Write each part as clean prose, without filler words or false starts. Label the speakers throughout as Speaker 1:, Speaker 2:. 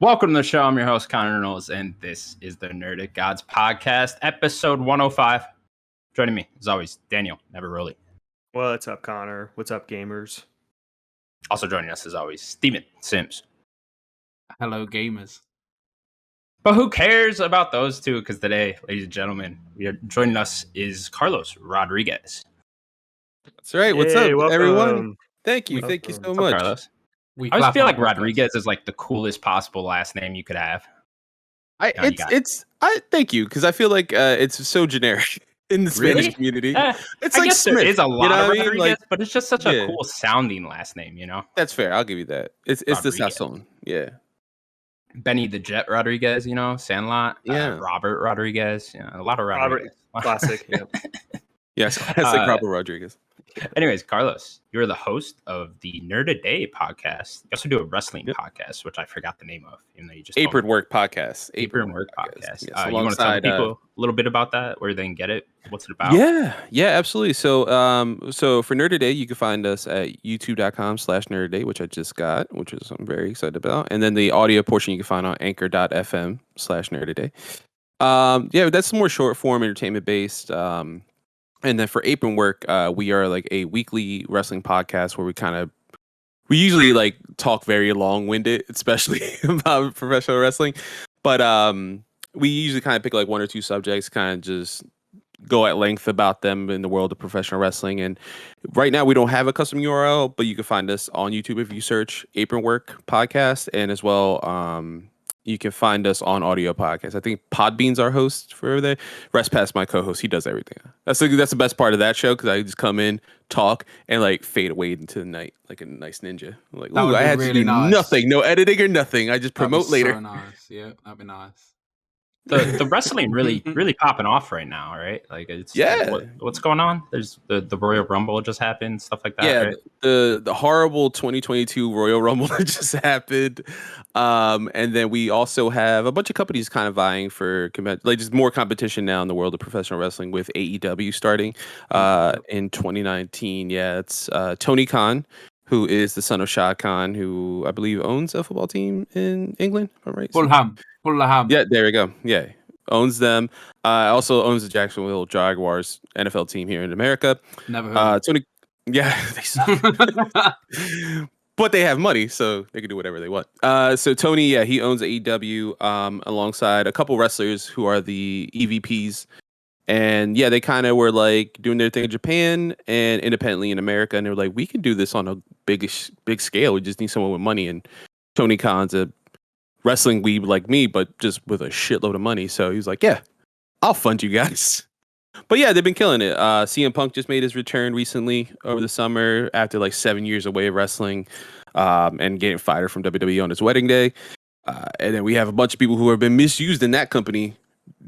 Speaker 1: Welcome to the show. I'm your host, Connor Knowles, and this is the Nerdic Gods podcast, episode 105. Joining me, as always, Daniel Neverroli.
Speaker 2: What's up, Connor? What's up, gamers?
Speaker 1: Also joining us, as always, Steven Sims.
Speaker 3: Hello, gamers.
Speaker 1: But who cares about those two? Because today, ladies and gentlemen, joining us is Carlos Rodriguez.
Speaker 4: That's right. What's up,
Speaker 2: welcome.
Speaker 4: everyone? Thank you. Thank you so
Speaker 1: What's up,
Speaker 4: much.
Speaker 1: Carlos?
Speaker 3: We
Speaker 1: I always
Speaker 3: clap
Speaker 1: feel
Speaker 3: on
Speaker 1: like
Speaker 3: the podcast.
Speaker 1: Rodriguez is like the coolest possible last name you could have.
Speaker 4: I thank you, because I feel like it's so generic in the Spanish
Speaker 1: Really?
Speaker 4: community.
Speaker 1: I
Speaker 4: It's like
Speaker 1: guess
Speaker 4: Smith,
Speaker 1: there is a lot of
Speaker 4: what I mean?
Speaker 1: Rodriguez,
Speaker 4: Like,
Speaker 1: but it's just such a
Speaker 4: yeah.
Speaker 1: cool sounding last name, you know?
Speaker 4: that's fair. I'll give you that. It's the
Speaker 1: Rodriguez.
Speaker 4: Sasson. Yeah.
Speaker 1: Benny the Jet Rodriguez, you know, Sandlot.
Speaker 4: Yeah.
Speaker 1: Robert Rodriguez, you know, a lot of Rodriguez.
Speaker 2: Classic. Yep.
Speaker 4: Yes. Classic Robert Rodriguez.
Speaker 1: Anyways, Carlos, you're the host of the Nerd a Day podcast. You also do a wrestling podcast, which I forgot the name of, even though you just
Speaker 4: Apron Work Podcast.
Speaker 1: Apron Work podcast.
Speaker 4: Yes,
Speaker 1: You want to tell
Speaker 4: alongside,
Speaker 1: people a little bit about that, where they can get it, what's it about?
Speaker 4: Yeah, absolutely. So for Nerd a Day, you can find us at youtube.com/nerdaday, which I just got, which is I'm very excited about. And then the audio portion you can find on anchor.fm/nerdaday. That's more short form entertainment based. And then for Apron Work, we are like a weekly wrestling podcast where we usually like talk very long winded, especially about professional wrestling. But we usually kind of pick like one or two subjects, kind of just go at length about them in the world of professional wrestling. And right now we don't have a custom URL, but you can find us on YouTube if you search Apron Work Podcast, and as well you can find us on audio podcasts. I think Podbean's our host for there. Rest Pass, my co-host, he does everything. That's the best part of that show, because I just come in, talk, and like fade away into the night like a nice ninja. Like,
Speaker 3: That would
Speaker 4: I
Speaker 3: be
Speaker 4: had
Speaker 3: really
Speaker 4: to do
Speaker 3: nice.
Speaker 4: nothing, no editing or nothing. I just promote
Speaker 3: That'd be
Speaker 4: later.
Speaker 3: So nice. Yeah, that'd be nice.
Speaker 1: The wrestling really popping off right now, right? Like it's what's going on? There's the Royal Rumble just happened, stuff like that.
Speaker 4: Yeah,
Speaker 1: right?
Speaker 4: the horrible 2022 Royal Rumble that just happened, and then we also have a bunch of companies kind of vying for just more competition now in the world of professional wrestling, with AEW starting in 2019. Yeah, it's Tony Khan, who is the son of Shah Khan, who I believe owns a football team in England. Am I right?
Speaker 3: Fulham.
Speaker 4: Yeah, there we go. Yeah, owns them. Also owns the Jacksonville Jaguars NFL team here in America.
Speaker 3: Never heard.
Speaker 4: Tony, yeah, they suck. But they have money, so they can do whatever they want. So Tony, yeah, he owns AEW alongside a couple wrestlers who are the EVPs. And yeah, they kind of were like doing their thing in Japan and independently in America. And they were like, we can do this on a big scale. We just need someone with money. And Tony Khan's a wrestling weeb like me, but just with a shitload of money. So he was like, yeah, I'll fund you guys. But yeah, they've been killing it. CM Punk just made his return recently over the summer after like 7 years away of wrestling, and getting fired from WWE on his wedding day. And then we have a bunch of people who have been misused in that company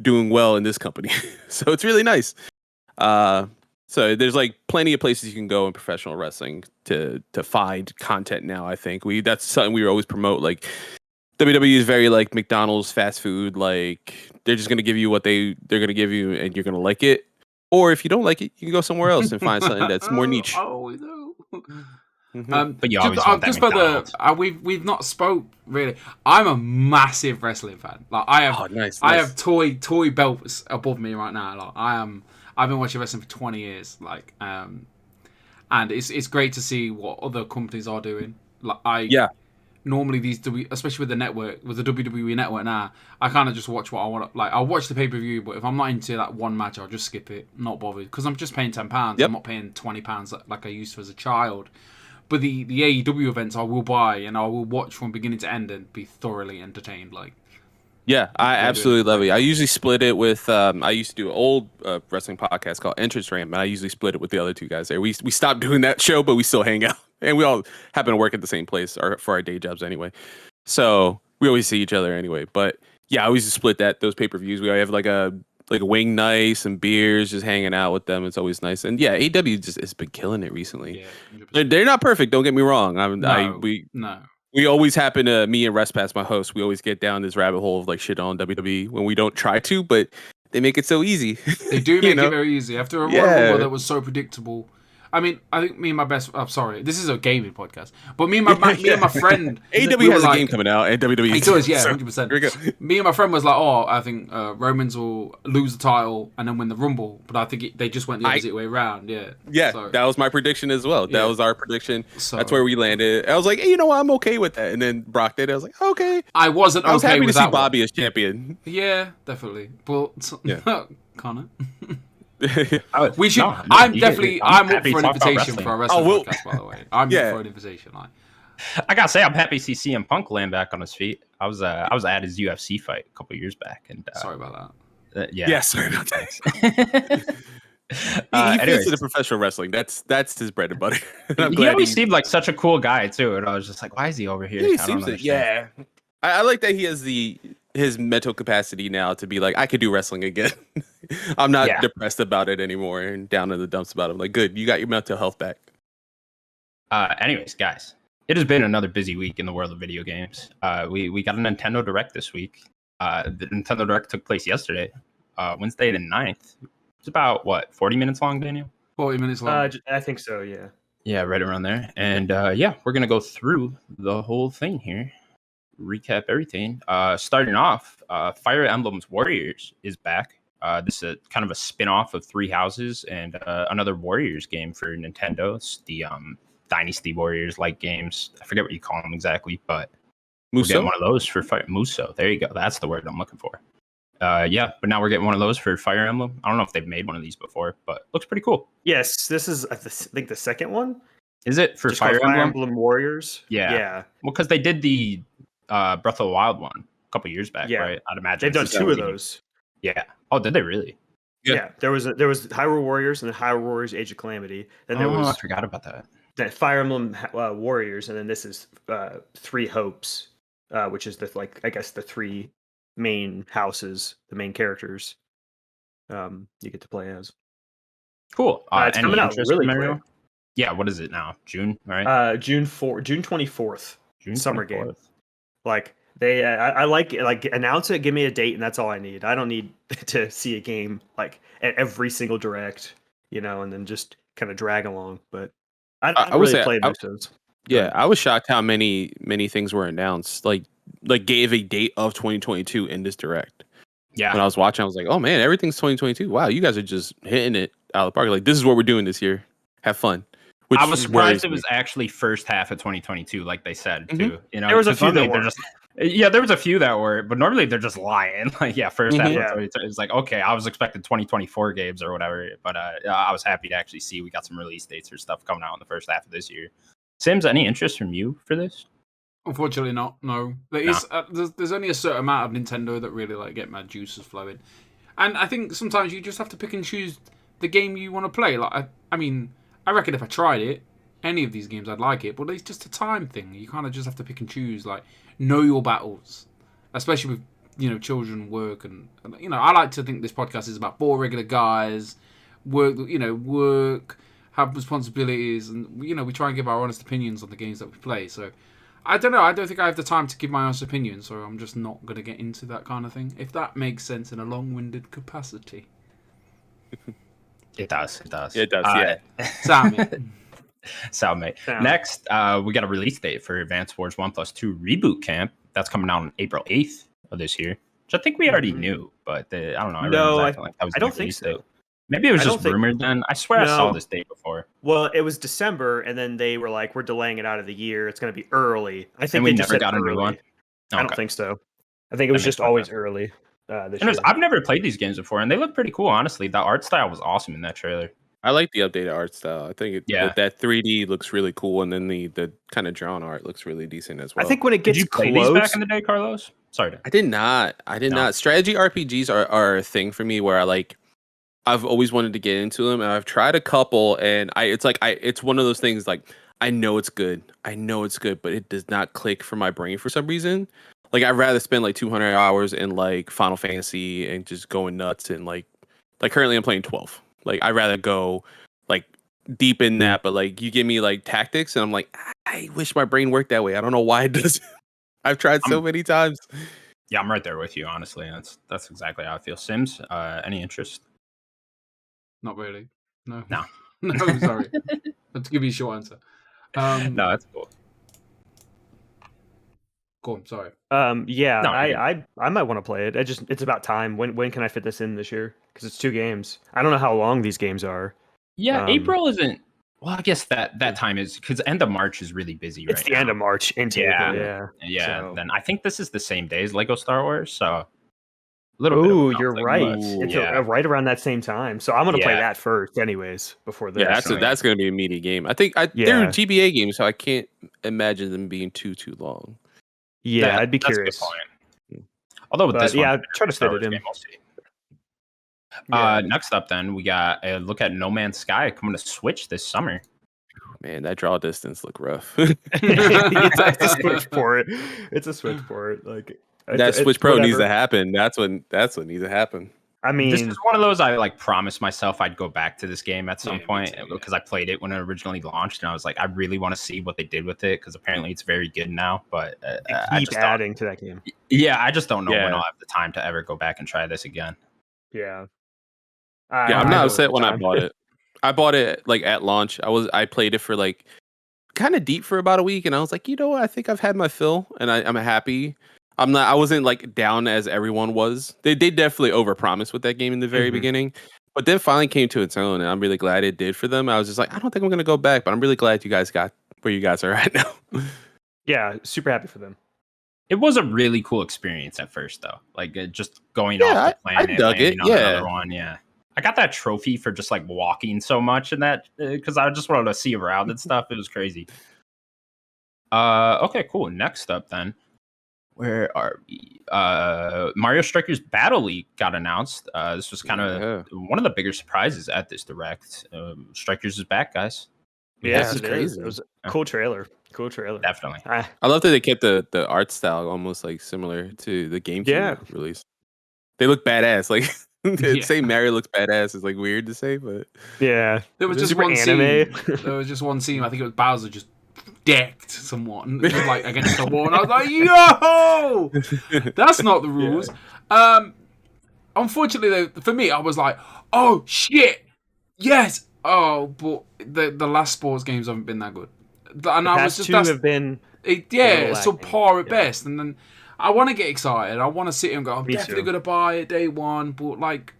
Speaker 4: doing well in this company. So it's really nice. So there's like plenty of places you can go in professional wrestling to find content now. I think that's something we always promote. Like WWE is very like McDonald's fast food. Like they're just gonna give you what they're gonna give you, and you're gonna like it. Or if you don't like it, you can go somewhere else and find something that's more niche.
Speaker 3: Oh no.
Speaker 4: Mhm.
Speaker 1: But you always want that
Speaker 3: just for
Speaker 1: McDonald's.
Speaker 3: we've not spoke really. I'm a massive wrestling fan. Like I have,
Speaker 4: Nice.
Speaker 3: I have toy belts above me right now. Like I've been watching wrestling for 20 years. Like and it's great to see what other companies are doing. Like normally especially with the network, with the WWE network now, I kind of just watch what I want. Like I'll watch the pay-per-view, but if I'm not into that one match, I'll just skip it, not bothered, because I'm just paying £10.
Speaker 4: Yep.
Speaker 3: I'm not paying £20 like I used to as a child. But the AEW events I will buy, and I will watch from beginning to end and be thoroughly entertained. Like,
Speaker 4: yeah, I absolutely love it. I usually split it with I used to do an old wrestling podcast called Entrance Ramp, and I usually split it with the other two guys there. We stopped doing that show, but we still hang out, and we all happen to work at the same place for our day jobs anyway. So we always see each other anyway. But yeah, I always just split those pay-per-views. We have like a wing night, some beers, just hanging out with them. It's always nice. And yeah, AEW just has been killing it recently.
Speaker 3: Yeah,
Speaker 4: They're not perfect. Don't get me wrong.
Speaker 3: No.
Speaker 4: We always happen to, me and Rest Pass, my host, we always get down this rabbit hole of like shit on WWE when we don't try to, but they make it so easy.
Speaker 3: They do make it very easy. After a Royal Rumble that was so predictable, I mean, I think me and my best. I'm sorry, this is a gaming podcast, but me and my friend.
Speaker 4: AEW
Speaker 3: we were
Speaker 4: has
Speaker 3: like,
Speaker 4: a game coming out, and WWE.
Speaker 3: It does, yeah,
Speaker 4: So,
Speaker 3: 100%.
Speaker 4: Here we go.
Speaker 3: Me and my friend was like, oh, I think Romans will lose the title and then win the Rumble, but I think they just went the opposite way around. Yeah.
Speaker 4: Yeah,
Speaker 3: So,
Speaker 4: that was my prediction as well. That was our prediction.
Speaker 3: So,
Speaker 4: that's where we landed. I was like, hey, you know what? I'm okay with that. And then Brock did. I was like, okay.
Speaker 3: I wasn't
Speaker 4: I was
Speaker 3: okay
Speaker 4: happy
Speaker 3: with
Speaker 4: to see
Speaker 3: that
Speaker 4: Bobby
Speaker 3: one.
Speaker 4: as champion.
Speaker 3: Yeah, definitely. But Connor.
Speaker 1: We should.
Speaker 3: I'm up for an invitation for a wrestling
Speaker 4: we'll,
Speaker 3: podcast, by the way. I'm up for an invitation.
Speaker 1: I gotta say, I'm happy to see CM Punk land back on his feet. I was at his UFC fight a couple years back, and
Speaker 3: sorry about
Speaker 1: that.
Speaker 4: Yeah, sorry about that. he fits into professional wrestling. That's his bread and butter.
Speaker 1: He always seemed like such a cool guy too, and I was just like, why is he over here?
Speaker 4: Yeah, I like that he has his mental capacity now to be like, I could do wrestling again. I'm not depressed about it anymore and down in the dumps about it. I'm like, good, you got your mental health back.
Speaker 1: Anyways, guys, it has been another busy week in the world of video games. We got a Nintendo Direct this week. The Nintendo Direct took place yesterday, Wednesday the 9th. It's about, 40 minutes long, Daniel?
Speaker 3: 40 minutes long.
Speaker 2: I think so, yeah.
Speaker 1: Yeah, right around there. And we're going to go through the whole thing here. Recap everything. Starting off, Fire Emblem's Warriors is back. This is kind of a spin-off of Three Houses and another Warriors game for Nintendo. It's the Dynasty Warriors-like games. I forget what you call them exactly, but we're getting one of those for Fire Muso. There you go. That's the word I'm looking for. But now we're getting one of those for Fire Emblem. I don't know if they've made one of these before, but looks pretty cool.
Speaker 2: Yes, this is, I think, the second one.
Speaker 1: Is it for Fire
Speaker 2: Emblem Warriors?
Speaker 1: Yeah. Well, because they did the Breath of the Wild one a couple years back, right? I'd imagine
Speaker 2: they've done two of those.
Speaker 1: Yeah. Oh, did they really?
Speaker 2: Yeah. There was Hyrule Warriors and then Hyrule Warriors Age of Calamity. Then there was
Speaker 1: I forgot about that.
Speaker 2: That Fire Emblem Warriors, and then this is Three Hopes, which is the three main houses, the main characters you get to play as.
Speaker 1: Cool.
Speaker 2: It's coming out really quick.
Speaker 1: Yeah, what is it now? June, right?
Speaker 2: June 24th. Summer 24th. Game. Like they, I like it. Like announce it, give me a date, and that's all I need. I don't need to see a game like at every single direct, and then just kind of drag along. But I would really play most of those.
Speaker 4: Yeah, I was shocked how many things were announced. Like gave a date of 2022 in this direct.
Speaker 1: Yeah.
Speaker 4: When I was watching, I was like, oh man, everything's 2022. Wow, you guys are just hitting it out of the park. Like this is what we're doing this year. Have fun.
Speaker 1: I was surprised it was actually first half of 2022, like they said too.
Speaker 2: There was a few that were.
Speaker 1: There was a few that were, but normally they're just lying. Like, first half of 2022. It's like, okay, I was expecting 2024 games or whatever, but I was happy to actually see we got some release dates or stuff coming out in the first half of this year. Sims, any interest from you for this?
Speaker 3: Unfortunately, not. No, there's only a certain amount of Nintendo that really get my juices flowing, and I think sometimes you just have to pick and choose the game you want to play. Like, I mean, I reckon if I tried it, any of these games, I'd like it, but it's just a time thing. You kind of just have to pick and choose. Like, know your battles, especially with children, work, and I like to think this podcast is about 4 regular guys, work, have responsibilities, and we try and give our honest opinions on the games that we play. So I don't know. I don't think I have the time to give my honest opinion, so I'm just not going to get into that kind of thing. If that makes sense in a long-winded capacity.
Speaker 1: It does.
Speaker 4: It does. Yeah.
Speaker 1: Sound mate. Next, we got a release date for Advance Wars 1+2 Reboot Camp. That's coming out on April 8th of this year, which I think we already knew, but I don't know.
Speaker 2: I don't think so.
Speaker 1: Date. Maybe it was just rumored then. I swear I saw this date before.
Speaker 2: Well, it was December, and then they were like, we're delaying it out of the year. It's going to be early. I think
Speaker 1: we never got a new one.
Speaker 2: I don't think so. I think it was just always early.
Speaker 1: I've never played these games before, and they look pretty cool, honestly. The art style was awesome in that trailer.
Speaker 4: I like the updated art style. I think that 3D looks really cool, and then the kind of drawn art looks really decent as well.
Speaker 2: I think when it gets
Speaker 1: Did you play these back in the day, Carlos? Sorry.
Speaker 4: I did not. Strategy RPGs are a thing for me where I've always wanted to get into them, and I've tried a couple, and it's one of those things like I know it's good, but it does not click for my brain for some reason. Like I'd rather spend 200 hours in Final Fantasy and just going nuts and like currently I'm playing 12. I'd rather go deep in that, but you give me tactics and I'm like, I wish my brain worked that way. I don't know why it doesn't. I've tried so many times.
Speaker 1: Yeah, I'm right there with you, honestly. That's exactly how I feel. Sims, any interest?
Speaker 3: Not really. No. No, sorry. Let's give you a short answer.
Speaker 1: No, that's cool.
Speaker 3: Go on, sorry.
Speaker 2: Yeah,
Speaker 1: No,
Speaker 2: I might want to play it. It's about time. When can I fit this in this year? Because it's 2 games. I don't know how long these games are.
Speaker 1: Yeah, April isn't. Well, I guess that time is because end of March is really busy right now.
Speaker 2: It's the end of March into April,
Speaker 1: Yeah.
Speaker 2: So.
Speaker 1: Then I think this is the same day as Lego Star Wars, so a little
Speaker 2: Ooh,
Speaker 1: bit.
Speaker 2: you're right. It's right around that same time. So I'm gonna play that first, anyways, before this.
Speaker 4: Yeah, that's gonna be a meaty game. I think they're GBA games, so I can't imagine them being too long.
Speaker 2: Yeah, I'd be curious.
Speaker 1: That's a good point. Although with this one,
Speaker 2: try to fit it in.
Speaker 1: We'll see. Next up, then we got a look at No Man's Sky coming to Switch this summer.
Speaker 4: Man, that draw distance look rough.
Speaker 2: It's a Switch port. It's a Switch port. Like
Speaker 4: that Switch Pro needs to happen. That's what needs to happen.
Speaker 2: I mean,
Speaker 1: this is one of those I like promised myself I'd go back to this game at some point because I played it when it originally launched, and I was like, I really want to see what they did with it because apparently it's very good now. But
Speaker 2: I keep adding to that game.
Speaker 1: Yeah, I just don't know when I'll have the time to ever go back and try this again.
Speaker 2: Yeah.
Speaker 4: I'm not upset when I bought it. I bought it like at launch. I played it for like kind of deep for about a week, and I was like, you know what? I think I've had my fill, and I'm happy. I wasn't like down as everyone was. They definitely overpromised with that game in the very beginning, but then finally came to its own, and I'm really glad it did for them. I was just like, I don't think I'm gonna go back, but I'm really glad you guys got where you guys are right now.
Speaker 2: Yeah, super happy for them.
Speaker 1: It was a really cool experience at first, though. Like just going off the planet,
Speaker 4: I dug it.
Speaker 1: Another one, I got that trophy for just like walking so much and that because I just wanted to see around and stuff. It was crazy. Okay, cool. Next up, then. Where are we? Mario Strikers Battle League got announced. This was kind of one of the bigger surprises at this direct. Strikers is back, guys.
Speaker 2: Yeah, it is. It was a cool trailer.
Speaker 1: Definitely.
Speaker 4: I love that they kept the art style almost like similar to the GameCube release. They look badass. Like say Mario looks badass is like weird to say, but
Speaker 2: there
Speaker 3: was just one scene. There was just one scene. I think it was Bowser just decked someone like against the wall, and I was like, "Yo, that's not the rules." Unfortunately, though, for me, I was like, "Oh shit, yes." Oh, but the last sports games haven't been that good, and I was just
Speaker 2: have been
Speaker 3: subpar at best. And then I want to get excited. I want to sit here and go, "I'm definitely gonna buy it day one," but like.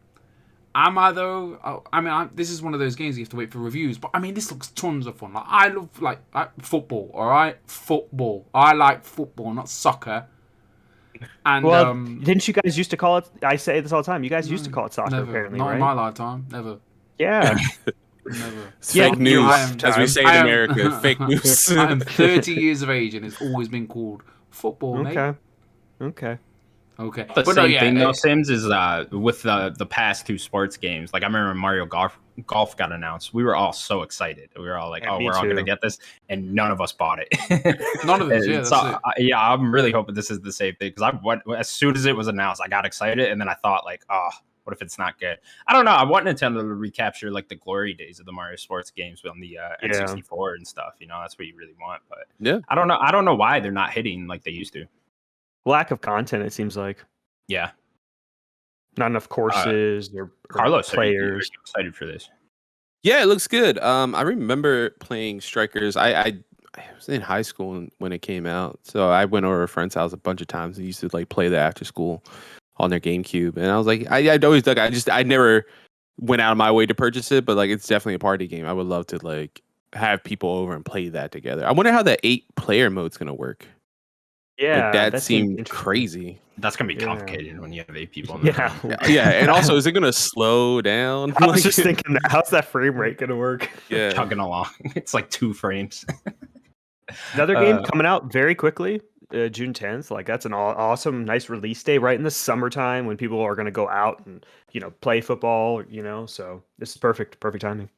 Speaker 3: Am I though? I mean, this is one of those games you have to wait for reviews. But I mean, this looks tons of fun. Like I love football. All right, football. I like football, not soccer. And
Speaker 2: didn't you guys used to call it? I say this all the time. You guys used to call it soccer.
Speaker 3: Never,
Speaker 2: apparently,
Speaker 3: not
Speaker 2: right?
Speaker 3: in my lifetime. Never.
Speaker 2: Yeah.
Speaker 3: Never.
Speaker 4: Fake news, as we say in America. Fake news.
Speaker 3: I am 30 years of age, and it's always been called football.
Speaker 2: Okay.
Speaker 3: Okay.
Speaker 1: The same thing though, Sims, is with the past 2 sports games. Like I remember Mario Golf got announced. We were all so excited. We were all like, "Oh, we're all gonna get this," and none of us bought it.
Speaker 3: None of us. Yeah, that's it.
Speaker 1: I'm really hoping this is the same thing because as soon as it was announced, I got excited, and then I thought like, "Oh, what if it's not good?" I don't know. I want Nintendo to recapture like the glory days of the Mario sports games on the N64 and stuff. You know, that's what you really want. But I don't know why they're not hitting like they used to.
Speaker 2: Lack of content, it seems like.
Speaker 1: Yeah.
Speaker 2: Not enough courses or
Speaker 1: Carlos,
Speaker 2: players.
Speaker 1: Are you excited for this?
Speaker 4: Yeah, it looks good. I remember playing Strikers. I was in high school when it came out, so I went over to a friend's house a bunch of times and used to like play that after school on their GameCube. And I was like, I'd always dug. I never went out of my way to purchase it, but like it's definitely a party game. I would love to like have people over and play that together. I wonder how that 8-player mode's gonna work.
Speaker 2: Yeah,
Speaker 4: like, that seemed crazy.
Speaker 1: That's gonna be complicated when you have 8 people.
Speaker 4: Yeah, and also, is it gonna slow down?
Speaker 2: I was just thinking, how's that frame rate gonna work?
Speaker 4: Yeah,
Speaker 1: chugging along. It's like 2 frames.
Speaker 2: Another game coming out very quickly, June 10th. Like that's an awesome, nice release day right in the summertime when people are gonna go out and play football. So this is perfect timing.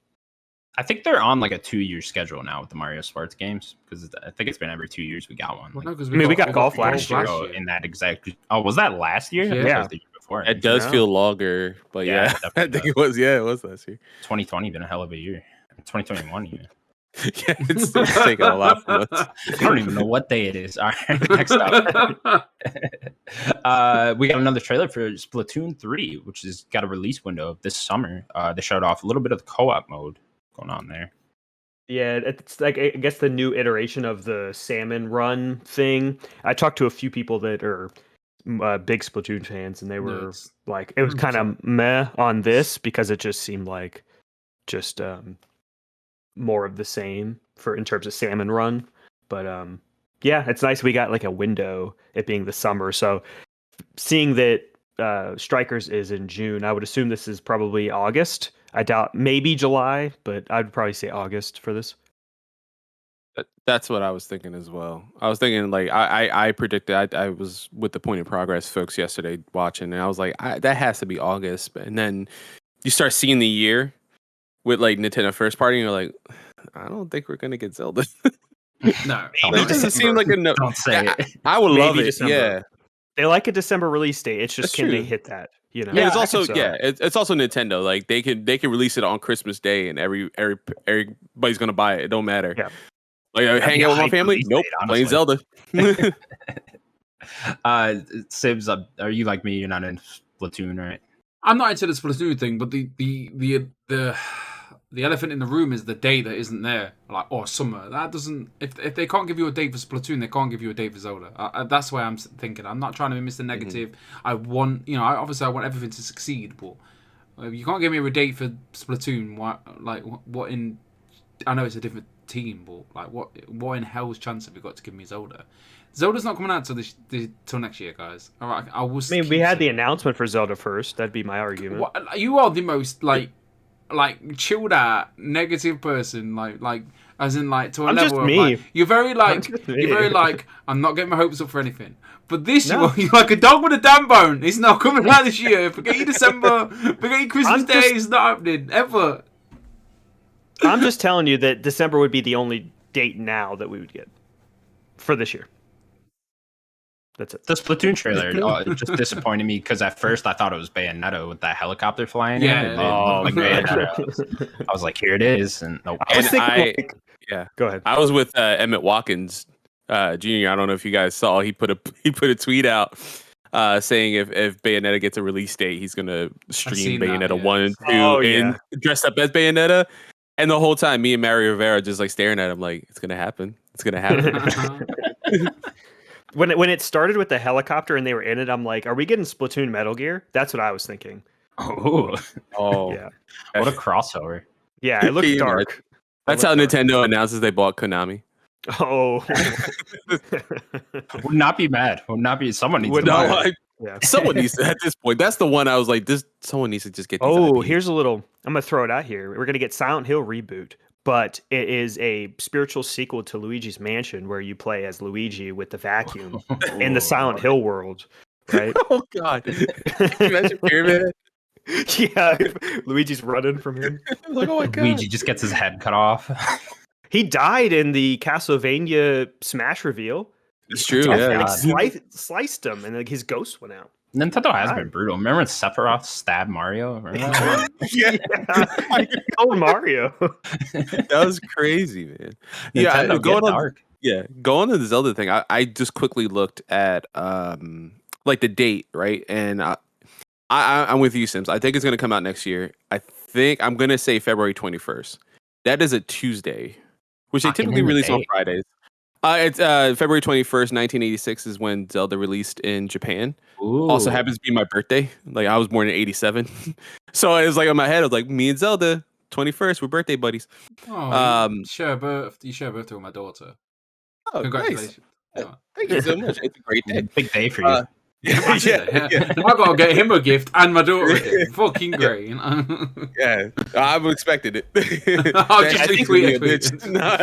Speaker 1: I think they're on like a 2-year schedule now with the Mario sports games because I think it's been every 2 years we got one.
Speaker 3: Well, no,
Speaker 2: we got golf last year.
Speaker 1: In that exact. Oh, was that last year?
Speaker 2: Yeah,
Speaker 1: it was the year before.
Speaker 4: It does feel longer, but I think it was. Yeah, it was last year.
Speaker 1: 2020 been a hell of a year. 2021 even.
Speaker 4: Yeah, it's taking a lot from us.
Speaker 1: I don't even know what day it is. All right, next up. We got another trailer for Splatoon 3, which has got a release window this summer. They showed off a little bit of the co-op mode. going on there.
Speaker 2: Yeah, it's like I guess the new iteration of the salmon run thing. I talked to a few people that are big Splatoon fans, and they were like, it was kind of meh on this because it just seemed like just more of the same in terms of salmon run. But yeah, it's nice we got like a window, it being the summer. So seeing that Strikers is in June, I would assume this is probably August. I doubt maybe July, but I'd probably say August for this.
Speaker 4: That's what I was thinking as well. I was thinking like I predicted. I was with the Point in Progress folks yesterday watching, and I was like, that has to be August. And then you start seeing the year with like Nintendo first party, and you're like, I don't think we're gonna get Zelda.
Speaker 3: No,
Speaker 4: it doesn't seem like a no.
Speaker 1: Don't say it.
Speaker 4: I would love it.
Speaker 2: December.
Speaker 4: Yeah,
Speaker 2: they like a December release date. It's just
Speaker 4: That's
Speaker 2: can
Speaker 4: true.
Speaker 2: they hit that? You know,
Speaker 4: yeah. It's also it's also Nintendo. Like they can release it on Christmas Day, and everybody's gonna buy it. It don't matter.
Speaker 2: Yeah.
Speaker 4: Like hang out with my family. Nope, playing Zelda.
Speaker 1: Sibs, are you like me? You're not in Splatoon, right?
Speaker 3: I'm not into the Splatoon thing, but the elephant in the room is the date that isn't there, like summer. That doesn't. If they can't give you a date for Splatoon, they can't give you a date for Zelda. That's why I'm thinking. I'm not trying to be Mr. Negative. Mm-hmm. I want, obviously I want everything to succeed, but you can't give me a date for Splatoon. What in? I know it's a different team, but like what in hell's chance have you got to give me Zelda? Zelda's not coming out till next year, guys. All right, I mean,
Speaker 2: we had the announcement for Zelda first. That'd be my argument.
Speaker 3: You are the most like chilled out negative person, like as in like to a
Speaker 2: I'm
Speaker 3: level
Speaker 2: just
Speaker 3: of
Speaker 2: me.
Speaker 3: like you're very like I'm not getting my hopes up for anything. But this year, you're like a dog with a damn bone. It's not coming out this year. Forget your December. Forget your Christmas Day. It's not happening ever.
Speaker 2: I'm just telling you that December would be the only date now that we would get for this year. That's it.
Speaker 1: The Splatoon trailer just disappointed me because at first I thought it was Bayonetta with that helicopter flying.
Speaker 3: Yeah.
Speaker 1: Bayonetta. I was like, here it is, and nope.
Speaker 4: Go ahead. I was with Emmett Watkins Jr. I don't know if you guys saw. He put a tweet out saying if Bayonetta gets a release date, he's gonna stream Bayonetta 1 and 2 dressed up as Bayonetta. And the whole time, me and Mario Rivera just like staring at him, like it's gonna happen. It's gonna happen.
Speaker 2: When it started with the helicopter and they were in it, I'm like, are we getting Splatoon Metal Gear? That's what I was thinking.
Speaker 1: Oh,
Speaker 2: yeah.
Speaker 1: What a crossover.
Speaker 2: Yeah, it looked dark.
Speaker 4: That's how Nintendo announces they bought Konami.
Speaker 2: Oh.
Speaker 1: Would not be mad. Would not be. Someone needs to buy it.
Speaker 2: Yeah.
Speaker 4: Someone needs to, at this point. That's the one I was like, someone needs to just get these IPs.
Speaker 2: Here's a little, I'm going to throw it out here. We're going to get Silent Hill reboot, but it is a spiritual sequel to Luigi's Mansion where you play as Luigi with the vacuum in the Silent Hill world, right?
Speaker 4: Oh, God. Imagine Pyramid.
Speaker 2: Yeah, Luigi's running from him.
Speaker 4: Like, oh my God.
Speaker 1: Luigi just gets his head cut off.
Speaker 2: He died in the Castlevania Smash reveal.
Speaker 4: It's true. Yeah,
Speaker 2: sliced him, and like his ghost went out.
Speaker 1: Nintendo has been brutal. Remember when Sephiroth stabbed Mario?
Speaker 2: Yeah. Oh, Mario.
Speaker 4: That was crazy, man.
Speaker 1: Nintendo
Speaker 4: going to the Zelda thing. I just quickly looked at like the date, right? And I'm with you, Sims. I think it's going to come out next year. I think I'm going to say February 21st. That is a Tuesday, which they typically release on Fridays. It's February 21st, 1986 is when Zelda released in Japan.
Speaker 1: Ooh.
Speaker 4: Also happens to be my birthday. Like I was born in 87. So it was like in my head, I was like, me and Zelda, 21st, we're birthday buddies.
Speaker 3: Oh, you share a birthday with my daughter.
Speaker 4: Oh,
Speaker 3: congratulations.
Speaker 4: Nice. Yeah. Thank you so much. It's a great day.
Speaker 1: Big day for you.
Speaker 3: Yeah. I gotta get him a gift and my daughter a gift. Fucking great.
Speaker 4: Yeah, I've expected it.
Speaker 3: I'll just tweet it.
Speaker 4: No.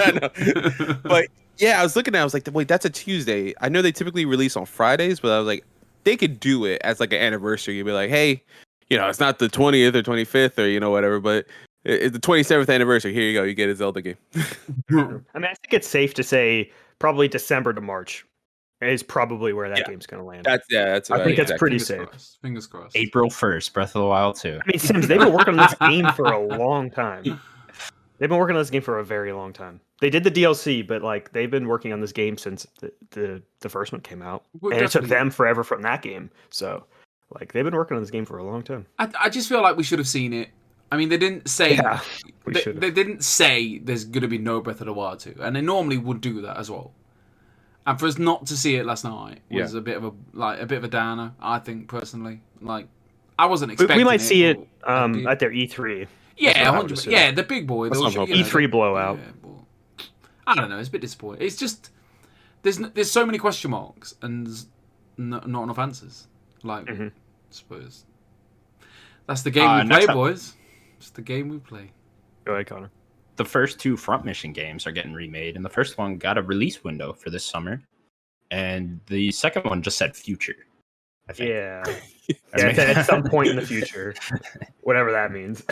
Speaker 4: But yeah, I was looking at it, I was like, wait, that's a Tuesday. I know they typically release on Fridays, but I was like, they could do it as like an anniversary. You'd be like, hey, it's not the 20th or 25th or whatever, but it's the 27th anniversary. Here you go. You get a Zelda game.
Speaker 2: I mean, I think it's safe to say probably December to March is probably where that game's going to land.
Speaker 4: That's
Speaker 2: I think that's pretty safe.
Speaker 3: Fingers crossed.
Speaker 1: April 1st, Breath of the Wild 2.
Speaker 2: I mean, Sims, they've been working on this game for a long time. They've been working on this game for a very long time. They did the DLC, but like they've been working on this game since the first one came out, and it took them forever from that game. So, like they've been working on this game for a long time.
Speaker 3: I just feel like we should have seen it I mean, they didn't say
Speaker 2: they
Speaker 3: didn't say there's going to be no Breath of the Wild 2, and they normally would do that as well. And for us not to see it last night was a bit of a downer, I think personally. Like, I wasn't expecting.
Speaker 2: We might see it at their E3.
Speaker 3: Yeah, 100%. Yeah, the big boy.
Speaker 2: E3 blowout.
Speaker 3: Yeah, but I don't know. It's a bit disappointing. It's just there's so many question marks and not enough answers. Like, I suppose that's the game we play, boys. It's the game we play.
Speaker 2: Go ahead, Connor.
Speaker 1: The first 2 Front Mission games are getting remade, and the first one got a release window for this summer, and the second one just said future. I think.
Speaker 2: Yeah, at some point in the future, whatever that means.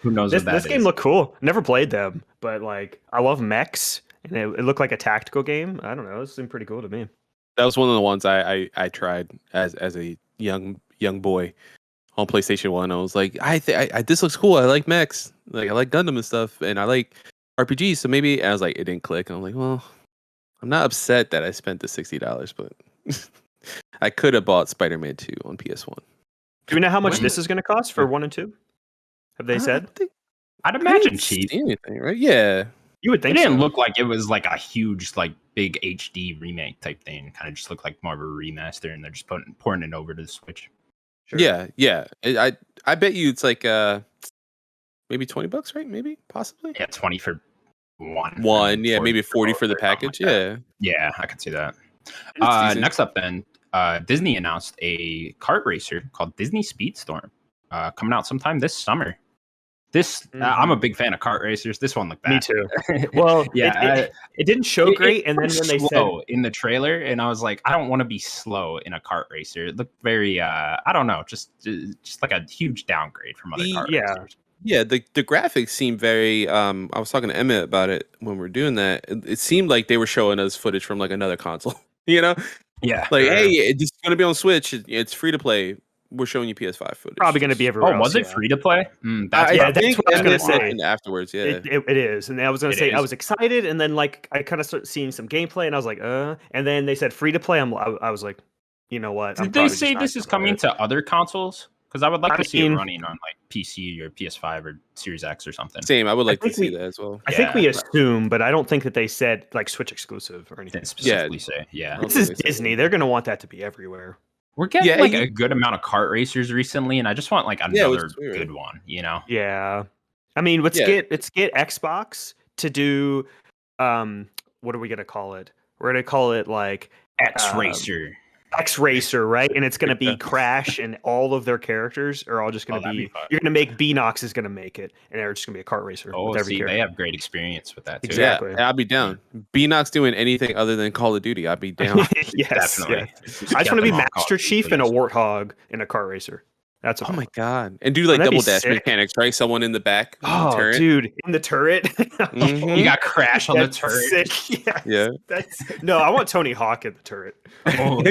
Speaker 1: Who knows?
Speaker 2: This game looked cool. Never played them, but like I love mechs, and it looked like a tactical game. I don't know. It seemed pretty cool to me.
Speaker 4: That was one of the ones I tried as a young boy on PlayStation 1. I was like, I this looks cool. I like mechs. Like, I like Gundam and stuff, and I like RPGs. So maybe I was like, it didn't click. And I'm like, well, I'm not upset that I spent the $60, but I could have bought Spider-Man 2 on PS1.
Speaker 2: Do we know how much this is going to cost for 1 and 2? Have they said?
Speaker 1: I'd imagine cheap.
Speaker 4: Anything, right? Yeah.
Speaker 2: You would think
Speaker 1: it didn't look like it was like a huge, like, big HD remake type thing. Kind of just looked like more of a remaster, and they're just porting it over to the Switch.
Speaker 4: Sure. Yeah. I bet you it's like maybe $20, right? Maybe, possibly.
Speaker 1: Yeah, 20 for one.
Speaker 4: Yeah, maybe 40 for the package.
Speaker 1: Like yeah, I can see that. Next up, then, Disney announced a kart racer called Disney Speedstorm, coming out sometime this summer. I'm a big fan of kart racers. This one looked bad.
Speaker 2: Me too. Well, it didn't show great, and then when they said
Speaker 1: in the trailer, and I was like, I don't want to be slow in a kart racer. It looked very, I don't know, just like a huge downgrade from other kart racers.
Speaker 4: Yeah, the graphics seem very. I was talking to Emmett about it when we were doing that. It seemed like they were showing us footage from like another console. You know?
Speaker 1: Yeah.
Speaker 4: Like, hey, it's going to be on Switch. It's free to play. We're showing you PS5 footage.
Speaker 2: Probably going to be everywhere.
Speaker 1: Oh, was it free to play?
Speaker 2: That's what I was going to say.
Speaker 4: Afterwards, yeah,
Speaker 2: it is. And I was going to say I was excited, and then like I kind of started seeing some gameplay, and I was like, and then they said free to play. I was like, you know what?
Speaker 1: Did they say this is coming to other consoles? Because I would like to see it running on like PC or PS5 or Series X or something.
Speaker 4: Same, I would like to see that as well.
Speaker 2: I think we assume, but I don't think that they said like Switch exclusive or anything.
Speaker 1: Specifically say,
Speaker 2: this is Disney. They're going to want that to be everywhere.
Speaker 1: We're getting like a good amount of kart racers recently, and I just want like another good one, you know?
Speaker 2: Yeah. I mean, let's get Xbox to do what are we gonna call it? We're gonna call it like X Racer, right? And it's gonna be Crash, and all of their characters are all just gonna be you're gonna make Beanox is gonna make it, and they're just gonna be a kart racer.
Speaker 1: Oh,
Speaker 2: with every
Speaker 1: they have great experience with that too.
Speaker 2: Exactly.
Speaker 4: Yeah, I'll be down. Beanox doing anything other than Call of Duty, I'd be down.
Speaker 2: Yes,
Speaker 1: definitely.
Speaker 2: Yeah. I just want to be Master Chief and a Warthog in a kart racer. That's
Speaker 4: oh my god! And do like double dash mechanics, right? Someone in the back.
Speaker 2: Oh, dude, in the turret.
Speaker 1: You got Crash on the turret.
Speaker 2: Sick.
Speaker 4: Yeah.
Speaker 2: No, I want Tony Hawk in the turret.
Speaker 1: Oh,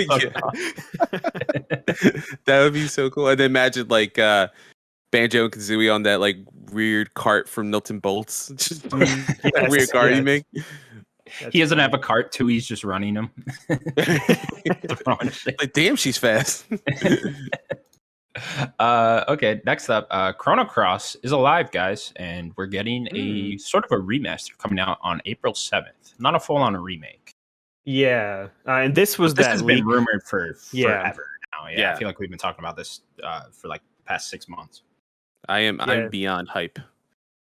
Speaker 4: that would be so cool. And then imagine like Banjo and Kazooie on that like weird cart from Milton Bolts. Just weird cart you make.
Speaker 1: He doesn't have a cart too. He's just running them.
Speaker 4: Like, damn, she's fast.
Speaker 1: Okay, next up, Chrono Cross is alive, guys, and we're getting a sort of a remaster coming out on April 7th. Not a full-on remake.
Speaker 2: Yeah, and this has
Speaker 1: been rumored for forever now. Yeah, I feel like we've been talking about this for like the past 6 months.
Speaker 4: I'm beyond hype.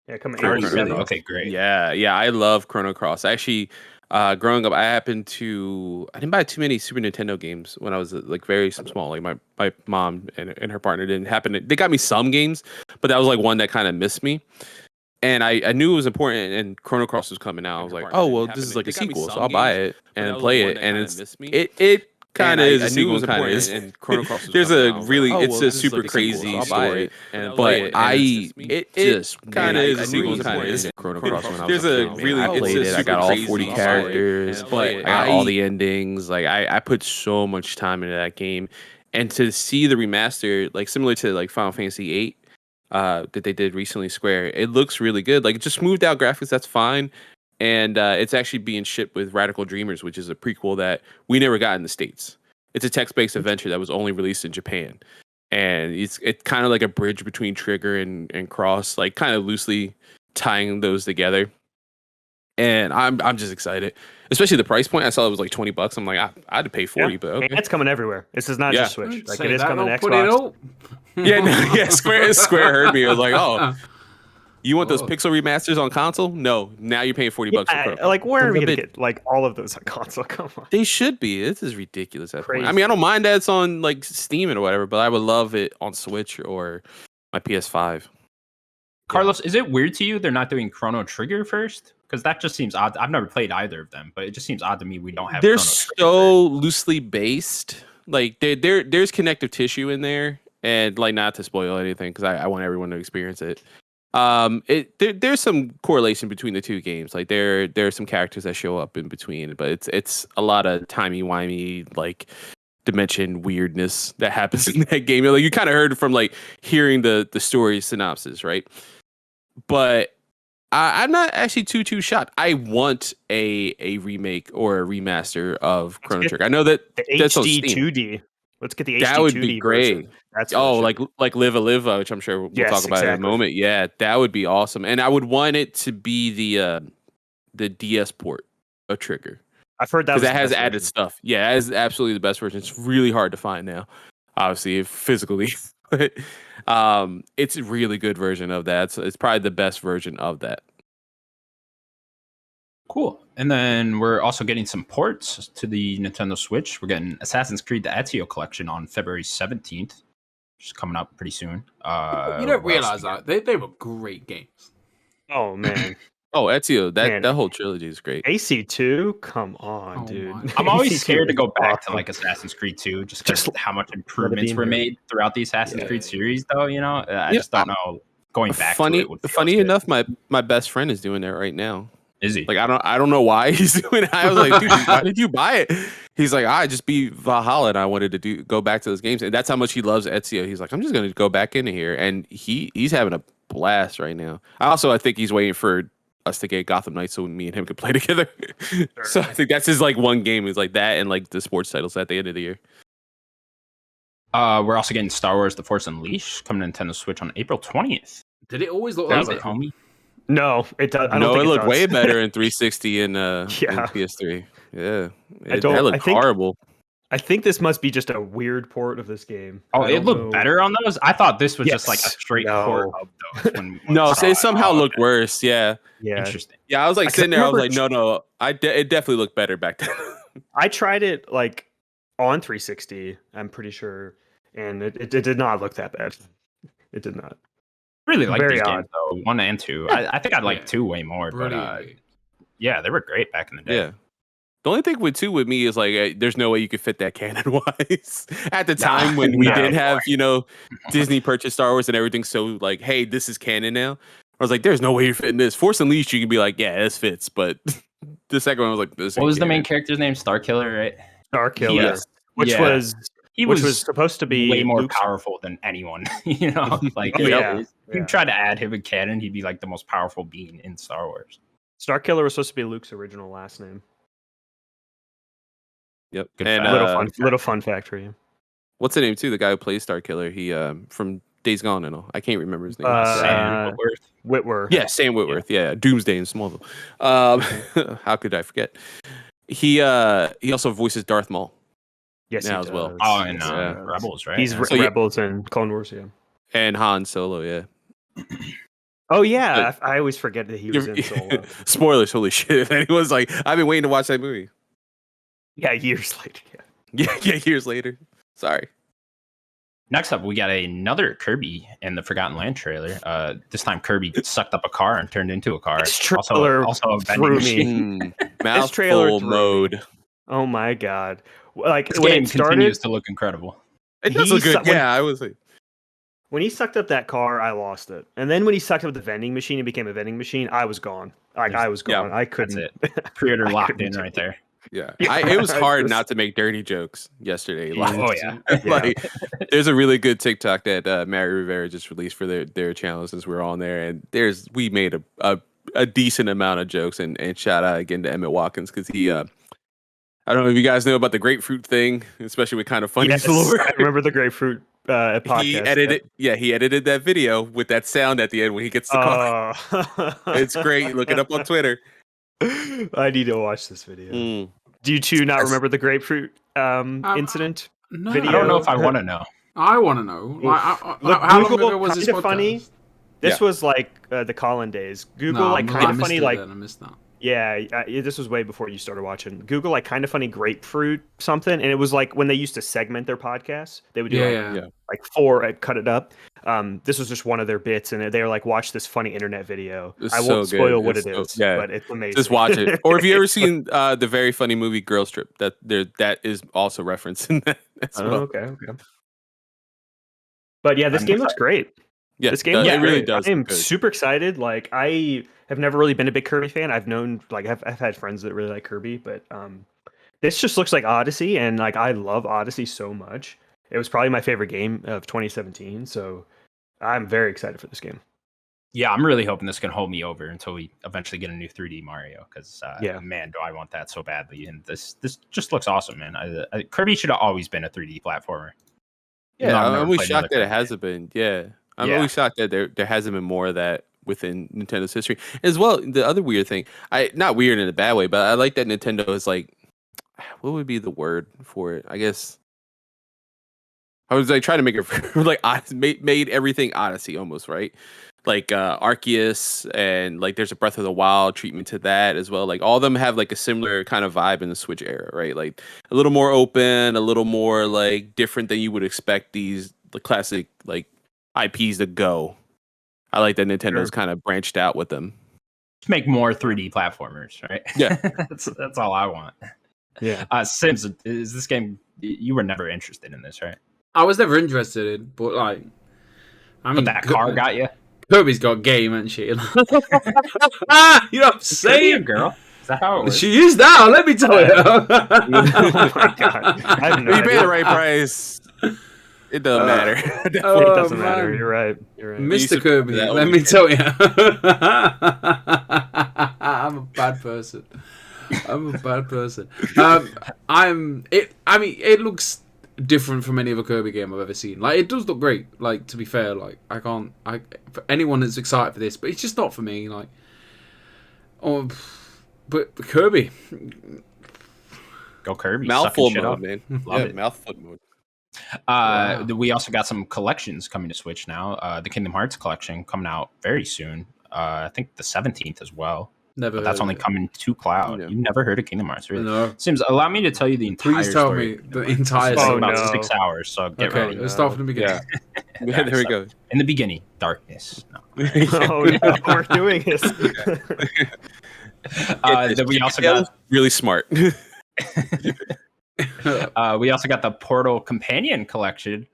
Speaker 2: Yeah, coming
Speaker 1: really? Okay, great.
Speaker 4: Yeah, I love Chrono Cross. Actually, growing up, I didn't buy too many Super Nintendo games when I was like very small. Like my mom and her partner didn't happen they got me some games, but that was like one that kind of missed me. And I knew it was important, and Chrono Cross was coming out. I was like, oh well, this is like a sequel, so I'll buy it and play it. And it kind of is a sequel, kind of is. And Chrono Cross there's a really it's a super crazy story, but it just kind of is a sequel, kind of is. Chrono Cross when I was I played it. I got all 40 characters, but I got all the endings. Like I put so much time into that game, and to see the remaster, like similar to like Final Fantasy VIII. That they did recently, Square. It looks really good. Like, just smoothed out graphics, that's fine. And it's actually being shipped with Radical Dreamers, which is a prequel that we never got in the States. It's a text-based adventure that was only released in Japan. and it's kind of like a bridge between Trigger and Cross, like kind of loosely tying those together. And I'm just excited, especially the price point. I saw it was like $20. I'm like, I had to pay 40, but okay.
Speaker 2: And it's coming everywhere. This is not just Switch. Like it is coming to
Speaker 3: put it
Speaker 2: Xbox.
Speaker 3: up.
Speaker 4: Yeah, Square heard me. I was like, oh, you want those pixel remasters on console? No, now you're paying $40 for Pro.
Speaker 2: Like where are we gonna get like all of those on console? Come on.
Speaker 4: They should be. This is ridiculous. At
Speaker 2: Crazy.
Speaker 4: point. I mean, I don't mind that it's on like Steam or whatever, but I would love it on Switch or my PS5.
Speaker 1: Carlos, is it weird to you they're not doing Chrono Trigger first? Because that just seems odd. I've never played either of them, but it just seems odd to me we don't have.
Speaker 4: They're
Speaker 1: Chrono Trigger
Speaker 4: so loosely based. Like there's connective tissue in there, and like not to spoil anything because I want everyone to experience it. There's some correlation between the two games. Like there are some characters that show up in between, but it's a lot of timey-wimey like dimension weirdness that happens in that game. Like you kind of heard from like hearing the story synopsis, right? But I'm not actually too shocked. I want a remake or a remaster of Chrono Trigger. I know that that's on
Speaker 2: HD
Speaker 4: Steam.
Speaker 2: 2D. Let's get the HD 2D.
Speaker 4: That would be great.
Speaker 2: Version. That's
Speaker 4: like Live, which I'm sure we'll talk about in a moment. Yeah, that would be awesome. And I would want it to be the DS port of Trigger.
Speaker 2: I've heard that
Speaker 4: because that has added stuff. Yeah, that is absolutely the best version. It's really hard to find now, obviously physically. But it's a really good version of that. So it's probably the best version of that.
Speaker 1: Cool. And then we're also getting some ports to the Nintendo Switch. We're getting Assassin's Creed: The Ezio Collection on February 17th, which is coming up pretty soon.
Speaker 3: You don't realize that they were great games.
Speaker 2: Oh man.
Speaker 4: Oh, Ezio, that whole trilogy is great.
Speaker 2: AC2, come on, dude.
Speaker 1: I'm always scared to go back to like Assassin's Creed 2, just because how much improvements were made throughout the Assassin's Creed series, though. You know, I just don't know going back.
Speaker 4: Funny,
Speaker 1: to it
Speaker 4: funny enough, my best friend is doing that right now.
Speaker 1: Is he?
Speaker 4: Like I don't know why he's doing it. I was like, dude, why did you buy it? He's like, I just beat Valhalla and I wanted to go back to those games, and that's how much he loves Ezio. He's like, I'm just gonna go back into here, and he's having a blast right now. I think he's waiting for us to get Gotham Knights so me and him could play together. Sure. So I think that's his like one game is like that and like the sports titles at the end of the year.
Speaker 1: We're also getting Star Wars: The Force Unleashed coming to Nintendo Switch on April 20th.
Speaker 3: Did it always look like
Speaker 1: it, homie?
Speaker 2: No, it does.
Speaker 4: No, it looked way better in 360 and PS3. Yeah, that looked horrible.
Speaker 2: I think this must be just a weird port of this game.
Speaker 1: Oh, it looked better on those? I thought this was just like a straight port of those.
Speaker 4: No, it somehow looked worse. Yeah.
Speaker 1: Interesting.
Speaker 4: Yeah, I was like sitting there. I was like, no. It definitely looked better back then.
Speaker 2: I tried it like on 360. I'm pretty sure, and it did not look that bad. It did not.
Speaker 1: I really like these games though, 1 and 2. I think I'd like 2 way more, but yeah, they were great back in the day.
Speaker 4: Yeah. The only thing with 2 with me is like, there's no way you could fit that canon wise. At the time when we didn't have, Disney purchased Star Wars and everything, so like, hey, this is canon now. I was like, there's no way you're fitting this. Force Unleashed, you can be like, yeah, this fits. But the second one was like, this.
Speaker 1: What was the main character's name? Starkiller, right?
Speaker 2: Starkiller, was
Speaker 1: he was
Speaker 2: supposed to be
Speaker 1: way more powerful than anyone. Like if you try to add him in canon, he'd be like the most powerful being in Star Wars.
Speaker 2: Starkiller was supposed to be Luke's original last name.
Speaker 4: Yep.
Speaker 1: Good
Speaker 4: and
Speaker 2: little fun fact for you.
Speaker 4: What's the name too? The guy who plays Starkiller. He from Days Gone and all. I can't remember his name.
Speaker 1: Sam
Speaker 2: Whitworth.
Speaker 4: Yeah, Sam Whitworth. Yeah, Doomsday in Smallville. How could I forget? He also voices Darth Maul.
Speaker 2: Yes,
Speaker 4: now as well.
Speaker 1: Oh, and Rebels, right?
Speaker 2: He's Rebels and Clone Wars, yeah.
Speaker 4: And Han Solo, yeah.
Speaker 2: Oh yeah, I always forget that he was in Solo.
Speaker 4: Spoilers, holy shit! And he was like, I've been waiting to watch that movie.
Speaker 2: Yeah, years later.
Speaker 4: Yeah, years later. Sorry.
Speaker 1: Next up, we got another Kirby and the Forgotten Land trailer. This time, Kirby sucked up a car and turned into a car.
Speaker 2: This trailer
Speaker 1: also a vending machine.
Speaker 4: Mouthful mode.
Speaker 2: Oh my god! Like
Speaker 1: this
Speaker 2: when
Speaker 1: game
Speaker 2: it started,
Speaker 1: continues to look incredible.
Speaker 4: It does look good. Yeah, I was like,
Speaker 2: when he sucked up that car, I lost it. And then when he sucked up the vending machine and became a vending machine, I was gone. Like I was gone. I couldn't.
Speaker 1: That's it. Pre-order locked in right there.
Speaker 4: Yeah, it was hard not to make dirty jokes yesterday.
Speaker 1: Oh yeah,
Speaker 4: like there's a really good TikTok that Mary Rivera just released for their channel since we're on there, and we made a decent amount of jokes, and shout out again to Emmett Watkins because he I don't know if you guys know about the grapefruit thing, especially with kind of funny.
Speaker 2: Yes, I remember the grapefruit podcast.
Speaker 4: He edited that video with that sound at the end when he gets the car. It's great. Look it up on Twitter.
Speaker 2: I need to watch this video. Do you two not remember the grapefruit incident?
Speaker 3: No,
Speaker 2: video?
Speaker 1: I don't know if I want to know.
Speaker 3: I want to know.
Speaker 2: Look,
Speaker 3: how long
Speaker 2: Google
Speaker 3: ago was this
Speaker 2: kind of
Speaker 3: podcast?
Speaker 2: funny. This was like the Colin days. Google
Speaker 3: No,
Speaker 2: like kind of funny like
Speaker 3: I missed that.
Speaker 2: yeah, this was way before you started watching. Google like kind of funny grapefruit something, and it was like when they used to segment their podcasts, they would do like four cut it up. This was just one of their bits, and they were like, "Watch this funny internet video." I won't spoil what it is, but it's amazing.
Speaker 4: Just watch it. Or if you ever seen the very funny movie Girls Trip, that is also referenced in that as well.
Speaker 2: Okay. But yeah, this game looks great.
Speaker 4: Yeah,
Speaker 2: this game
Speaker 4: it really does.
Speaker 2: I'm super excited. Like I have never really been a big Kirby fan. I've known like I've had friends that really like Kirby, but this just looks like Odyssey, and like I love Odyssey so much. It was probably my favorite game of 2017, so I'm very excited for this game.
Speaker 1: Yeah, I'm really hoping this can hold me over until we eventually get a new 3D Mario. Because man, do I want that so badly! And this just looks awesome, man. Kirby should have always been a 3D platformer.
Speaker 4: Yeah, I'm always shocked that it hasn't been. Yeah, I'm always shocked that there hasn't been more of that within Nintendo's history. As well, the other weird thing, not weird in a bad way, but I like that Nintendo is like, what would be the word for it? I guess I was like trying to make it like made everything Odyssey almost, right? Like Arceus, and like there's a Breath of the Wild treatment to that as well. Like all of them have like a similar kind of vibe in the Switch era, right? Like a little more open, a little more like different than you would expect the classic like IPs to go. I like that Nintendo's kind of branched out with them.
Speaker 1: Just make more 3D platformers, right?
Speaker 4: Yeah,
Speaker 1: that's all I want.
Speaker 2: Yeah.
Speaker 1: Sims, is this game? You were never interested in this, right?
Speaker 3: I was never interested in, but like, I mean,
Speaker 1: But that car got you.
Speaker 3: Kirby's got game, and she. You know what I'm saying,
Speaker 1: girl? Is that how it works?
Speaker 3: She is now. Let me tell you.
Speaker 2: Oh my god! I have no
Speaker 4: you pay
Speaker 2: idea.
Speaker 4: the right price. It doesn't matter.
Speaker 2: It doesn't matter. You're right.
Speaker 3: Mr. Kirby, let me tell you. I'm a bad person. It looks different from any other Kirby game I've ever seen. Like, it does look great. Like, to be fair, like for anyone that's excited for this, but it's just not for me. Like, but Kirby,
Speaker 1: go Kirby.
Speaker 4: Mouthful mode, man.
Speaker 1: Love it.
Speaker 4: Mouthful mode.
Speaker 1: We also got some collections coming to Switch now. The Kingdom Hearts collection coming out very soon. I think the 17th as well.
Speaker 3: Never.
Speaker 1: That's only coming to cloud.
Speaker 4: Yeah.
Speaker 1: You never heard of Kingdom Hearts, really?
Speaker 3: No.
Speaker 1: Sims, allow me to tell you the entire
Speaker 3: Please tell
Speaker 1: story.
Speaker 3: me the entire
Speaker 1: It's
Speaker 3: story.
Speaker 1: about 6 hours, so get ready.
Speaker 3: Let's start from the beginning.
Speaker 4: Yeah, there we go.
Speaker 1: In the beginning, darkness. No.
Speaker 2: Oh no, we're doing this.
Speaker 1: Then we also got
Speaker 4: really smart.
Speaker 1: we also got the Portal Companion Collection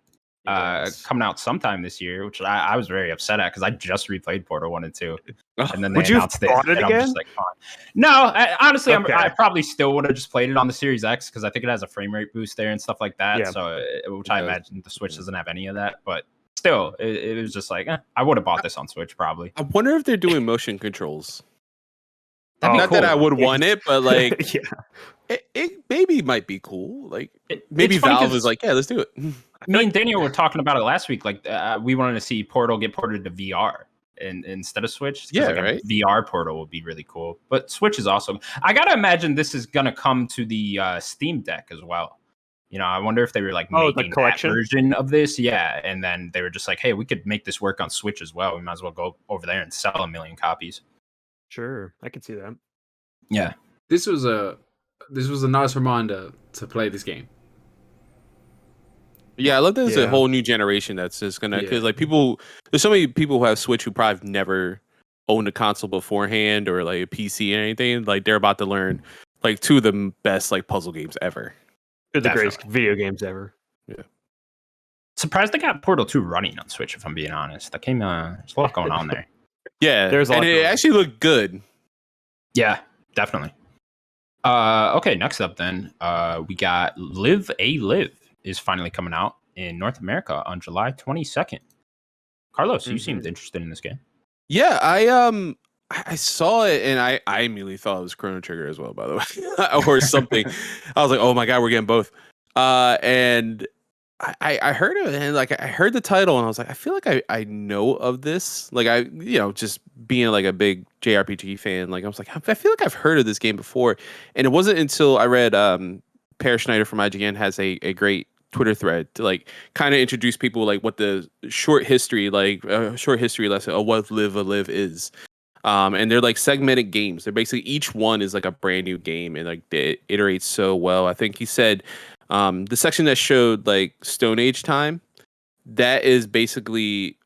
Speaker 1: coming out sometime this year, which I was very upset at because I just replayed Portal 1 and 2. And then they announced it.
Speaker 2: Bought it
Speaker 1: and
Speaker 2: again?
Speaker 1: I'm just like, no, honestly,
Speaker 2: Okay.
Speaker 1: I probably still would have just played it on the Series X because I think it has a frame rate boost there and stuff like that.
Speaker 2: Yeah.
Speaker 1: So, which I imagine the Switch doesn't have any of that. But still, it was just like, I would have bought this on Switch probably.
Speaker 4: I wonder if they're doing motion controls.
Speaker 1: That'd be
Speaker 4: Not
Speaker 1: cool.
Speaker 4: that I would want it, but like,
Speaker 2: Yeah.
Speaker 4: it maybe might be cool. Like,
Speaker 1: It's
Speaker 4: maybe
Speaker 1: funny
Speaker 4: Valve
Speaker 1: 'cause
Speaker 4: is like, yeah, let's do it.
Speaker 1: me and Daniel were talking about it last week. Like, we wanted to see Portal get ported to VR instead of Switch. 'Cause,
Speaker 4: Yeah,
Speaker 1: like,
Speaker 4: right.
Speaker 1: A VR Portal would be really cool. But Switch is awesome. I gotta imagine this is gonna come to the Steam Deck as well. You know, I wonder if they were like
Speaker 2: Oh, the
Speaker 1: making that
Speaker 2: collection?
Speaker 1: version of this, yeah. And then they were just like, hey, we could make this work on Switch as well. We might as well go over there and sell 1 million copies.
Speaker 2: Sure, I can see that.
Speaker 1: Yeah.
Speaker 3: This was a nice reminder to play this game.
Speaker 4: Yeah, I love that there's a
Speaker 2: Yeah.
Speaker 4: whole new generation that's just gonna, because like there's so many people who have Switch who probably have never owned a console beforehand or like a PC or anything. Like they're about to learn like 2 of the best like puzzle games ever.
Speaker 2: They're the
Speaker 1: Definitely.
Speaker 2: greatest video games ever.
Speaker 1: Surprised they got Portal 2 running on Switch, if I'm being honest. That came there's a lot going on there.
Speaker 4: Yeah,
Speaker 2: There's a lot
Speaker 4: and it
Speaker 2: going on.
Speaker 4: actually looked good.
Speaker 1: Yeah, definitely. Okay, next up then, we got Live A Live is finally coming out in North America on July 22nd. Carlos, you seemed interested in this game.
Speaker 4: Yeah, I saw it and I immediately thought it was Chrono Trigger as well, by the way, or something. I was like, oh my god, we're getting both. And I heard it and like I heard the title and I was like, I feel like I know of this. Like just being like a big JRPG fan, like I was like, I feel like I've heard of this game before. And it wasn't until I read Per Schneider from IGN has a great Twitter thread to like kind of introduce people like what the short history lesson of what Live a Live is. And they're like segmented games. They're basically each one is like a brand new game and like it iterates so well. I think he said the section that showed like Stone Age time, that is basically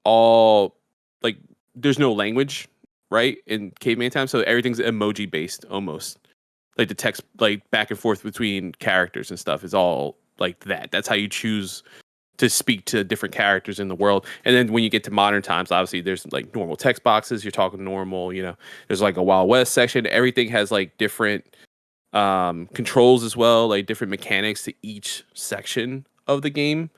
Speaker 4: all like there's no language, right? In caveman time. So everything's emoji based almost. Like the text like back and forth between characters and stuff is all like that. That's how you choose to speak to different characters in the world. And then when you get to modern times, obviously there's like normal text boxes, you're talking normal, there's like a Wild West section. Everything has like different controls as well, like different mechanics to each section of the game.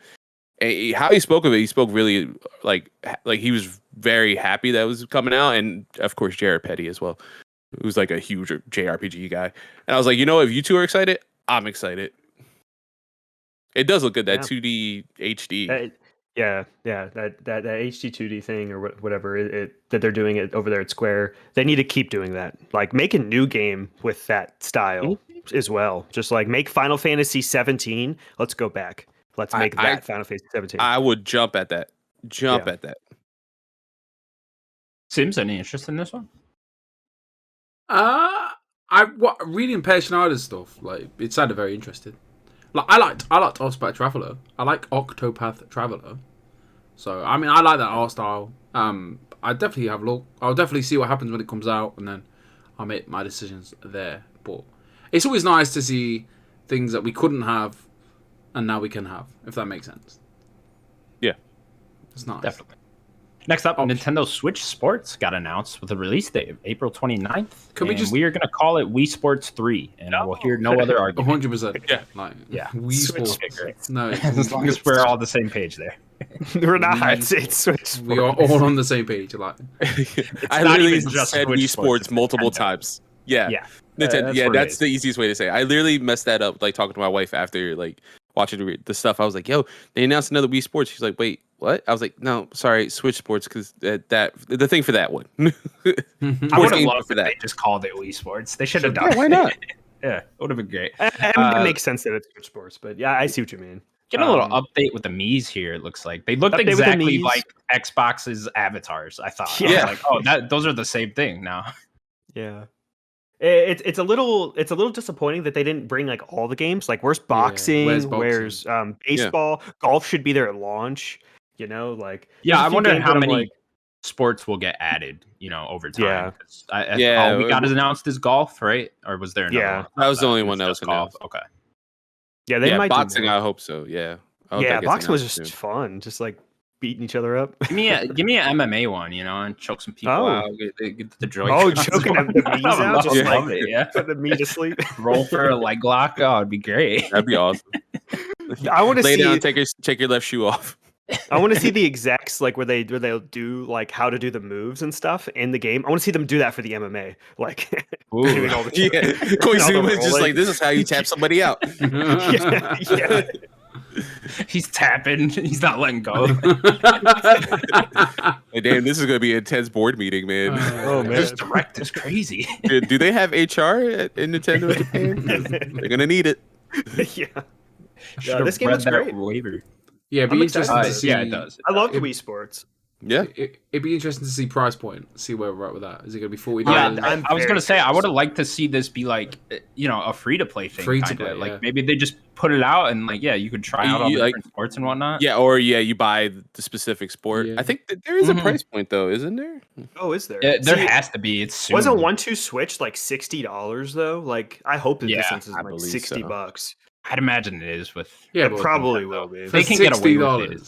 Speaker 4: And how he spoke of it, he spoke really like he was very happy that it was coming out. And of course, Jared Petty as well, who's like a huge JRPG guy. And I was like, if you two are excited, I'm excited. It does look good, that 2D HD.
Speaker 2: That HD 2D thing or whatever that they're doing it over there at Square. They need to keep doing that. Like make a new game with that style as well. Just like make Final Fantasy 17. Let's go back. Let's make that Final Fantasy 17.
Speaker 4: I would jump at that. At that.
Speaker 1: Sims, any interest in this one?
Speaker 3: Reading Per Schneider's stuff, like it sounded very interesting. Like I liked Octopath Traveler. I like Octopath Traveler. So I mean, I like that art style. I definitely have a look. I'll definitely see what happens when it comes out, and then I'll make my decisions there. But it's always nice to see things that we couldn't have, and now we can have. If that makes sense.
Speaker 4: Yeah,
Speaker 3: it's nice.
Speaker 1: Definitely. Next up, Nintendo Switch Sports got announced with a release date of April 29th. We are going to call it Wii Sports 3, and I will hear no other argument.
Speaker 3: 100%.
Speaker 1: Yeah.
Speaker 3: Wii Sports. No,
Speaker 1: as long as we're all on the same page there.
Speaker 2: We're not. It's Switch Sports.
Speaker 3: We are all on the same page. Like,
Speaker 4: I literally just said Wii Sports multiple times. Yeah. Nintendo, that's the easiest way to say it. I literally messed that up, like talking to my wife after like watching the stuff. I was like, yo, they announced another Wii Sports. She's like, wait, what? I was like, no, sorry, Switch Sports, because that the thing for that one.
Speaker 1: I would have loved for that. They just called it Wii Sports. They should have done it.
Speaker 4: Why not?
Speaker 1: Yeah, it would have been great.
Speaker 2: It makes sense that it's Switch Sports, but yeah, I see what you mean.
Speaker 1: Get a little update with the Mii's here. It looks like they looked exactly like Xbox's avatars. I thought,
Speaker 2: yeah,
Speaker 1: those are the same thing now.
Speaker 2: Yeah. It's a little disappointing that they didn't bring like all the games. Like where's boxing? Where's baseball? Yeah. Golf should be there at launch. I
Speaker 1: wonder how many sports will get added. Over time.
Speaker 2: Yeah,
Speaker 1: we got announced as golf, right? Or was there another one?
Speaker 4: That was the only one that was golf.
Speaker 1: Okay.
Speaker 2: Yeah, they might
Speaker 4: boxing. I hope so. Yeah.
Speaker 2: Boxing was just fun. Just like beating each other up.
Speaker 1: Give me an MMA one, and choke some people out. Get the joint.
Speaker 2: Oh, choking the meat out, just like put the meat to sleep.
Speaker 1: Roll for a leg lock. Oh, it'd be great.
Speaker 4: That'd be awesome.
Speaker 2: I want to
Speaker 4: lay down, take your left shoe off.
Speaker 2: I want to see the execs like where they'll do like how to do the moves and stuff in the game. I want to see them do that for the MMA, like doing all the
Speaker 4: Koizuma is just like, this is how you tap somebody out.
Speaker 2: yeah.
Speaker 1: He's tapping. He's not letting go.
Speaker 4: Hey, damn, this is gonna be an intense board meeting, man.
Speaker 2: Oh man,
Speaker 1: this direct is crazy.
Speaker 4: Do they have HR in Nintendo Japan? They're gonna need it.
Speaker 2: Yeah, this game looks great.
Speaker 1: Waiver.
Speaker 3: Yeah, it'd be interesting to see.
Speaker 1: Yeah, it does.
Speaker 2: I love the Wii Sports.
Speaker 4: Yeah,
Speaker 3: it'd be interesting to see price point. See where we're at with that. Is it going to be $40?
Speaker 1: Yeah, I was going to say I would have liked to see this be like a free to play thing.
Speaker 3: Free to play,
Speaker 1: like maybe they just put it out and you could try out all the different sports and whatnot.
Speaker 4: Yeah, or you buy the specific sport. Yeah. I think that there is a price point though, isn't there?
Speaker 2: Oh, is there?
Speaker 1: There has to be. It's soon.
Speaker 2: Wasn't 1-2 Switch like $60 though? Like I hope that this is like $60.
Speaker 1: I'd imagine it is with.
Speaker 2: Yeah, it probably will be.
Speaker 1: They can get away with it.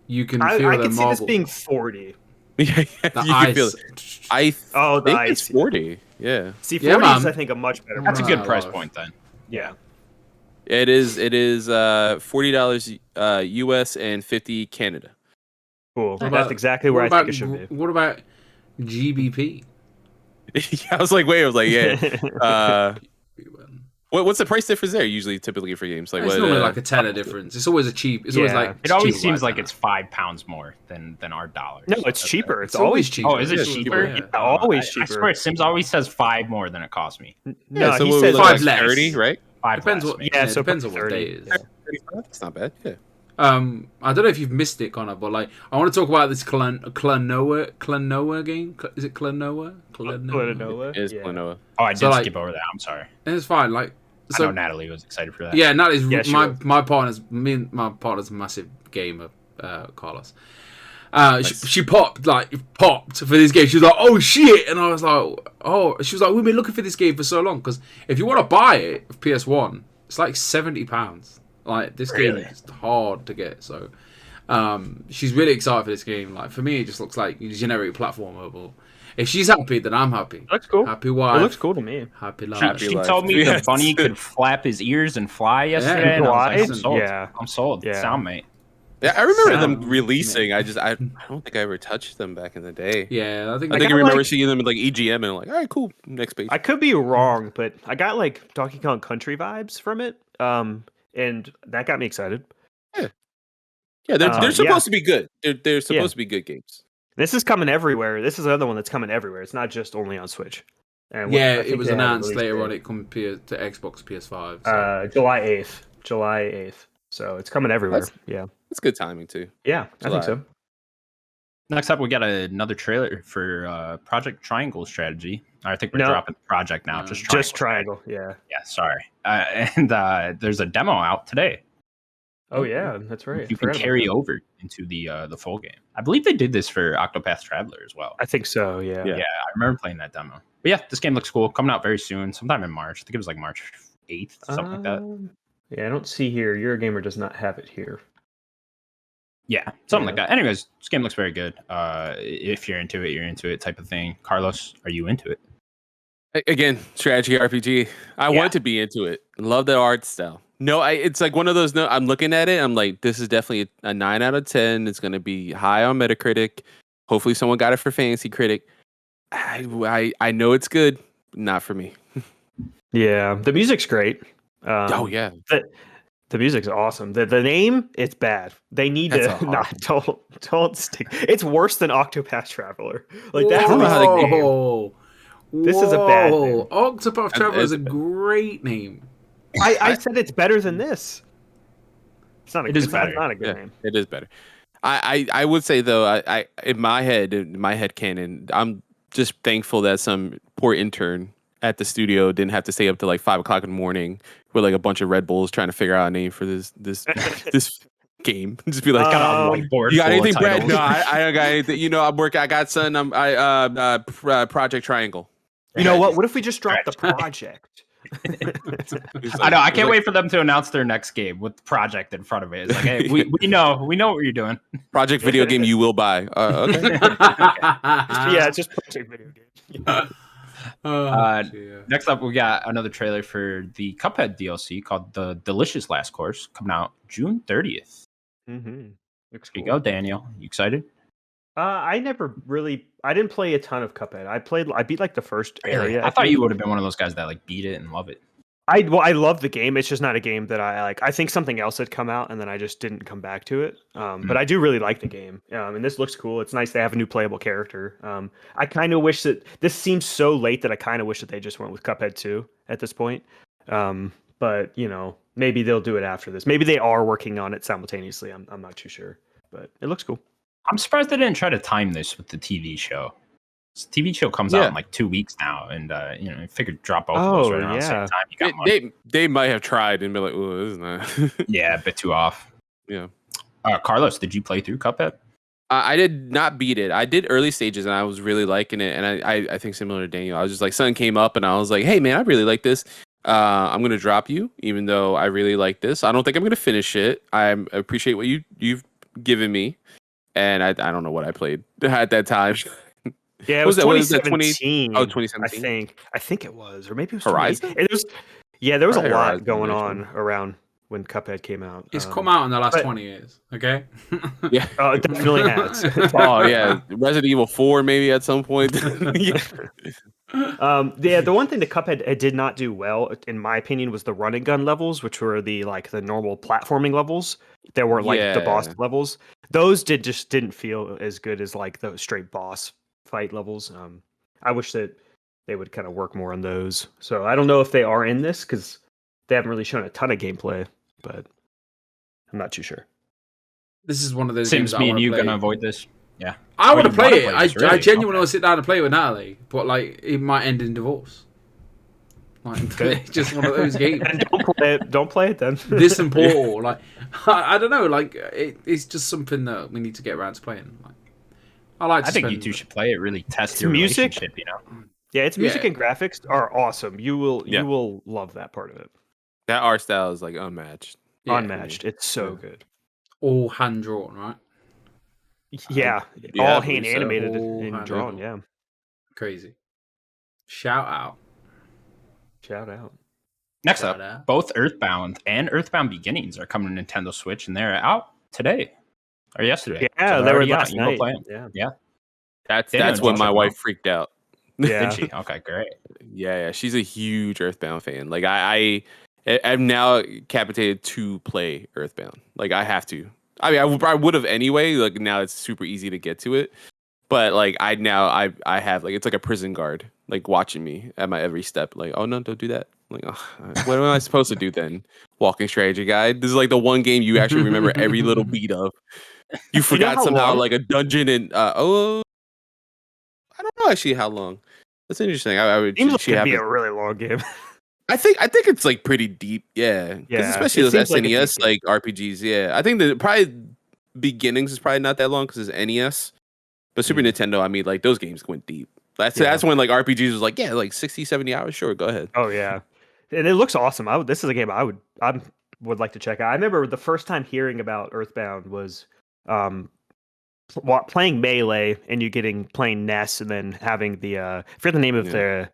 Speaker 3: You can feel
Speaker 2: I can see
Speaker 3: marbles.
Speaker 2: this being 40.
Speaker 4: Yeah,
Speaker 3: the ice.
Speaker 4: Feel it. I think it's 40. Yeah.
Speaker 2: See, 40 is I think a much better.
Speaker 1: That's a good price point then.
Speaker 2: Yeah.
Speaker 4: It is $40 US and $50 Canada.
Speaker 2: Cool. That's exactly where I think it should be.
Speaker 3: What about GBP?
Speaker 4: I was like, yeah. What's the price difference there usually typically for games? Like
Speaker 3: It's
Speaker 4: what,
Speaker 3: normally like a tenner difference. It's always a cheap. It's always like
Speaker 1: it always
Speaker 3: cheaper
Speaker 1: seems
Speaker 3: by
Speaker 1: like
Speaker 3: tenner.
Speaker 1: it's £5 more than our dollars.
Speaker 2: No, it's cheaper. It's
Speaker 3: always
Speaker 2: always
Speaker 3: cheaper.
Speaker 1: Oh, is it
Speaker 3: Yeah,
Speaker 1: cheaper?
Speaker 3: yeah.
Speaker 2: always
Speaker 1: I
Speaker 2: cheaper.
Speaker 1: swear, Sims always says 5 more than it cost me.
Speaker 2: No,
Speaker 4: so
Speaker 2: he
Speaker 4: what,
Speaker 2: says
Speaker 4: like
Speaker 3: 5 less.
Speaker 4: 30, right?
Speaker 1: 5
Speaker 3: Depends
Speaker 1: less,
Speaker 3: what.
Speaker 1: maybe.
Speaker 3: Yeah,
Speaker 2: so
Speaker 3: depends on what
Speaker 2: 30,
Speaker 3: day it is.
Speaker 2: yeah.
Speaker 4: 35? It's not bad. Yeah.
Speaker 3: I don't know if you've missed it, Connor, but like I want to talk about this Klonoa game. Is it Klonoa?
Speaker 2: Klonoa?
Speaker 4: It is
Speaker 2: Yeah.
Speaker 4: Klonoa.
Speaker 1: Oh, I did
Speaker 3: So, like-
Speaker 1: skip over that. I'm sorry.
Speaker 3: It's fine. Like
Speaker 1: I know Natalie was excited for that.
Speaker 3: Yeah, that is
Speaker 2: Yeah, she
Speaker 3: my
Speaker 2: was.
Speaker 3: my partner's a massive gamer, Carlos.
Speaker 1: Nice.
Speaker 3: She popped for this game. She was like, "Oh shit!" And I was like, "Oh." She was like, "We've been looking for this game for so long because if you want to buy it for PS1, it's like £70. Like this game is hard to get." So, she's really excited for this game. Like for me, it just looks like a generic platformer. But if she's happy, then I'm happy.
Speaker 2: Looks cool.
Speaker 3: Happy wife.
Speaker 2: It looks cool to me.
Speaker 3: Happy life.
Speaker 4: Happy
Speaker 1: She
Speaker 4: life.
Speaker 1: told me
Speaker 4: Yes.
Speaker 1: the bunny could flap his ears and fly yesterday, and I was like, I'm
Speaker 2: Glide?
Speaker 1: sold.
Speaker 2: Yeah.
Speaker 1: I'm sold.
Speaker 2: Yeah.
Speaker 1: Soundmate.
Speaker 4: Yeah, I remember them
Speaker 3: Sound-
Speaker 4: releasing. I don't think I ever touched them back in the day.
Speaker 3: Yeah, I think
Speaker 4: I
Speaker 2: got,
Speaker 4: remember
Speaker 2: like-
Speaker 4: seeing them in like EGM and I'm like, all right, cool. Next page.
Speaker 2: I could be wrong, but I got like Donkey Kong Country vibes from it. And that got me excited.
Speaker 4: Yeah, they're
Speaker 2: yeah.
Speaker 4: supposed to be good. They're supposed to be good games.
Speaker 2: This is coming everywhere. This is another one that's coming everywhere. It's not just only on Switch. And
Speaker 3: yeah,
Speaker 2: I
Speaker 3: it
Speaker 2: think
Speaker 3: was
Speaker 2: they have a
Speaker 3: announced
Speaker 2: release
Speaker 3: later
Speaker 2: date.
Speaker 3: on. It come to Xbox, PS5. So.
Speaker 2: July 8th. July 8th. So it's coming everywhere.
Speaker 4: That's- It's good timing too.
Speaker 2: Yeah, I think
Speaker 4: July.
Speaker 2: so.
Speaker 1: Next up, we got another trailer for Project Triangle Strategy. I think we're
Speaker 2: No.
Speaker 1: dropping the project now.
Speaker 3: No.
Speaker 1: Just Triangle.
Speaker 2: Just Triangle. Yeah.
Speaker 1: Yeah, sorry. And there's a demo out today.
Speaker 2: Oh yeah, that's right.
Speaker 1: You
Speaker 2: I
Speaker 1: can
Speaker 2: forgot about
Speaker 1: carry
Speaker 2: that.
Speaker 1: over into the full game. I believe they did this for Octopath Traveler as well.
Speaker 2: I think so. Yeah.
Speaker 1: Yeah, I remember playing that demo. But yeah, this game looks cool. Coming out very soon, sometime in March. I think it was like March 8th, something like that.
Speaker 2: Yeah, I don't see here. Eurogamer does not have it here.
Speaker 1: Yeah, something
Speaker 2: Yeah.
Speaker 1: like that. Anyways, this game looks very good. If you're into it, you're into it type of thing. Carlos, are you into it?
Speaker 4: Again, strategy RPG. I
Speaker 1: Yeah.
Speaker 4: want to be into it. Love the art style. No, it's like one of those. No, I'm looking at it. I'm like, this is definitely a 9 out of 10. It's going to be high on Metacritic. Hopefully, someone got it for Fantasy Critic. I know it's good. Not for me.
Speaker 2: Yeah, the music's great.
Speaker 4: Oh yeah,
Speaker 2: The music's awesome. The name, it's bad. They need
Speaker 4: That's
Speaker 2: to
Speaker 4: a hard
Speaker 2: not don't stick. It's worse than Octopath Traveler. Like that's
Speaker 4: I don't know how the game-
Speaker 3: Whoa.
Speaker 2: This is a bad name.
Speaker 3: Octopath Traveler is a
Speaker 4: It's-
Speaker 3: great name.
Speaker 2: I said it's better than this. It's not.
Speaker 1: It is
Speaker 2: it's not-
Speaker 1: better.
Speaker 2: Not a good
Speaker 4: yeah,
Speaker 2: name.
Speaker 4: it is better. I would say though, I in my head canon, I'm just thankful that some poor intern at the studio didn't have to stay up till like 5 o'clock in the morning with like a bunch of Red Bulls trying to figure out a name for this game. Just be like,
Speaker 1: Got a whiteboard.
Speaker 4: you got
Speaker 1: full of
Speaker 4: anything, Brad?
Speaker 1: titles.
Speaker 4: No, I don't got anything. You know, I'm working. I got son. Project Triangle.
Speaker 2: You know what? What if we just drop the project?
Speaker 1: I know. I can't wait for them to announce their next game with the project in front of it. It's like, hey, we know what you're doing.
Speaker 4: Project video game you will buy. Okay.
Speaker 2: Yeah, it's just project video game.
Speaker 3: Dear.
Speaker 1: Next up, we got another trailer for the Cuphead DLC called The Delicious Last Course, coming out June 30th.
Speaker 2: Mm-hmm. Looks
Speaker 1: Here you
Speaker 2: cool.
Speaker 1: go, Daniel. You excited?
Speaker 2: I didn't play a ton of Cuphead. I beat like the first area.
Speaker 1: I thought you would have been one of those guys that like beat it and love it.
Speaker 2: I love the game. It's just not a game that I like. I think something else had come out and then I just didn't come back to it. But I do really like the game. And this looks cool. It's nice to have a new playable character. I kind of wish that this seems so late that I kind of wish that they just went with Cuphead 2 at this point. But you know, maybe they'll do it after this. Maybe they are working on it simultaneously. I'm not too sure, but it looks cool.
Speaker 1: I'm surprised they didn't try to time this with the TV show. This TV show comes out in like 2 weeks now, and you know, I figured drop both of those right around the same
Speaker 2: yeah.
Speaker 1: time. You got money.
Speaker 4: They might have tried and be like, "Oh, this is not."
Speaker 1: Yeah, a bit too off.
Speaker 4: Yeah.
Speaker 1: Carlos, did you play through Cuphead?
Speaker 4: I did not beat it. I did early stages and I was really liking it. And I think similar to Daniel, I was just like, something came up and I was like, hey man, I really like this. I'm gonna drop you, even though I really like this. I don't think I'm gonna finish it. I appreciate what you've given me, and I don't know what I played at that time.
Speaker 2: Yeah, it
Speaker 4: What
Speaker 2: was
Speaker 4: was that?
Speaker 2: 2017.
Speaker 4: 2017.
Speaker 2: I think it was, or maybe it was
Speaker 4: Horizon?
Speaker 2: 2018. There was a
Speaker 4: Probably
Speaker 2: lot
Speaker 4: Horizon,
Speaker 2: going
Speaker 4: next
Speaker 2: on
Speaker 4: one.
Speaker 2: around when Cuphead came out.
Speaker 3: It's come out in the last
Speaker 2: but-
Speaker 3: 20 years, okay?
Speaker 4: Yeah.
Speaker 2: Oh, it definitely has.
Speaker 4: Oh yeah, Resident Evil 4 maybe at some point.
Speaker 2: Yeah. The one thing that Cuphead did not do well, in my opinion, was the run and gun levels, which were the normal platforming levels. There were the boss levels. Those didn't feel as good as the straight boss fight levels. I wish that they would kind of work more on those. So I don't know if they are in this because they haven't really shown a ton of gameplay, but I'm not too sure.
Speaker 3: This is one of those
Speaker 1: Seems
Speaker 3: games
Speaker 1: me and you gonna avoid this. Yeah,
Speaker 3: I want to play it. I genuinely want to sit down and play it with Natalie, but it might end in divorce. It's just one of those games.
Speaker 2: And don't play it then.
Speaker 3: This and Portal, I don't know, it's just something that we need to get around to playing. I
Speaker 1: think you two should play it. Really test your relationship, you know.
Speaker 2: Yeah, its music and graphics are awesome. You will love that part of it.
Speaker 4: That art style is unmatched.
Speaker 2: Unmatched. It's so good.
Speaker 3: All hand drawn, right?
Speaker 2: Yeah, all hand animated and drawn. Yeah,
Speaker 3: crazy. Shout out.
Speaker 1: Next up, both Earthbound and Earthbound Beginnings are coming to Nintendo Switch, and they're out today or yesterday.
Speaker 2: Yeah,
Speaker 1: so
Speaker 2: they were last night.
Speaker 1: Play them. Yeah.
Speaker 4: That's when my wife freaked out.
Speaker 2: Yeah.
Speaker 1: Did she? Okay, great.
Speaker 4: Yeah, she's a huge Earthbound fan. I'm now capitated to play Earthbound. I have to. I mean, I would have anyway. Now it's super easy to get to it, but I have it's like a prison guard watching me at my every step. Oh no, don't do that. What am I supposed to do then? Walking strategy guide. This is the one game you actually remember every little beat of. You forgot somehow a dungeon and I don't know actually how long. That's interesting.
Speaker 2: Seems like it'd be a really long game.
Speaker 4: I think it's pretty deep, yeah. Especially those SNES RPGs, yeah. I think that probably Beginnings is probably not that long because it's NES, but Super Nintendo, I mean, those games went deep. That's when RPGs was 60, 70 hours. Sure, go ahead.
Speaker 2: Oh yeah, and it looks awesome. This is a game I would like to check out. I remember the first time hearing about Earthbound was playing Melee and you playing Ness and then having the I forget the name of the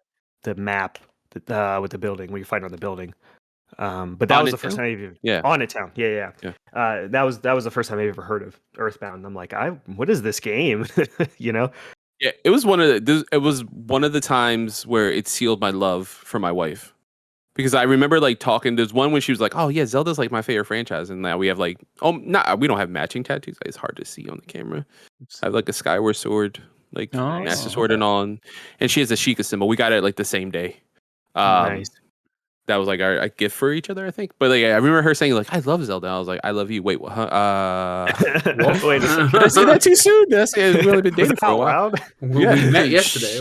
Speaker 2: map. With the building where you fight on the building, but that was the first time on it town. Yeah. That was the first time I ever heard of Earthbound. I'm like, what is this game? You know?
Speaker 4: Yeah, it was one of the times where it sealed my love for my wife because I remember talking. There's one when she was like, "Oh yeah, Zelda's my favorite franchise," and now we have we don't have matching tattoos. It's hard to see on the camera. I have a Skyward Sword, Master Sword and all, and she has a Sheikah symbol. We got it the same day.
Speaker 2: Nice.
Speaker 4: That was our gift for each other, I think. But I remember her saying I love Zelda. I was like, I love you. Wait, what? What?
Speaker 2: Wait a second.
Speaker 4: Did I say that too soon? Did I say we've only been dating for a while?
Speaker 3: We met yesterday.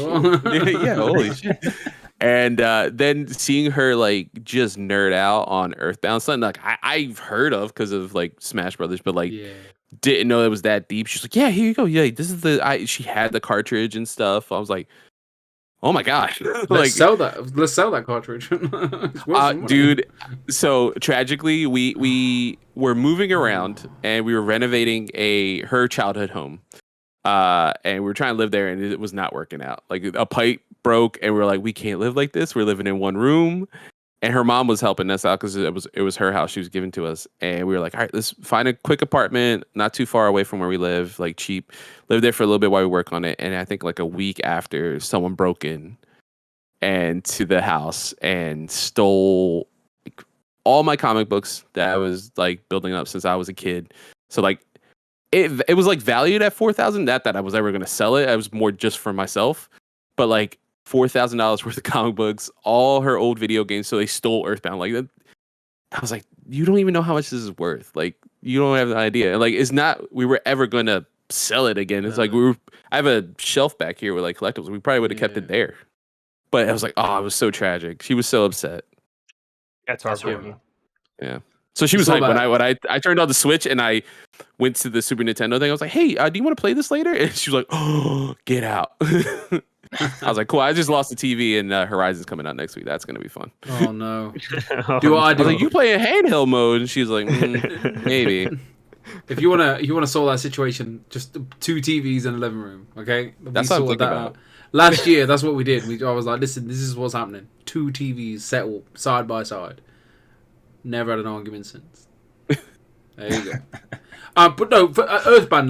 Speaker 4: Yeah, holy shit. And then seeing her just nerd out on Earthbound, something I've heard of because of Smash Brothers, but didn't know it was that deep. She's like, yeah, here you go. Yeah, this is she had the cartridge and stuff. I was like, oh my gosh!
Speaker 3: Let's sell that. Let's sell that cartridge,
Speaker 4: dude. So tragically, we were moving around and we were renovating her childhood home, and we were trying to live there, and it was not working out. A pipe broke, and we were like, we can't live like this. We're living in one room, and her mom was helping us out because it was her house she was giving to us, and we were like, all right, let's find a quick apartment not too far away from where we live, cheap. Live there for a little bit while we work on it. And I think a week after, someone broke in to the house and stole all my comic books that I was building up since I was a kid. So it was valued at $4,000. Not that I was ever going to sell it. I was more just for myself. But $4,000 worth of comic books, all her old video games. So they stole Earthbound. I was like, you don't even know how much this is worth. You don't have an idea. It's not. We were ever going to sell it again. It's I have a shelf back here with collectibles. We probably would have kept it there, but I was like, oh, it was so tragic. She was so upset.
Speaker 2: That's heartbreaking.
Speaker 4: Yeah. So she was hyped when I turned on the Switch and I went to the Super Nintendo thing. I was like, hey, do you want to play this later? And she was like, oh, get out. I was like, cool. I just lost the TV and Horizon's coming out next week. That's gonna be fun.
Speaker 3: Oh no.
Speaker 4: I was like, you play a handheld mode, and she was like, maybe.
Speaker 3: If you wanna solve that situation, just 2 TVs in the living room, okay?
Speaker 4: That's what I'm thinking about.
Speaker 3: Last year, that's what we did. I was like, listen, this is what's happening. 2 TVs settled side by side. Never had an argument since. There you go. But no, for Earthbound,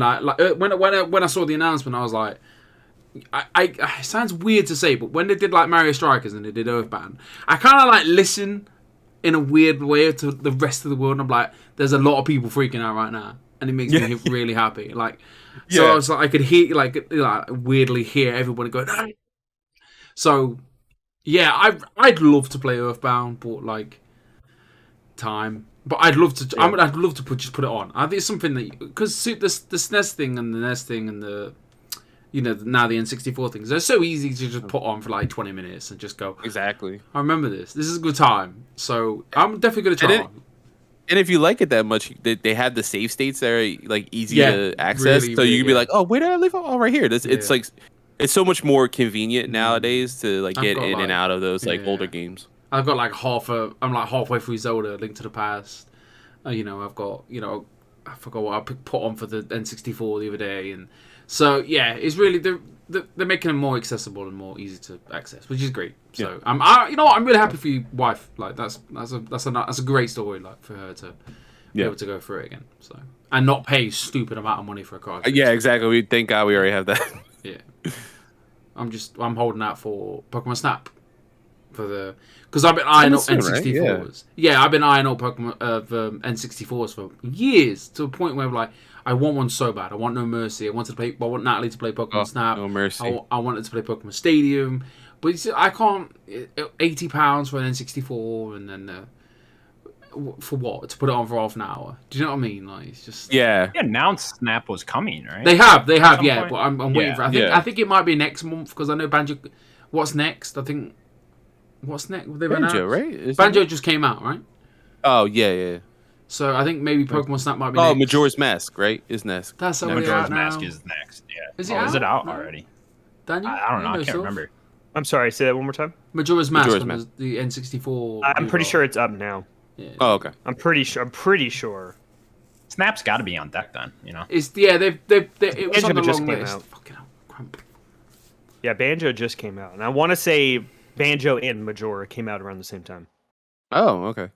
Speaker 3: when I saw the announcement, I was like, it sounds weird to say, but when they did like Mario Strikers and they did Earthbound, I kind of like listen in a weird way to the rest of the world. And I'm like, there's a lot of people freaking out right now, and it makes me really happy. Like, so I was like, I could hear like weirdly hear everybody going. Ah! So yeah, I'd love to play Earthbound, but like time. But I'd love to. Yeah. I'd love to just put it on. I think it's something that because the SNES thing and the NES thing and the now the N64 things, they're so easy to just put on for like 20 minutes and just go.
Speaker 4: Exactly.
Speaker 3: I remember this. This is a good time. So I'm definitely gonna try it.
Speaker 4: And if you like it that much, they have the save states that are like easy to access, really, so you can be like, oh, where did I leave? Oh, right here. It's like it's so much more convenient nowadays to like get in and out of those like older games.
Speaker 3: I've got like I'm like halfway through Zelda: Link to the Past. I've got I forgot what I put on for the N64 the other day, and so yeah, it's really they're making them more accessible and more easy to access, which is great. So I'm really happy for your wife. Like that's a great story. Like for her to be able to go through it again. So and not pay stupid amount of money for a card.
Speaker 4: Yeah, exactly. Thank God we already have that.
Speaker 3: Yeah, I'm holding out for Pokemon Snap because I've been eyeing up N64s. Right? Yeah, I've been eyeing up Pokemon N64s for years to a point where like I want one so bad. I want No Mercy. I want Natalie to play Pokemon Snap.
Speaker 4: No Mercy.
Speaker 3: I wanted to play Pokemon Stadium, but you see, I can't. £80 for an N64, and then for what? To put it on for half an hour? Do you know what I mean? Like it's just
Speaker 1: They announced Snap was coming, right?
Speaker 3: They have, yeah. Point? But I'm waiting for. I think it might be next month because I know Banjo. What's next? I think. What's next?
Speaker 4: Banjo, right?
Speaker 3: Banjo just came out, right?
Speaker 4: Oh yeah.
Speaker 3: So I think maybe Pokemon Snap might be.
Speaker 4: Oh,
Speaker 3: next.
Speaker 4: Majora's Mask, right? Is next.
Speaker 3: That's
Speaker 1: Majora's Mask is next. Yeah.
Speaker 3: Is it out?
Speaker 1: Is it out already?
Speaker 3: Daniel?
Speaker 1: I don't know. I can't remember.
Speaker 2: I'm sorry. Say that one more time.
Speaker 3: Majora's Mask. The N64.
Speaker 2: I'm pretty sure it's up now.
Speaker 3: Yeah.
Speaker 4: Oh, okay.
Speaker 2: I'm pretty sure.
Speaker 1: Snap's got to be on deck then.
Speaker 3: It's it was on the long list. Fucking hell, crump.
Speaker 2: Yeah, Banjo just came out, and I want to say Banjo and Majora came out around the same time.
Speaker 4: Oh, okay.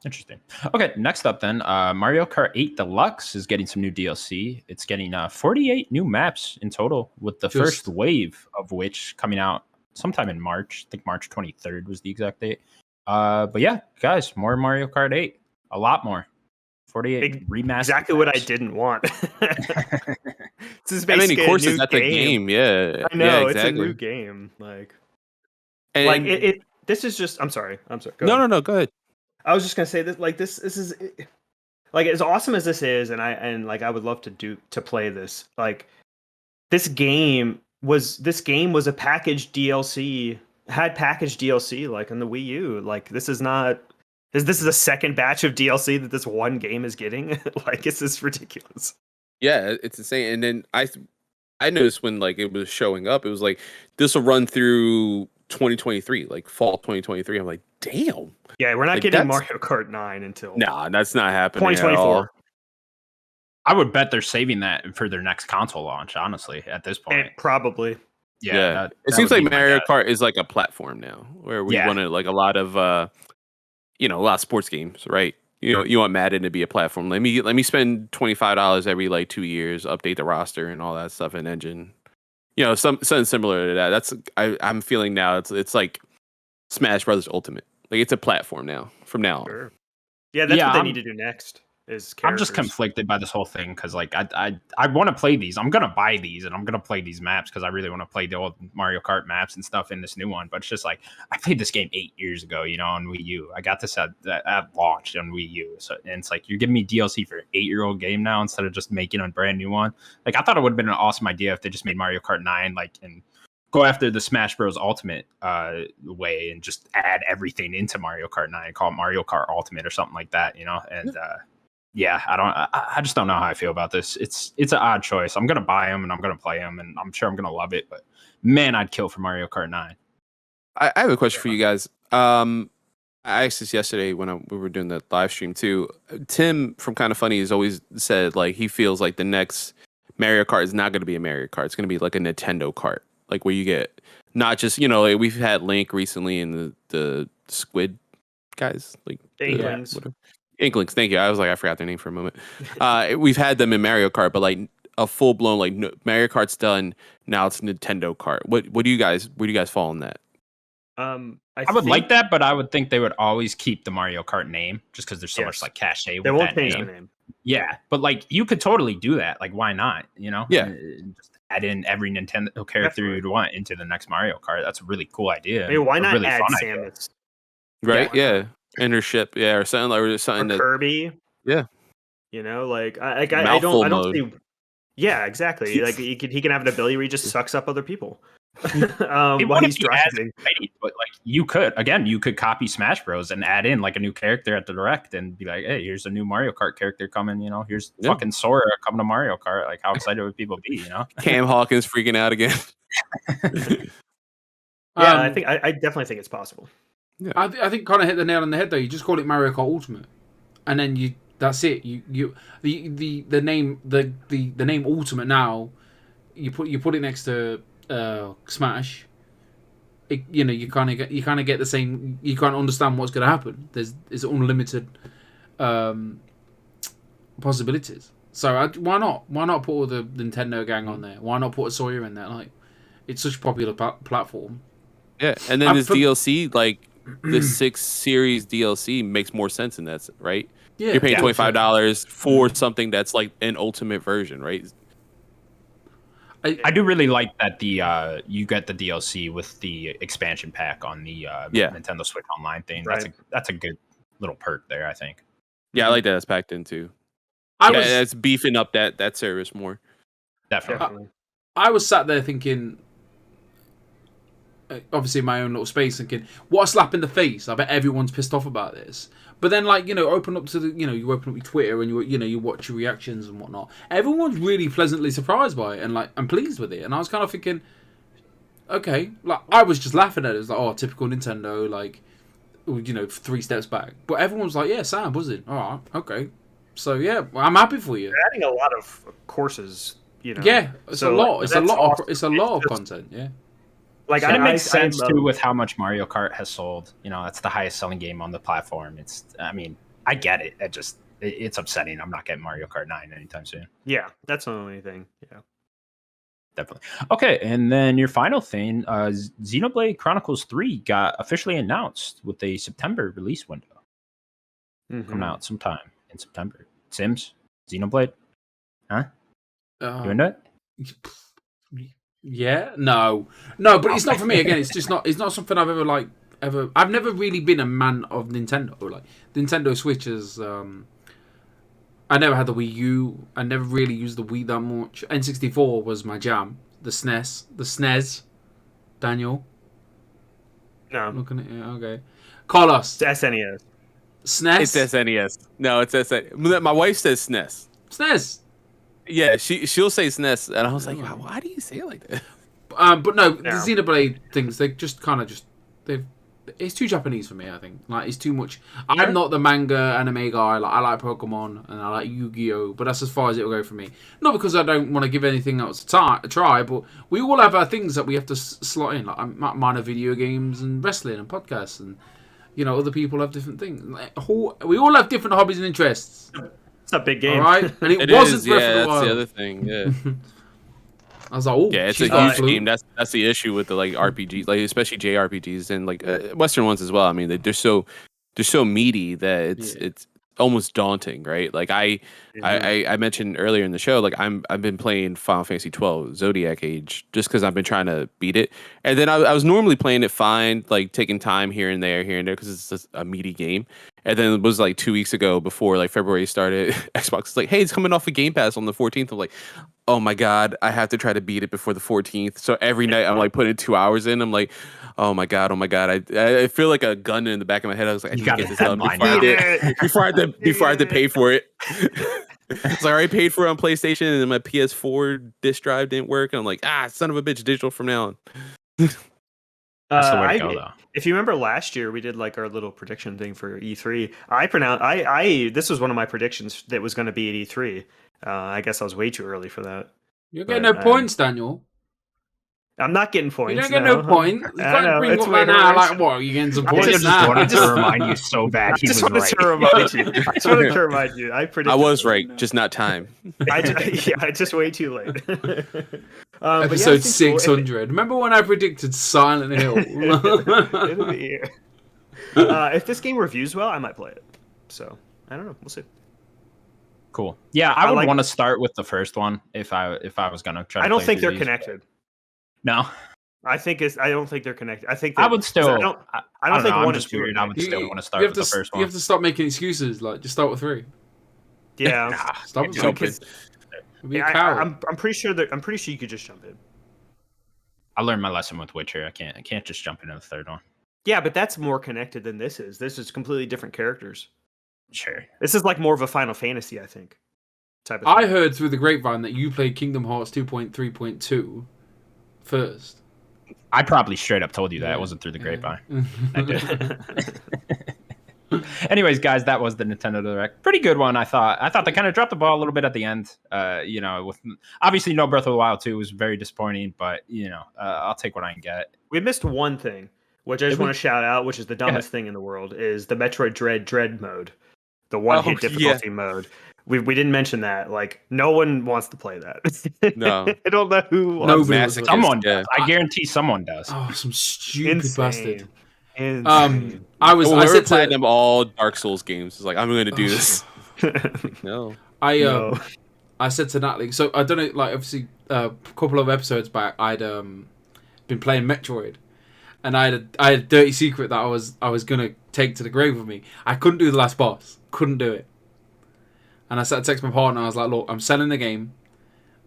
Speaker 1: Interesting. Okay, next up then, Mario Kart 8 Deluxe is getting some new DLC. It's getting 48 new maps in total, with the first wave of which coming out sometime in March. I think March 23rd was the exact date. But yeah, guys, more Mario Kart 8. A lot more. 48 remastered.
Speaker 2: Exactly what I didn't want.
Speaker 4: This is basically many courses at the game. Yeah,
Speaker 2: I know,
Speaker 4: exactly.
Speaker 2: It's a new game. This is just. I'm sorry. Go ahead.
Speaker 4: No. Go ahead.
Speaker 2: I was just gonna say that. This is like as awesome as this is, and I would love to play this. Like this game was a packaged DLC. Had packaged DLC like on the Wii U. Like this is not. This is a second batch of DLC that this one game is getting. Like it's just ridiculous.
Speaker 4: Yeah, it's insane. And then I noticed when like it was showing up, it was like this will run through 2023, like fall 2023. I'm like, damn.
Speaker 2: Yeah, we're not getting Mario Kart 9 until
Speaker 4: that's not happening.
Speaker 2: 2024.
Speaker 1: I would bet they're saving that for their next console launch. Honestly, at this point,
Speaker 2: probably.
Speaker 1: Yeah,
Speaker 4: it seems like Mario Kart is like a platform now, where we want to like a lot of a lot of sports games, right? You want Madden to be a platform. Let me spend $25 every like 2 years, update the roster and all that stuff in engine. Something similar to that. That's I'm feeling now. It's like Smash Brothers Ultimate. Like it's a platform now. From now on.
Speaker 2: Sure. Yeah, that's what they need to do next.
Speaker 1: I'm just conflicted by this whole thing because like I want to play these. I'm gonna buy these and I'm gonna play these maps because I really want to play the old Mario Kart maps and stuff in this new one. But it's just like I played this game 8 years ago, on Wii U. I got this at launch on Wii U. So and it's like you're giving me DLC for an 8-year-old game now instead of just making a brand new one. Like I thought it would have been an awesome idea if they just made Mario Kart 9 like and go after the Smash Bros. Ultimate way and just add everything into Mario Kart 9, call it Mario Kart Ultimate or something like that, and. Yeah, I just don't know how I feel about this. It's an odd choice. I'm gonna buy them and I'm gonna play them and I'm sure I'm gonna love it. But man, I'd kill for Mario Kart 9.
Speaker 4: I have a question for you guys. I asked this yesterday when we were doing the live stream too. Tim from Kind of Funny has always said like he feels like the next Mario Kart is not going to be a Mario Kart. It's going to be like a Nintendo Kart, like where you get not just like we've had Link recently and the Squid guys, like
Speaker 2: Inklings.
Speaker 4: Inklings, thank you. I was like, I forgot their name for a moment. We've had them in Mario Kart, but like a full blown like Mario Kart's done. Now it's Nintendo Kart. Where do you guys fall on that?
Speaker 1: I would like that, but I would think they would always keep the Mario Kart name just because there's so much like cachet with that name. Yeah, but like you could totally do that. Like, why not? You know?
Speaker 4: Yeah.
Speaker 1: Just add in every Nintendo character you'd want into the next Mario Kart. That's a really cool idea.
Speaker 2: I mean, why not
Speaker 1: really
Speaker 2: add
Speaker 1: fun
Speaker 2: Samus?
Speaker 4: Right? Yeah. Enter-ship, or something or
Speaker 2: Kirby.
Speaker 4: Yeah.
Speaker 2: You know, like I don't see. Yeah, exactly.
Speaker 4: He's...
Speaker 2: Like he can have an ability where he just sucks up other people.
Speaker 1: While he's driving. But like you could copy Smash Bros and add in like a new character at the direct and be like, hey, here's a new Mario Kart character coming. You know, here's fucking Sora coming to Mario Kart. Like, how excited would people be? You know,
Speaker 4: Cam Hawkins freaking out again.
Speaker 2: I definitely think it's possible.
Speaker 3: Yeah. I think kind of hit the nail on the head though. You just call it Mario Kart Ultimate, and then that's it. The name Ultimate now. You put it next to Smash. You kind of get the same. You can't understand what's going to happen. There's unlimited possibilities. So why not put all the Nintendo gang on there? Why not put a Sawyer in there? Like, it's such a popular platform.
Speaker 4: Yeah, and then this DLC, like the 6 series DLC, makes more sense in that, right? Yeah, you're paying $25 for something that's like an ultimate version, right?
Speaker 1: I do really like that you get the DLC with the expansion pack on the Nintendo Switch Online thing. Right. That's a good little perk there, I think.
Speaker 4: Yeah, I like that it's packed in too. It's beefing up that service more.
Speaker 1: Definitely.
Speaker 3: I was sat there thinking, obviously in my own little space, thinking, what a slap in the face. I bet everyone's pissed off about this. But then, like, open up to you open up your Twitter and you watch your reactions and whatnot. Everyone's really pleasantly surprised by it and like I'm pleased with it. And I was kind of thinking, okay, like I was just laughing at it. It was like, oh, typical Nintendo, like, 3 steps back. But everyone's like, yeah, Sam, was it? All right, okay. So yeah, I'm happy for you.
Speaker 2: They're adding a lot of courses,
Speaker 3: Yeah, it's a lot. It's a lot. It's a lot of content. Yeah.
Speaker 1: Like, and it makes sense too with how much Mario Kart has sold. That's the highest selling game on the platform. I get it. It's upsetting. I'm not getting Mario Kart 9 anytime soon.
Speaker 2: Yeah, that's the only thing. Yeah,
Speaker 1: definitely. Okay, and then your final thing, Xenoblade Chronicles 3 got officially announced with a September release window. Coming out sometime in September. Sims, Xenoblade, huh? Doing that?
Speaker 3: Yeah, no, but it's not for me. Again, it's not something I've ever. I've never really been a man of Nintendo. Like Nintendo Switches. I never had the Wii U. I never really used the Wii that much. N64 was my jam. The SNES. Daniel.
Speaker 2: No,
Speaker 3: I'm looking at it. Okay, Carlos.
Speaker 2: It's SNES.
Speaker 3: SNES.
Speaker 4: It's SNES. No, it's SNES. My wife says SNES.
Speaker 3: SNES.
Speaker 4: Yeah, she'll say SNES, and I was like, why do you say it like that?
Speaker 3: But no, the Xenoblade things, they just kind of it's too Japanese for me, I think. Like, it's too much. I'm not the manga anime guy. Like, I like Pokemon and I like Yu-Gi-Oh, but that's as far as it'll go for me. Not because I don't want to give anything else a try, but we all have our things that we have to slot in. Like, mine are video games and wrestling and podcasts, and other people have different things. Like, we all have different hobbies and interests.
Speaker 2: It's a big game,
Speaker 3: all right? And it wasn't Breath of the Wild.
Speaker 4: That's the other thing. Yeah.
Speaker 3: I was like, oh,
Speaker 4: yeah, it's a huge game. That's the issue with the like RPGs, like especially JRPGs and like Western ones as well. I mean, they're so meaty that it's almost daunting, right? Like I mentioned earlier in the show, like I've been playing Final Fantasy 12 Zodiac Age just because I've been trying to beat it, and then I was normally playing it fine, like taking time here and there because it's just a meaty game. And then it was like 2 weeks ago before like February started, Xbox is like, hey, it's coming off of Game Pass on the 14th. I'm like, oh my God, I have to try to beat it before the 14th. So every night I'm like putting 2 hours in. I'm like, oh my God. I feel like a gun in the back of my head. I was like, I need to get this done before I had to pay for it. So I already paid for it on PlayStation and then my PS4 disc drive didn't work. And I'm like, son of a bitch, digital from now on.
Speaker 1: That's the way to go, though.
Speaker 2: If you remember last year, we did like our little prediction thing for E3. This was one of my predictions that was going to be at E3. I guess I was way too early for that.
Speaker 3: You're getting no points, Daniel.
Speaker 2: I'm not getting points.
Speaker 3: You don't get no point. You can't bring up that now. Like, what? Are you getting some points
Speaker 1: just
Speaker 3: now?
Speaker 1: wanted to remind you so bad he was right.
Speaker 2: To remind you. I just wanted to remind you. I
Speaker 4: was right, just not time.
Speaker 2: Just way too late.
Speaker 3: Episode 600. Cool. Remember when I predicted Silent Hill?
Speaker 2: It'll be here. If this game reviews well, I might play it. So I don't know. We'll see.
Speaker 1: Cool. Yeah, I would want to start with the first one if I was gonna try.
Speaker 2: I don't think they're connected.
Speaker 1: No,
Speaker 2: I don't think they're connected. I think
Speaker 1: I would still.
Speaker 2: I don't think one is
Speaker 1: weird. I would still want to start with the first one.
Speaker 3: You have to stop making excuses. Like, just start with 3.
Speaker 2: Yeah,
Speaker 3: stop with 3.
Speaker 2: I'm pretty sure you could just jump in.
Speaker 1: I learned my lesson with Witcher. I can't just jump into the third one.
Speaker 2: Yeah, but that's more connected than this is. This is completely different characters.
Speaker 1: Sure.
Speaker 2: This is like more of a Final Fantasy, I think. Type of
Speaker 3: I
Speaker 2: thing.
Speaker 3: heard through the grapevine that you played Kingdom Hearts 2.3.2 first.
Speaker 1: I probably straight up told you that. It wasn't through the grapevine. I did. Anyways, guys, that was the Nintendo Direct. Pretty good one, I thought. I thought they kind of dropped the ball a little bit at the end. With obviously no Breath of the Wild 2 was very disappointing, but I'll take what I can get.
Speaker 2: We missed one thing, which I just want to shout out, which is the dumbest thing in the world, is the Metroid Dread mode, the one-hit difficulty mode. We didn't mention that. Like, no one wants to play that.
Speaker 4: No.
Speaker 2: I don't know who wants
Speaker 1: to. Someone does. I guarantee someone does.
Speaker 3: Oh, some stupid bastard.
Speaker 2: Insane.
Speaker 3: I said to
Speaker 4: them all Dark Souls games. It's like, I'm going to do this. No.
Speaker 3: I said to Natalie, so I don't know, like, obviously a couple of episodes back, I'd been playing Metroid. And I had a dirty secret that I was going to take to the grave with me. I couldn't do the last boss. Couldn't do it. And I started texting my partner. I was like, "Look, I'm selling the game,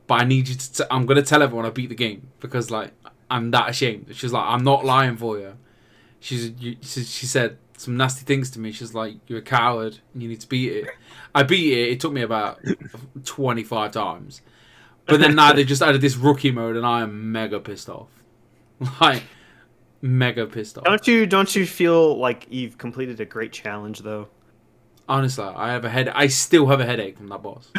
Speaker 3: but I need you to. I'm gonna tell everyone I beat the game because like I'm that ashamed." She's like, "I'm not lying for you." She said some nasty things to me. She's like, "You're a coward and you need to beat it." I beat it. It took me about 25 times, but then now they just added this rookie mode, and I am mega pissed off. Like mega pissed off.
Speaker 2: Don't you feel like you've completed a great challenge though?
Speaker 3: Honestly, I still have a headache from that boss.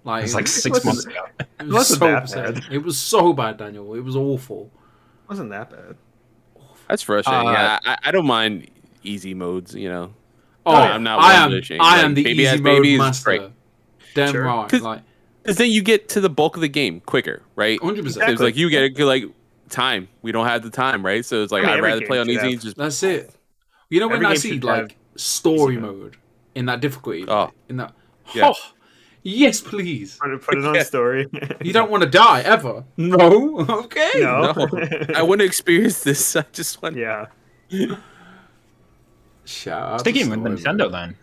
Speaker 1: Like it's like 6 months ago.
Speaker 2: It wasn't that bad.
Speaker 3: It was so bad, Daniel. It was awful.
Speaker 2: It wasn't that bad.
Speaker 4: That's frustrating. I don't mind easy modes.
Speaker 3: Oh,
Speaker 4: I'm not.
Speaker 3: I am the easy mode master. Damn right. Like,
Speaker 4: because then you get to the bulk of the game quicker, right?
Speaker 3: 100%.
Speaker 4: It's like you get like time. We don't have the time, right? So it's like I'd rather play on easy. Just
Speaker 3: that's it. You know when I see like story mode in that difficulty, in that.
Speaker 4: Yeah.
Speaker 3: Oh, yes, please.
Speaker 2: Put it on story.
Speaker 3: You don't want to die ever. No. Okay.
Speaker 2: No.
Speaker 4: I want to experience this. I just want.
Speaker 2: Yeah.
Speaker 3: Shout out.
Speaker 1: Speaking of Nintendo, then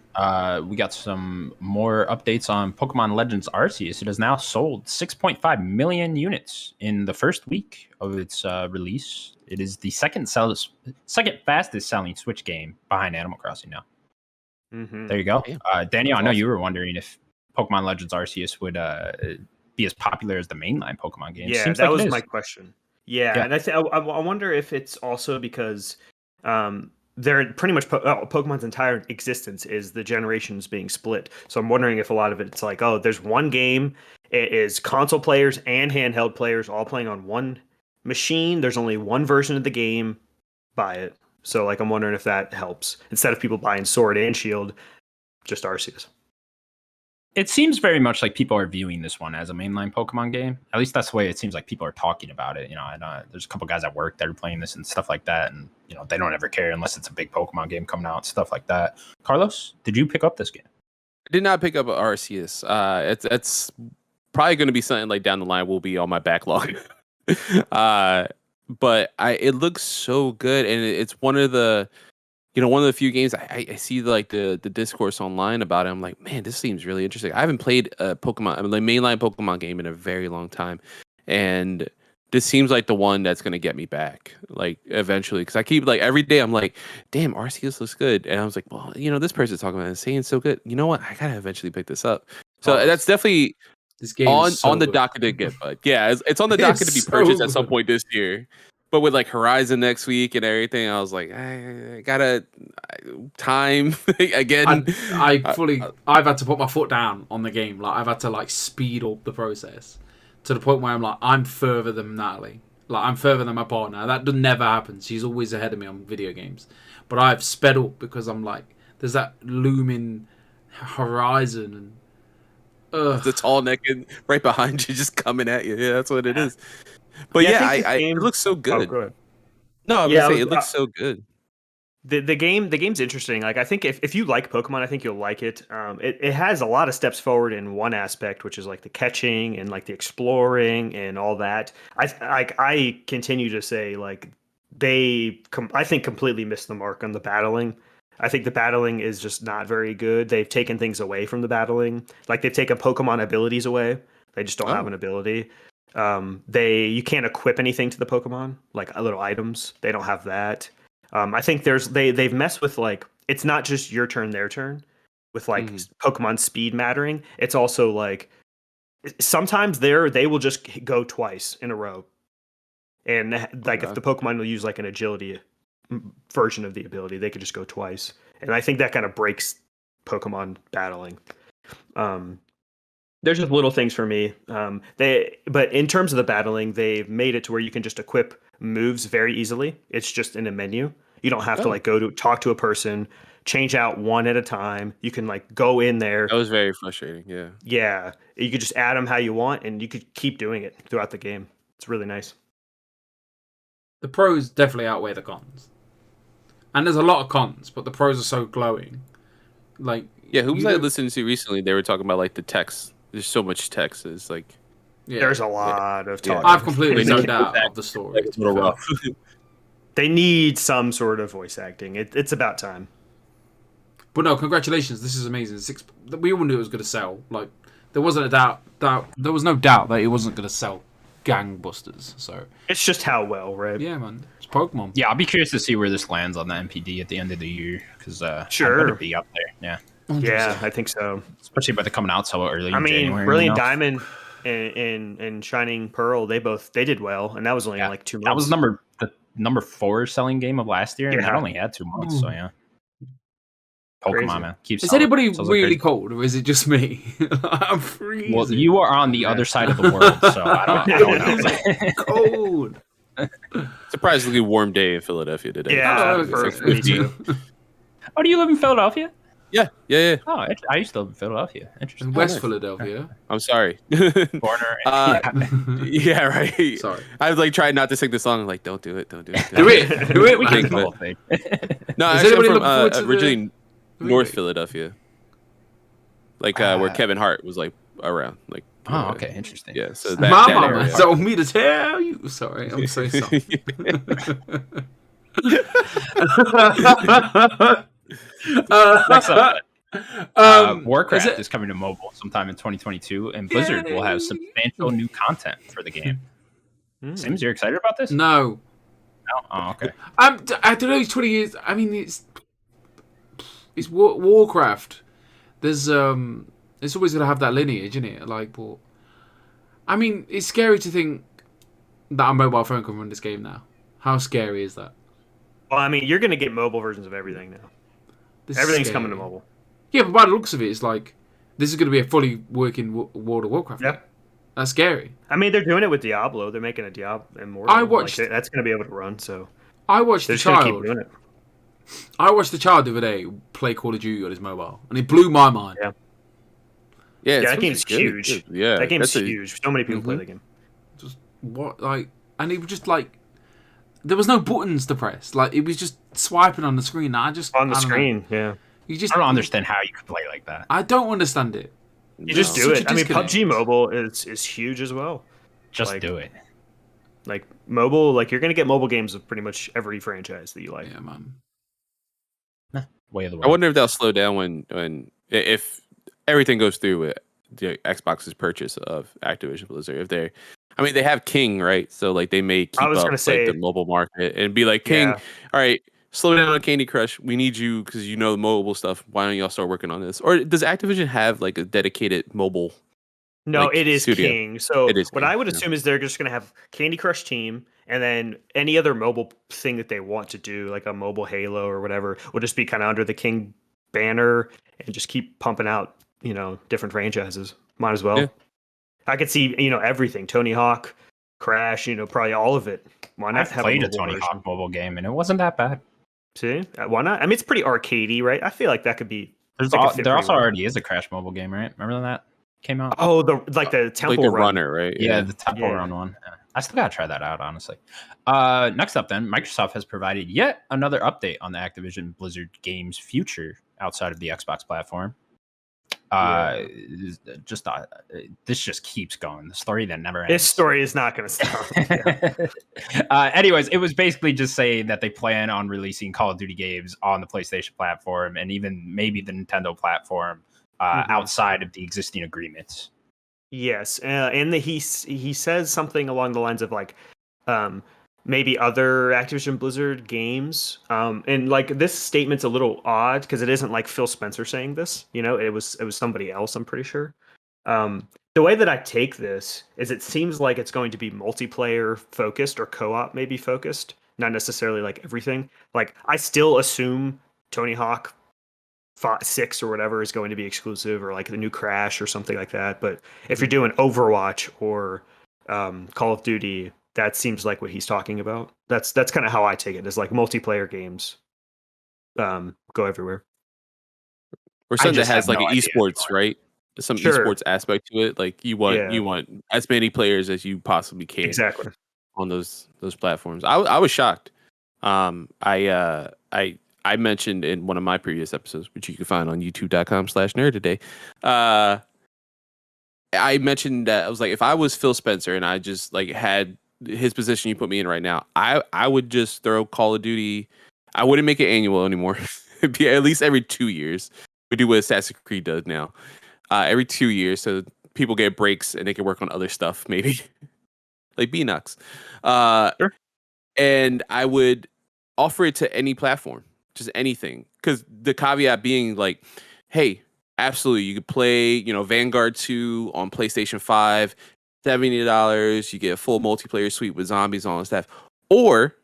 Speaker 1: we got some more updates on Pokemon Legends Arceus. It has now sold 6.5 million units in the first week of its release. It is the second fastest selling Switch game behind Animal Crossing now.
Speaker 2: Mm-hmm.
Speaker 1: There you go. Daniel, I know you were wondering if Pokemon Legends Arceus would be as popular as the mainline Pokemon games.
Speaker 2: Yeah, that was my question. Yeah. And I wonder if it's also because they're pretty much Pokemon's entire existence is the generations being split. So I'm wondering if a lot of it's like, there's one game. It is console players and handheld players all playing on one machine. There's only one version of the game. Buy it. So like I'm wondering if that helps instead of people buying Sword and Shield, just Arceus.
Speaker 1: It seems very much like people are viewing this one as a mainline Pokemon game. At least that's the way it seems like people are talking about it. I know there's a couple guys at work that are playing this and stuff like that, and they don't ever care unless it's a big Pokemon game coming out, stuff like that. Carlos, did you pick up this game?
Speaker 4: I did not pick up Arceus. It's probably going to be something like down the line will be on my backlog. But it looks so good, and it's one of the few games I see like the discourse online about it. I'm like, man, this seems really interesting. I haven't played a mainline Pokemon game in a very long time, and this seems like the one that's gonna get me back, like eventually. Because I keep like every day I'm like, damn, Arceus looks good, and I was like, well, this person's talking about it, saying so good. You know what? I gotta eventually pick this up. So that's definitely.
Speaker 3: This game
Speaker 4: on the docket to get, but yeah, it's on the docket to be purchased at some point this year. But with like Horizon next week and everything, I was like, I gotta time again.
Speaker 3: I've had to put my foot down on the game. Like I've had to like speed up the process to the point where I'm like, I'm further than Natalie. Like, I'm further than my partner. That never happens. She's always ahead of me on video games. But I've sped up because I'm like, there's that looming horizon and
Speaker 4: the tall neck right behind you, just coming at you. Yeah, that's what it is. But it looks so good.
Speaker 2: Go ahead.
Speaker 4: No, I was gonna say it looks so good.
Speaker 2: The game's interesting. Like, I think if you like Pokemon, I think you'll like it. It has a lot of steps forward in one aspect, which is like the catching and like the exploring and all that. I continue to say like I think completely missed the mark on the battling. I think the battling is just not very good. They've taken things away from the battling. Like, they've taken Pokemon abilities away. They just don't have an ability. You can't equip anything to the Pokemon, like little items. They don't have that. I think they've messed with, like, it's not just your turn, their turn, with like Pokemon speed mattering. It's also like sometimes they will just go twice in a row, and like if the Pokemon will use like an agility version of the ability, they could just go twice, and I think that kind of breaks Pokemon battling. There's just little things for me. But in terms of the battling, they've made it to where you can just equip moves very easily. It's just in a menu. You don't have to like go to talk to a person, change out one at a time. You can like go in there.
Speaker 4: That was very frustrating. Yeah.
Speaker 2: Yeah. You could just add them how you want, and you could keep doing it throughout the game. It's really nice.
Speaker 3: The pros definitely outweigh the cons. And there's a lot of cons, but the pros are so glowing. Like,
Speaker 4: yeah, who was I listening to recently? They were talking about like the text. There's so much text. It's like
Speaker 2: there's a lot of talk.
Speaker 3: I've completely zoned out of the story.
Speaker 4: It's a little rough.
Speaker 2: They need some sort of voice acting. It's about time.
Speaker 3: But no, congratulations. This is amazing. We all knew it was going to sell. Like, there wasn't a doubt. There was no doubt that it wasn't going to sell gangbusters. So
Speaker 2: it's just how well, right?
Speaker 3: Yeah, man. It's Pokemon.
Speaker 1: Yeah, I'll be curious to see where this lands on the MPD at the end of the year, because
Speaker 2: sure,
Speaker 1: I better be up there. Yeah.
Speaker 2: 100%. Yeah, I think so.
Speaker 1: Especially by the coming out so early.
Speaker 2: I mean,
Speaker 1: January,
Speaker 2: Brilliant Diamond and Shining Pearl, they did well, and that was only like 2 months.
Speaker 1: That was the number 4 selling game of last year, and it only had 2 months. So yeah. Pokemon, man.
Speaker 3: Is anybody really cold, or is it just me? I'm freezing.
Speaker 1: Well, you are on the other side of the world, so I don't know.
Speaker 3: Cold.
Speaker 4: Surprisingly warm day in Philadelphia today.
Speaker 2: Yeah.
Speaker 1: Oh, do you live in Philadelphia?
Speaker 4: Yeah.
Speaker 1: Oh, I used to live in Philadelphia. Interesting.
Speaker 3: In West Philadelphia.
Speaker 4: I'm sorry.
Speaker 1: Corner.
Speaker 4: Yeah, right.
Speaker 3: Sorry.
Speaker 4: I was like trying not to sing the song. I'm like, don't do it.
Speaker 3: Do it. We can
Speaker 1: do it.
Speaker 4: No, actually, I'm from originally North Philadelphia, like where Kevin Hart was like around. Like,
Speaker 1: okay, interesting.
Speaker 4: Yeah. So
Speaker 3: my mama told me to tell you. Sorry, I'm so sorry.
Speaker 1: Next up, Warcraft is coming to mobile sometime in 2022, and Blizzard will have substantial new content for the game. Sims, you're excited about this?
Speaker 3: No.
Speaker 1: Oh, okay.
Speaker 3: I don't know. It's 20 years. I mean, it's Warcraft. It's always gonna have that lineage, isn't it? Like, but I mean, it's scary to think that a mobile phone can run this game now. How scary is that?
Speaker 2: Well, I mean, you're gonna get mobile versions of everything now. Everything's coming to mobile.
Speaker 3: Yeah, but by the looks of it, it's like this is going to be a fully working World of Warcraft.
Speaker 2: Yeah,
Speaker 3: that's scary.
Speaker 2: I mean, they're doing it with Diablo. They're making a Diablo Immortal. That's going to be able to run. So
Speaker 3: I watched the child.
Speaker 2: Keep doing it.
Speaker 3: I watched the child the other day play Call of Duty on his mobile, and it blew my mind.
Speaker 2: Yeah, that game's huge.
Speaker 4: Yeah,
Speaker 2: that game's huge. So many people play the game.
Speaker 3: Just and it was just like there was no buttons to press. Like, it was just swiping on the screen. I don't
Speaker 2: screen.
Speaker 3: Know.
Speaker 2: Yeah.
Speaker 1: I don't understand how you could play like that.
Speaker 3: I don't understand it.
Speaker 2: You just do it. I mean, PUBG Mobile is huge as well.
Speaker 1: Just do it.
Speaker 2: Like, mobile, like, you're going to get mobile games of pretty much every franchise that you like.
Speaker 3: Yeah, man.
Speaker 1: Way of the world.
Speaker 4: I wonder if they'll slow down if everything goes through with the Xbox's purchase of Activision Blizzard. They have King, right? So like they may keep up the mobile market and be like, King, all right, slow down on Candy Crush. We need you because you know the mobile stuff. Why don't y'all start working on this? Or does Activision have like a dedicated mobile?
Speaker 2: No, it is studio? King. So what I would assume is they're just going to have Candy Crush team, and then any other mobile thing that they want to do, like a mobile Halo or whatever, will just be kind of under the King banner and just keep pumping out, different franchises. Might as well. I could see everything. Tony Hawk, Crash, probably all of it. Why not
Speaker 1: I've
Speaker 2: have
Speaker 1: played
Speaker 2: a
Speaker 1: a
Speaker 2: mobile
Speaker 1: Tony
Speaker 2: version?
Speaker 1: Hawk mobile game, and it wasn't that bad.
Speaker 2: See, why not? I mean, it's pretty arcadey, right? I feel like that could be.
Speaker 1: There also already is a Crash mobile game, right? Remember that came out?
Speaker 2: Oh, the Temple
Speaker 4: like the
Speaker 2: Run.
Speaker 4: runner, right?
Speaker 1: Yeah, the Temple Run one. Yeah. I still gotta try that out, honestly. Next up, then, Microsoft has provided yet another update on the Activision Blizzard games' future outside of the Xbox platform. This just keeps going. The story that never ends.
Speaker 2: This story is not going to stop.
Speaker 1: Anyways, it was basically just saying that they plan on releasing Call of Duty games on the PlayStation platform and even maybe the Nintendo platform outside of the existing agreements.
Speaker 2: Yes, and he says something along the lines of like maybe other Activision Blizzard games. And like this statement's a little odd because it isn't like Phil Spencer saying this. It was somebody else. I'm pretty sure. The way that I take this is it seems like it's going to be multiplayer focused or co-op maybe focused, not necessarily like everything. Like I still assume Tony Hawk 6 or whatever is going to be exclusive, or like the new Crash or something like that. But if you're doing Overwatch or Call of Duty, that seems like what he's talking about. That's kind of how I take it. Is like multiplayer games go everywhere.
Speaker 4: Or something that has like an esports, right? Some esports aspect to it. Like you want as many players as you possibly can.
Speaker 2: Exactly.
Speaker 4: On those platforms. I was shocked. I mentioned in one of my previous episodes, which you can find on youtube.com/nerd today. I mentioned that I was like, if I was Phil Spencer and I just like had his position you put me in right now, I would just throw Call of Duty. I wouldn't make it annual anymore. It'd be at least every 2 years. We do what Assassin's Creed does now. Every 2 years, so people get breaks and they can work on other stuff, maybe like Beanox.
Speaker 2: Sure.
Speaker 4: And I would offer it to any platform. Just anything, because the caveat being like, hey, absolutely, you could play, Vanguard 2 on PlayStation 5, $70. You get a full multiplayer suite with zombies on stuff, or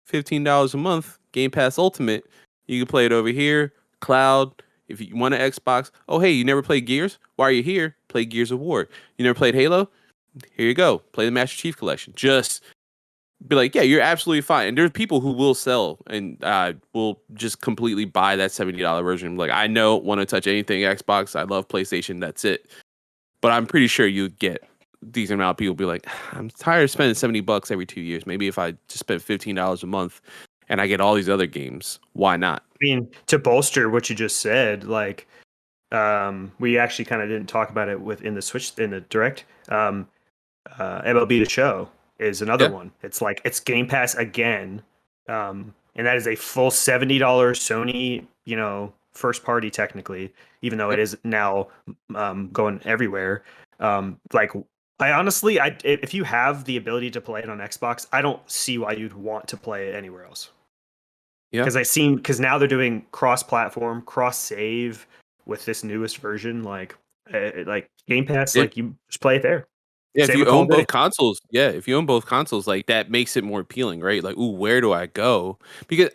Speaker 4: $15 a month, Game Pass Ultimate. You can play it over here, cloud. If you want an Xbox, oh hey, you never played Gears? Why are you here? Play Gears of War. You never played Halo? Here you go. Play the Master Chief Collection. Just be like, yeah, you're absolutely fine. And there's people who will sell and will just completely buy that $70 version. Like, I don't want to touch anything Xbox. I love PlayStation. That's it. But I'm pretty sure you get a decent amount of people be like, I'm tired of spending $70 every 2 years. Maybe if I just spend $15 a month and I get all these other games, why not?
Speaker 2: I mean, to bolster what you just said, like we actually kind of didn't talk about it in the direct. MLB The Show is another one. It's like it's Game Pass again, and that is a full $70 Sony, first party technically, even though it is now going everywhere. Like I honestly, if you have the ability to play it on Xbox, I don't see why you'd want to play it anywhere else. Yeah, because now they're doing cross-platform, cross-save with this newest version, like Game Pass, like you just play it there.
Speaker 4: Yeah, if you own both consoles, like that makes it more appealing, right? Like, ooh, where do I go? Because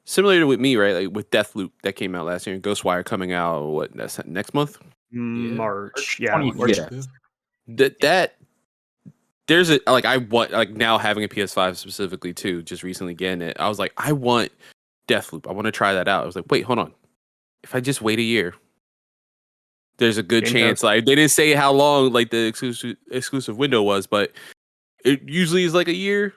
Speaker 4: similar to with me, right? Like with Deathloop that came out last year, and Ghostwire coming out, that's next month?
Speaker 2: March.
Speaker 1: March.
Speaker 4: That there's now having a PS5 specifically too, just recently getting it. I was like, I want Deathloop. I want to try that out. I was like, wait, hold on. If I just wait a year, there's a good chance. Like they didn't say how long like the exclusive window was, but it usually is like a year.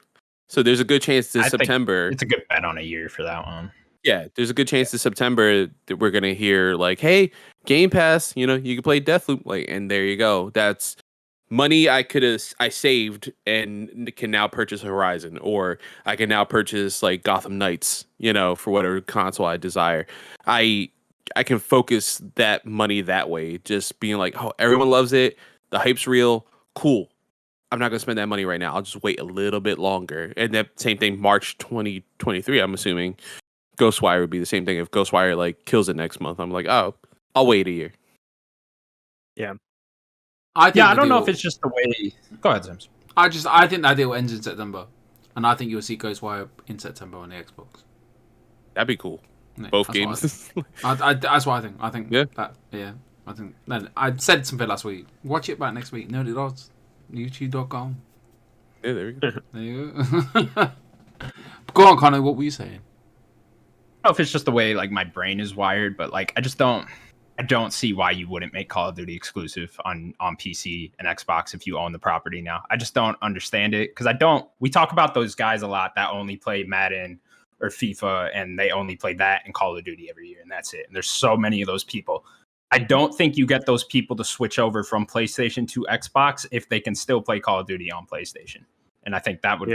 Speaker 4: So there's a good chance this September.
Speaker 1: It's a good bet on a year for that one.
Speaker 4: Yeah, there's a good chance this September that we're gonna hear like, hey, Game Pass, you can play Deathloop, like, and there you go. That's money I saved and can now purchase Horizon, or I can now purchase like Gotham Knights, for whatever console I desire. I can focus that money that way, just being like, oh, everyone loves it. The hype's real. Cool. I'm not going to spend that money right now. I'll just wait a little bit longer. And that same thing, March 2023, I'm assuming Ghostwire would be the same thing. If Ghostwire like kills it next month, I'm like, oh, I'll wait a year.
Speaker 2: Yeah.
Speaker 1: I don't know if it's just the way. Go ahead, Sims.
Speaker 3: I think that deal ends in September. And I think you'll see Ghostwire in September on the Xbox.
Speaker 4: That'd be cool. Yeah, both games.
Speaker 3: That's what I think. I think.
Speaker 4: Yeah.
Speaker 3: I think I said something last week. Watch it back next week. Nerdic Odds, YouTube.com.
Speaker 4: Yeah, there you go.
Speaker 3: There you go. Go on, Connor. What were you saying?
Speaker 1: I don't know if it's just the way like my brain is wired, but like I don't see why you wouldn't make Call of Duty exclusive on PC and Xbox if you own the property now. I just don't understand it because we talk about those guys a lot that only play Madden or FIFA and they only play that and Call of Duty every year and that's it. And there's so many of those people. I don't think you get those people to switch over from PlayStation to Xbox if they can still play Call of Duty on PlayStation. And I think that would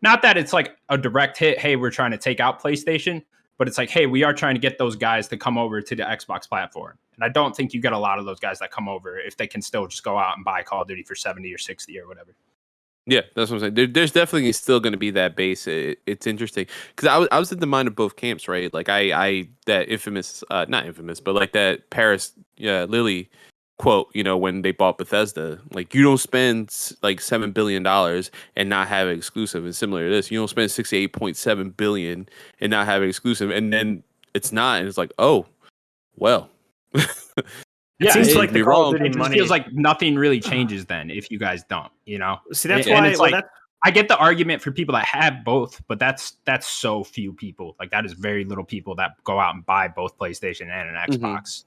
Speaker 1: not that it's like a direct hit, hey, we're trying to take out PlayStation, but it's like, hey, we are trying to get those guys to come over to the Xbox platform. And I don't think you get a lot of those guys that come over if they can still just go out and buy Call of Duty for 70 or 60 or whatever.
Speaker 4: Yeah, that's what I'm saying. There's definitely still going to be that base. It's interesting because I was in the mind of both camps, right? Like I that infamous, not infamous, but like that Paris Lily quote, when they bought Bethesda, like you don't spend like $7 billion and not have it exclusive. And similar to this, you don't spend $68.7 billion and not have it exclusive, and then it's not, and it's like, oh, well.
Speaker 2: It seems like the Call of Duty money
Speaker 1: feels like nothing really changes then if you guys don't,
Speaker 2: See, that's why
Speaker 1: it's like I get the argument for people that have both, but that's so few people. Like that is very little people that go out and buy both PlayStation and an Xbox.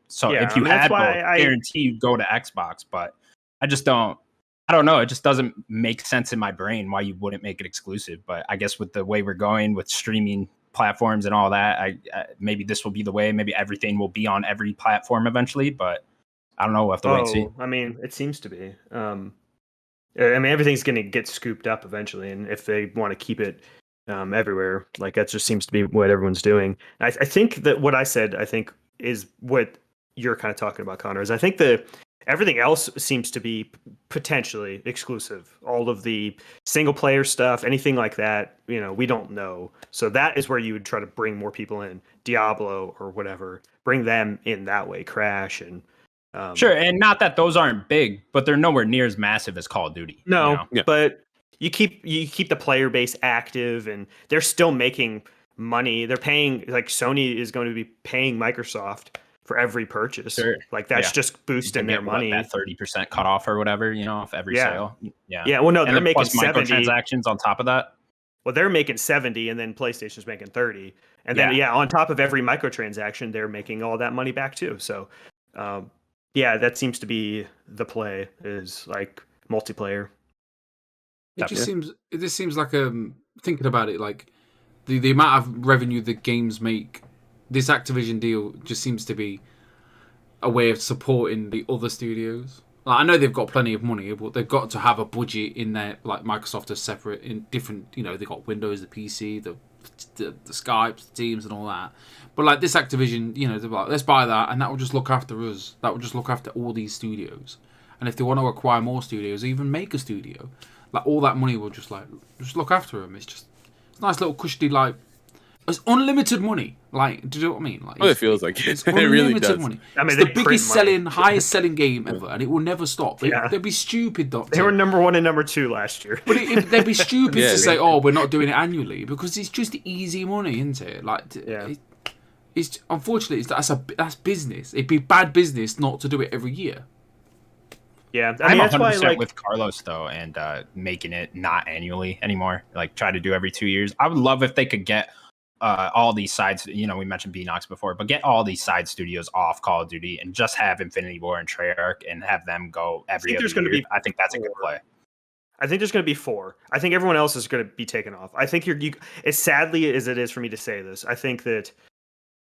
Speaker 1: So if you had both, I guarantee you'd go to Xbox. But I don't know. It just doesn't make sense in my brain why you wouldn't make it exclusive. But I guess with the way we're going with streaming platforms and all that, I maybe this will be the way. Maybe everything will be on every platform eventually, but I don't know. We'll have to wait and see.
Speaker 2: I mean, it seems to be. Everything's going to get scooped up eventually, and if they want to keep it everywhere, like that just seems to be what everyone's doing. I think that what I said, is what you're kind of talking about, Connor. Is I think that everything else seems to be potentially exclusive. All of the single player stuff, anything like that, we don't know. So that is where you would try to bring more people in. Diablo or whatever, bring them in that way. Crash and
Speaker 1: sure, and not that those aren't big, but they're nowhere near as massive as Call of Duty.
Speaker 2: No, but you keep the player base active, and they're still making money. They're paying, like Sony is going to be paying Microsoft for every purchase.
Speaker 1: Sure.
Speaker 2: Like that's just boosting their money.
Speaker 1: That 30% cut off or whatever, off every sale.
Speaker 2: Yeah. Well, no,
Speaker 1: and
Speaker 2: they're making
Speaker 1: plus
Speaker 2: 70
Speaker 1: microtransactions on top of that.
Speaker 2: Well, they're making 70, and then PlayStation's making 30, and then on top of every microtransaction, they're making all that money back too. So, that seems to be the play, is like multiplayer.
Speaker 3: It just seems like thinking about it, like the amount of revenue the games make. This Activision deal just seems to be a way of supporting the other studios. Like, I know they've got plenty of money, but they've got to have a budget in there. Like Microsoft is separate in different. They've got Windows, the PC, the Skypes, the Teams, and all that. But like this Activision, they're like, let's buy that, and that will just look after us. That will just look after all these studios. And if they want to acquire more studios, or even make a studio, like all that money will just look after them. It's a nice little cushy, like, it's unlimited money. Like, do you know what I mean? Like,
Speaker 4: it feels like
Speaker 3: it's
Speaker 4: it really does.
Speaker 3: Money. It's the biggest highest selling game ever, and it will never stop. They'd be stupid not to.
Speaker 2: They were number 1 and number 2 last year.
Speaker 3: But they'd be stupid to say, "Oh, we're not doing it annually," because it's just easy money, isn't it? Like, it's unfortunately that's business. It'd be bad business not to do it every year.
Speaker 2: Yeah,
Speaker 1: I'm 100% with Carlos though, and making it not annually anymore. Like, try to do every 2 years. I would love if they could get all these sides. We mentioned Beanox before, but get all these side studios off Call of Duty and just have Infinity War and Treyarch and have them go every other year. I think that's a good play.
Speaker 2: I think there's going to be 4. I think everyone else is going to be taken off. I think you as sadly as it is for me to say this, I think that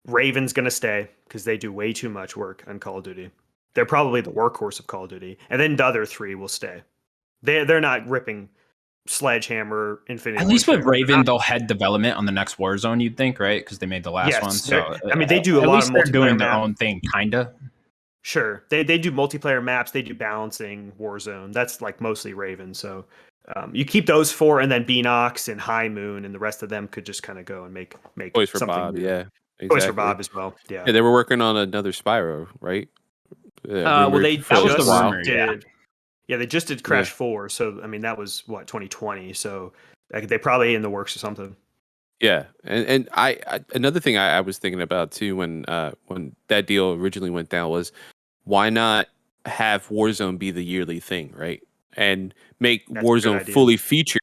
Speaker 2: Raven's going to stay because they do way too much work on Call of Duty. They're probably the workhorse of Call of Duty, and then the other 3 will stay. They're not ripping Sledgehammer, Infinity.
Speaker 1: At least with Raven, they'll head development on the next Warzone. You'd think, right? Because they made the last one. So
Speaker 2: they do a lot of multiplayer.
Speaker 1: They're doing their own thing, kinda.
Speaker 2: Sure, they do multiplayer maps. They do balancing Warzone. That's like mostly Raven. So you keep those 4, and then Beanox and High Moon, and the rest of them could just kind of go and make
Speaker 4: Toys for
Speaker 2: something
Speaker 4: Bob.
Speaker 2: new.
Speaker 4: Yeah, exactly.
Speaker 2: Toys for Bob as well. Yeah,
Speaker 4: they were working on another Spyro, right?
Speaker 2: They just did Crash 4, so I mean that was 2020, so they probably in the works or something.
Speaker 4: Yeah, and I another thing I was thinking about too when that deal originally went down was why not have Warzone be the yearly thing, right? And make
Speaker 2: That's a good
Speaker 4: Warzone
Speaker 2: idea.
Speaker 4: fully featured,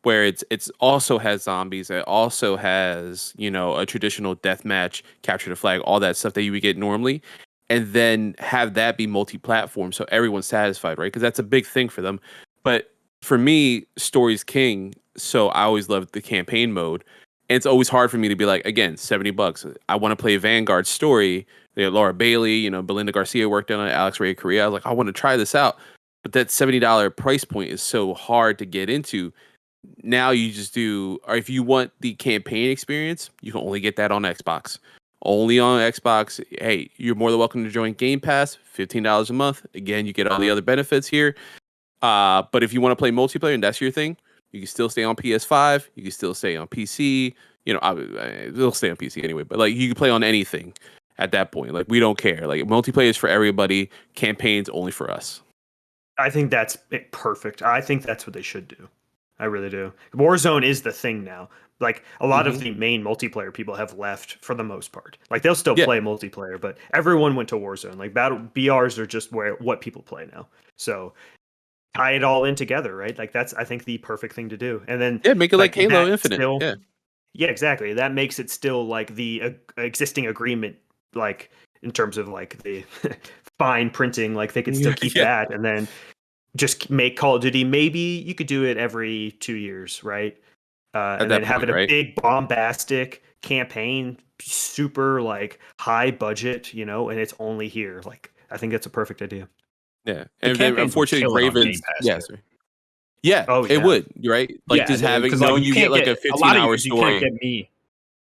Speaker 4: where it's also has zombies, it also has a traditional deathmatch, capture the flag, all that stuff that you would get normally, and then have that be multi-platform so everyone's satisfied, right? Because that's a big thing for them. But for me, story's king, so I always loved the campaign mode. And it's always hard for me to be like, again, $70. I want to play Vanguard story. Laura Bailey, Belinda Garcia worked on it, Alex Ray Korea. I was like, I want to try this out. But that $70 price point is so hard to get into. Now you just do, or if you want the campaign experience, you can only get that on Xbox. Only on Xbox. Hey, you're more than welcome to join Game Pass, $15 a month. Again, you get all the other benefits here. But if you want to play multiplayer and that's your thing, you can still stay on PS5. You can still stay on PC. It'll stay on PC anyway. But like, you can play on anything at that point. Like, we don't care. Like, multiplayer is for everybody. Campaigns only for us.
Speaker 2: I think that's perfect. I think that's what they should do. I really do. Warzone is the thing now. Like, a lot of the main multiplayer people have left for the most part. Like, they'll still play multiplayer, but everyone went to Warzone. Like, BRs are just what people play now. So tie it all in together, right? Like, that's, I think, the perfect thing to do. And then
Speaker 4: make it like Halo Infinite.
Speaker 2: Yeah, exactly. That makes it still like the existing agreement, like in terms of like the fine printing, like they could still keep that, and then just make Call of Duty. Maybe you could do it every 2 years, right? And then have it a big bombastic campaign, super like high budget, and it's only here. Like, I think that's a perfect idea.
Speaker 4: Yeah, and then unfortunately, Ravens. Yes. Yeah, it would, right? Like, just having knowing you get like a 15-hour story.
Speaker 1: You can't get me.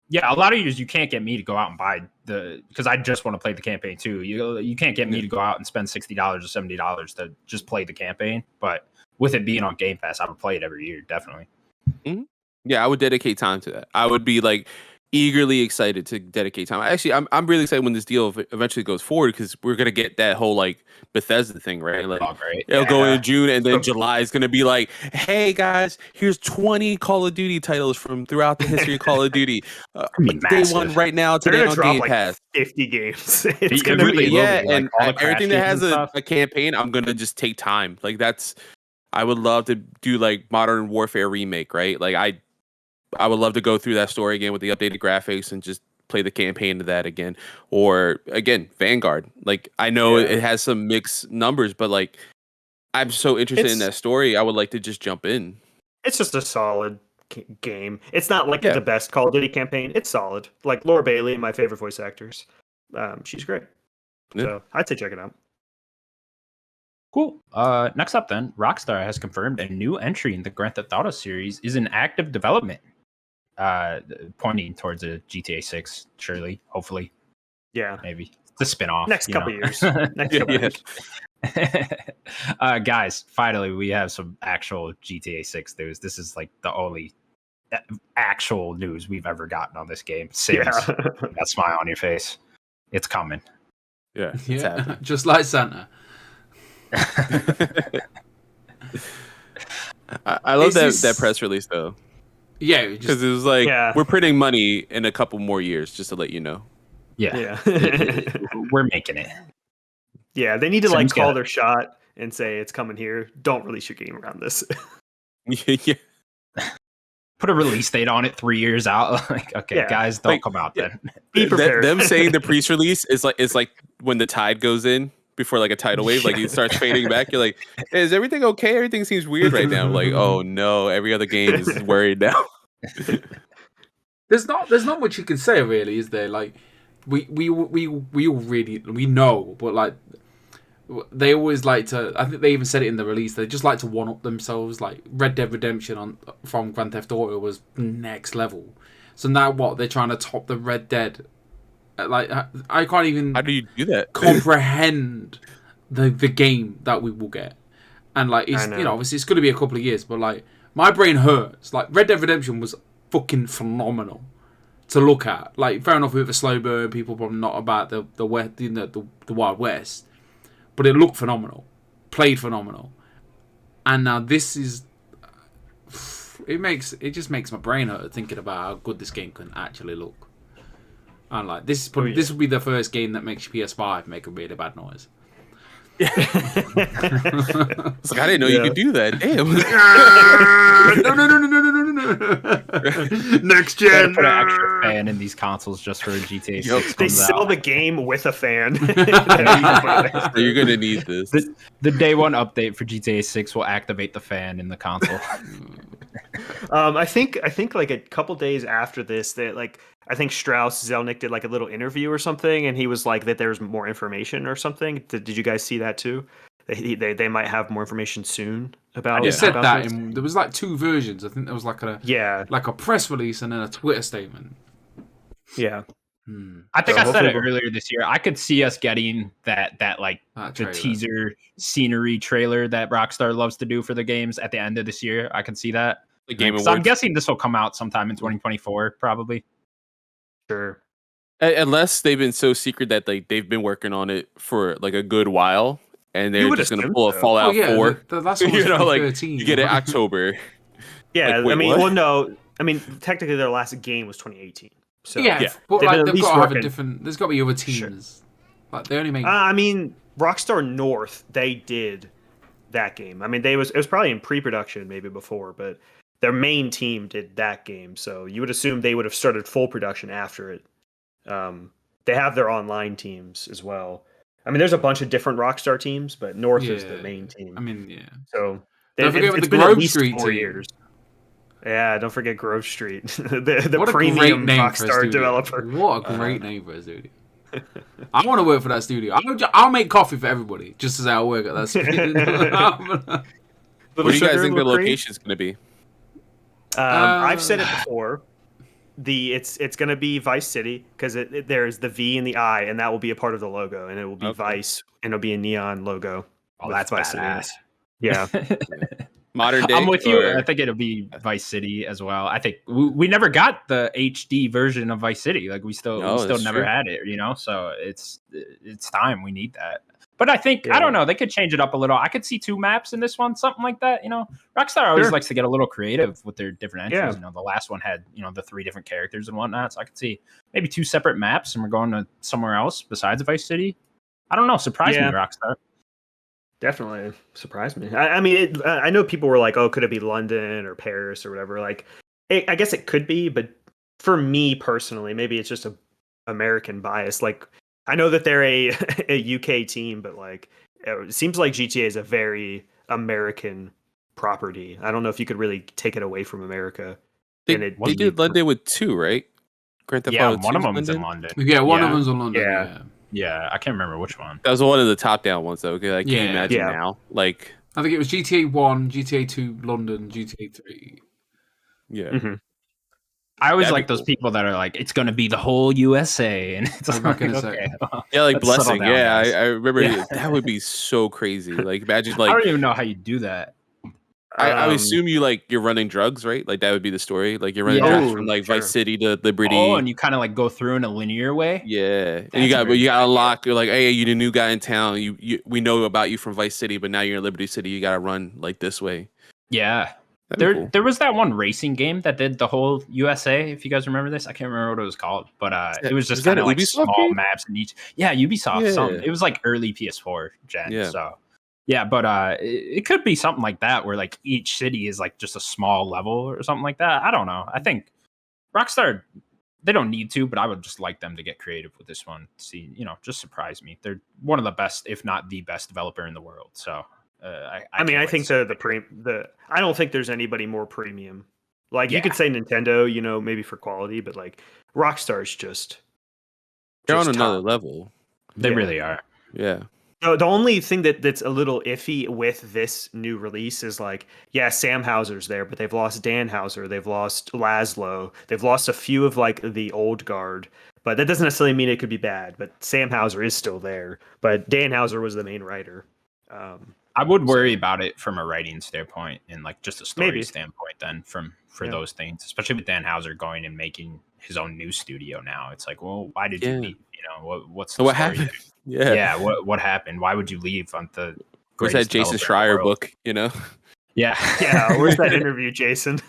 Speaker 1: Yeah, a lot of years you can't get me to go out and buy because I just want to play the campaign too. You can't get me to go out and spend $60 or $70 to just play the campaign. But with it being on Game Pass, I would play it every year, definitely.
Speaker 4: Mm-hmm. Yeah, I would dedicate time to that. I would be like eagerly excited to dedicate time. Actually, I'm really excited when this deal eventually goes forward because we're gonna get that whole like Bethesda thing, right? Like, it'll go in June, and then July is gonna be like, "Hey guys, here's 20 Call of Duty titles from throughout the history of Call of Duty. Day one right now today on Game Pass.
Speaker 2: 50 games. It's gonna be
Speaker 4: and everything that has a campaign, I'm gonna just take time. Like, I would love to do like Modern Warfare remake, right? Like I would love to go through that story again with the updated graphics and just play the campaign to that again. Or again, Vanguard. Like, I know it has some mixed numbers, but like, I'm so interested in that story. I would like to just jump in.
Speaker 2: It's just a solid game. It's not like the best Call of Duty campaign. It's solid. Like Laura Bailey, my favorite voice actors. She's great. So I'd say check it out.
Speaker 1: Cool. Next up then, Rockstar has confirmed a new entry in the Grand Theft Auto series is in active development. Pointing towards a GTA 6, surely, hopefully.
Speaker 2: Yeah.
Speaker 1: Maybe. The spin-off.
Speaker 2: Next couple years. Years.
Speaker 1: Guys, finally, we have some actual GTA 6 news. This is like the only actual news we've ever gotten on this game. Since that smile on your face. It's coming.
Speaker 4: Yeah. It's happening.
Speaker 3: Just like Santa.
Speaker 4: I love that press release though.
Speaker 3: Yeah,
Speaker 4: because it was like we're printing money in a couple more years, just to let you know.
Speaker 1: Yeah. We're making it.
Speaker 2: Yeah, they need to like call their shot and say it's coming here. Don't release your game around this.
Speaker 4: Yeah.
Speaker 1: Put a release date on it 3 years out. Like, okay, guys, don't come out then.
Speaker 2: Be prepared.
Speaker 4: Them saying the pre-release is like when the tide goes in before like a tidal wave, like it starts fading back. You're like, hey, is everything okay? Everything seems weird right now. Like, oh no, every other game is worried now.
Speaker 3: There's not much you can say really, is there? Like, we all really know, but like they always like to. I think they even said it in the release. They just like to one up themselves. Like Red Dead Redemption from Grand Theft Auto was next level. So now what? They're trying to top the Red Dead. Like, I can't even.
Speaker 4: How do you do that?
Speaker 3: Comprehend the game that we will get, and like it's obviously it's going to be a couple of years, but like my brain hurts. Like Red Dead Redemption was fucking phenomenal to look at. Like, fair enough with a slow burn, people probably not about the West, the Wild West, but it looked phenomenal, played phenomenal, and now this is it just makes my brain hurt thinking about how good this game can actually look. And like this will be the first game that makes your PS5 make a really bad noise.
Speaker 4: It's like I didn't know you could do that. Damn.
Speaker 3: No. Next gen.
Speaker 1: Put an extra fan in these consoles just for GTA 6.
Speaker 2: They sell the game with a fan.
Speaker 4: So you're gonna need this.
Speaker 1: The day one update for GTA 6 will activate the fan in the console.
Speaker 2: I think like a couple days after this, that like I think Strauss Zelnick did like a little interview or something, and he was like that there's more information or something. Did you guys see that too? They might have more information soon about.
Speaker 3: He said that
Speaker 2: this.
Speaker 3: there was like two versions. I think there was like a press release and then a Twitter statement.
Speaker 2: Yeah.
Speaker 1: I think I said it earlier this year. I could see us getting that the teaser scenery trailer that Rockstar loves to do for the games at the end of this year. I can see that.
Speaker 4: The Game Awards.
Speaker 1: So I'm guessing this will come out sometime in 2024, probably.
Speaker 2: Sure.
Speaker 4: Unless they've been so secret that they've been working on it for like a good while, and they're just going to pull a Fallout 4.
Speaker 3: The last one was 2013.
Speaker 4: You get it October.
Speaker 2: Yeah,
Speaker 4: like, wait,
Speaker 2: I mean,
Speaker 4: what?
Speaker 2: well, no, I mean, technically their last game was 2018. So
Speaker 3: but like, they've got to have
Speaker 2: working.
Speaker 3: a different. There's got to be other teams.
Speaker 2: Sure.
Speaker 3: Like they only make.
Speaker 2: I mean, Rockstar North, they did that game. I mean, it was probably in pre-production maybe before, but their main team did that game. So you would assume they would have started full production after it. They have their online teams as well. I mean, there's a bunch of different Rockstar teams, but North is the main team.
Speaker 3: I mean, yeah.
Speaker 2: So
Speaker 3: don't forget
Speaker 2: it's
Speaker 3: the
Speaker 2: been
Speaker 3: Grove
Speaker 2: at least
Speaker 3: Street
Speaker 2: 4
Speaker 3: team.
Speaker 2: years. Yeah, don't forget Grove Street, the
Speaker 3: What a
Speaker 2: premium
Speaker 3: great name for a
Speaker 2: Rockstar
Speaker 3: studio.
Speaker 2: developer.
Speaker 3: What a great name for a studio. I want to work for that studio. I'll make coffee for everybody, just as I work at that studio.
Speaker 4: What do you guys think the location's going to be?
Speaker 2: I've said it before. It's going to be Vice City because there's the V and the I, and that will be a part of the logo, and it will be Vice, and it'll be a neon logo.
Speaker 1: Oh, that's badass.
Speaker 2: Yeah.
Speaker 4: Modern day.
Speaker 1: I'm with you. I think it'll be Vice City as well. I think we never got the HD version of Vice City. Like we still never had it, So it's time. We need that. But I think I don't know. They could change it up a little. I could see 2 maps in this one, something like that. Rockstar always likes to get a little creative with their different entries. The last one had the 3 different characters and whatnot. So I could see maybe 2 separate maps, and we're going to somewhere else besides Vice City. I don't know. Surprise me, Rockstar.
Speaker 2: Definitely surprised me. I mean, I know people were like, "Oh, could it be London or Paris or whatever?" Like, I guess it could be, but for me personally, maybe it's just a American bias. Like, I know that they're a UK team, but like, it seems like GTA is a very American property. I don't know if you could really take it away from America.
Speaker 4: They did London with 2, right? Grand Theft Auto
Speaker 1: one of them is in London.
Speaker 3: Yeah, one of them's in London.
Speaker 1: Yeah, I can't remember which one.
Speaker 4: That was one of the top-down ones, though. Okay, like, can you imagine now? Like,
Speaker 3: I think it was GTA 1, GTA 2, London, GTA 3.
Speaker 4: Yeah.
Speaker 2: Mm-hmm.
Speaker 1: I always like those people that are like, it's going to be the whole USA. And it's like,
Speaker 3: okay.
Speaker 4: Yeah, like Blessing.
Speaker 1: Down,
Speaker 4: I remember that would be so crazy. Like, imagine, like...
Speaker 1: I don't even know how you do that.
Speaker 4: I assume you're running drugs, right? Like that would be the story. Like you're running drugs from like Vice City to Liberty.
Speaker 1: Oh, and you kind of like go through in a linear way.
Speaker 4: Yeah, and you got to lock. You're like, hey, you're the new guy in town. We know about you from Vice City, but now you're in Liberty City. You got to run like this way.
Speaker 1: Yeah,
Speaker 4: cool.
Speaker 1: There was that one racing game that did the whole USA. If you guys remember this, I can't remember what it was called, but it was just kind of like small game? Maps in each. Yeah, Ubisoft. Yeah. It was like early PS4 gen. Yeah. So. Yeah, but it could be something like that where like each city is like just a small level or something like that. I don't know. I think Rockstar, they don't need to, but I would just like them to get creative with this one. See, just surprise me. They're one of the best, if not the best developer in the world. So I
Speaker 2: think I don't think there's anybody more premium. Like you could say Nintendo, maybe for quality, but like Rockstar's
Speaker 4: they're on another level.
Speaker 1: They really are.
Speaker 4: Yeah.
Speaker 2: The only thing that's a little iffy with this new release is like, Sam Hauser's there, but they've lost Dan Hauser, they've lost Laszlo, they've lost a few of like the old guard, but that doesn't necessarily mean it could be bad. But Sam Hauser is still there, but Dan Hauser was the main writer.
Speaker 1: I would worry about it from a writing standpoint and like just a story standpoint then for those things, especially with Dan Hauser going and making his own new studio now. It's like, well, why did you leave? What's the
Speaker 4: what
Speaker 1: story
Speaker 4: happened?
Speaker 1: Yeah. What happened? Why would you leave on the
Speaker 4: Where's that Jason Schreier book?
Speaker 1: Yeah.
Speaker 2: Yeah, where's that interview, Jason?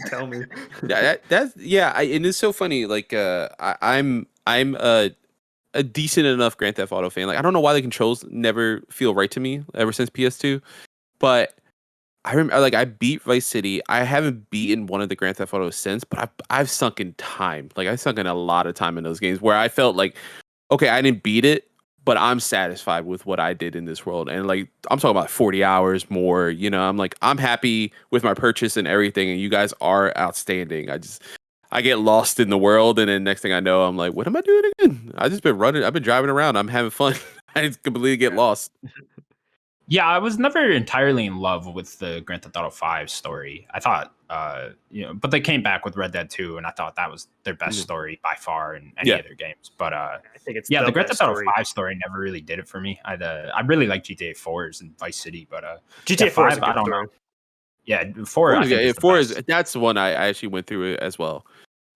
Speaker 2: Tell me.
Speaker 4: And it's so funny. Like, I'm a decent enough Grand Theft Auto fan. Like, I don't know why the controls never feel right to me ever since PS2, but I remember, like, I beat Vice City. I haven't beaten one of the Grand Theft Autos since, but I've sunk in time. Like, I've sunk in a lot of time in those games where I felt like, okay, I didn't beat it, but I'm satisfied with what I did in this world. And like, I'm talking about 40 hours more. You know, I'm happy with my purchase and everything. And you guys are outstanding. I get lost in the world, and then next thing I know, I'm like, what am I doing again? I just been running. I've been driving around. I'm having fun. I just completely get lost.
Speaker 1: Yeah, I was never entirely in love with the Grand Theft Auto 5 story. I thought, but they came back with Red Dead 2, and I thought that was their best story by far in any of their games. But
Speaker 2: I think it's
Speaker 1: the Grand Theft Auto 5 story never really did it for me. I really like GTA 4s and Vice City, but
Speaker 2: GTA 4 is a good
Speaker 1: I don't
Speaker 2: story.
Speaker 1: know. Yeah, 4. I think
Speaker 4: that's the one I actually went through it as well.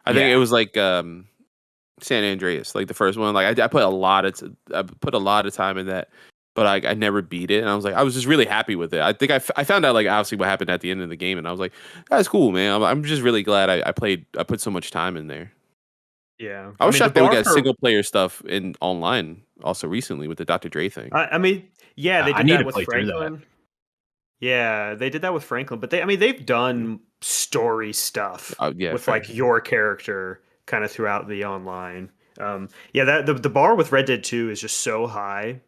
Speaker 4: I think it was like San Andreas, like the first one. Like I put a lot of time in that, but I never beat it. And I was just really happy with it. I think I found out like obviously what happened at the end of the game, and I was like, that's cool, man. I'm just really glad I put so much time in there.
Speaker 2: Yeah,
Speaker 4: I was shocked that we got single player stuff in online also recently with the Dr. Dre thing.
Speaker 2: They did that with Franklin. Yeah, they did that with Franklin, but they've done story stuff with like your character kind of throughout the online. The bar with Red Dead 2 is just so high.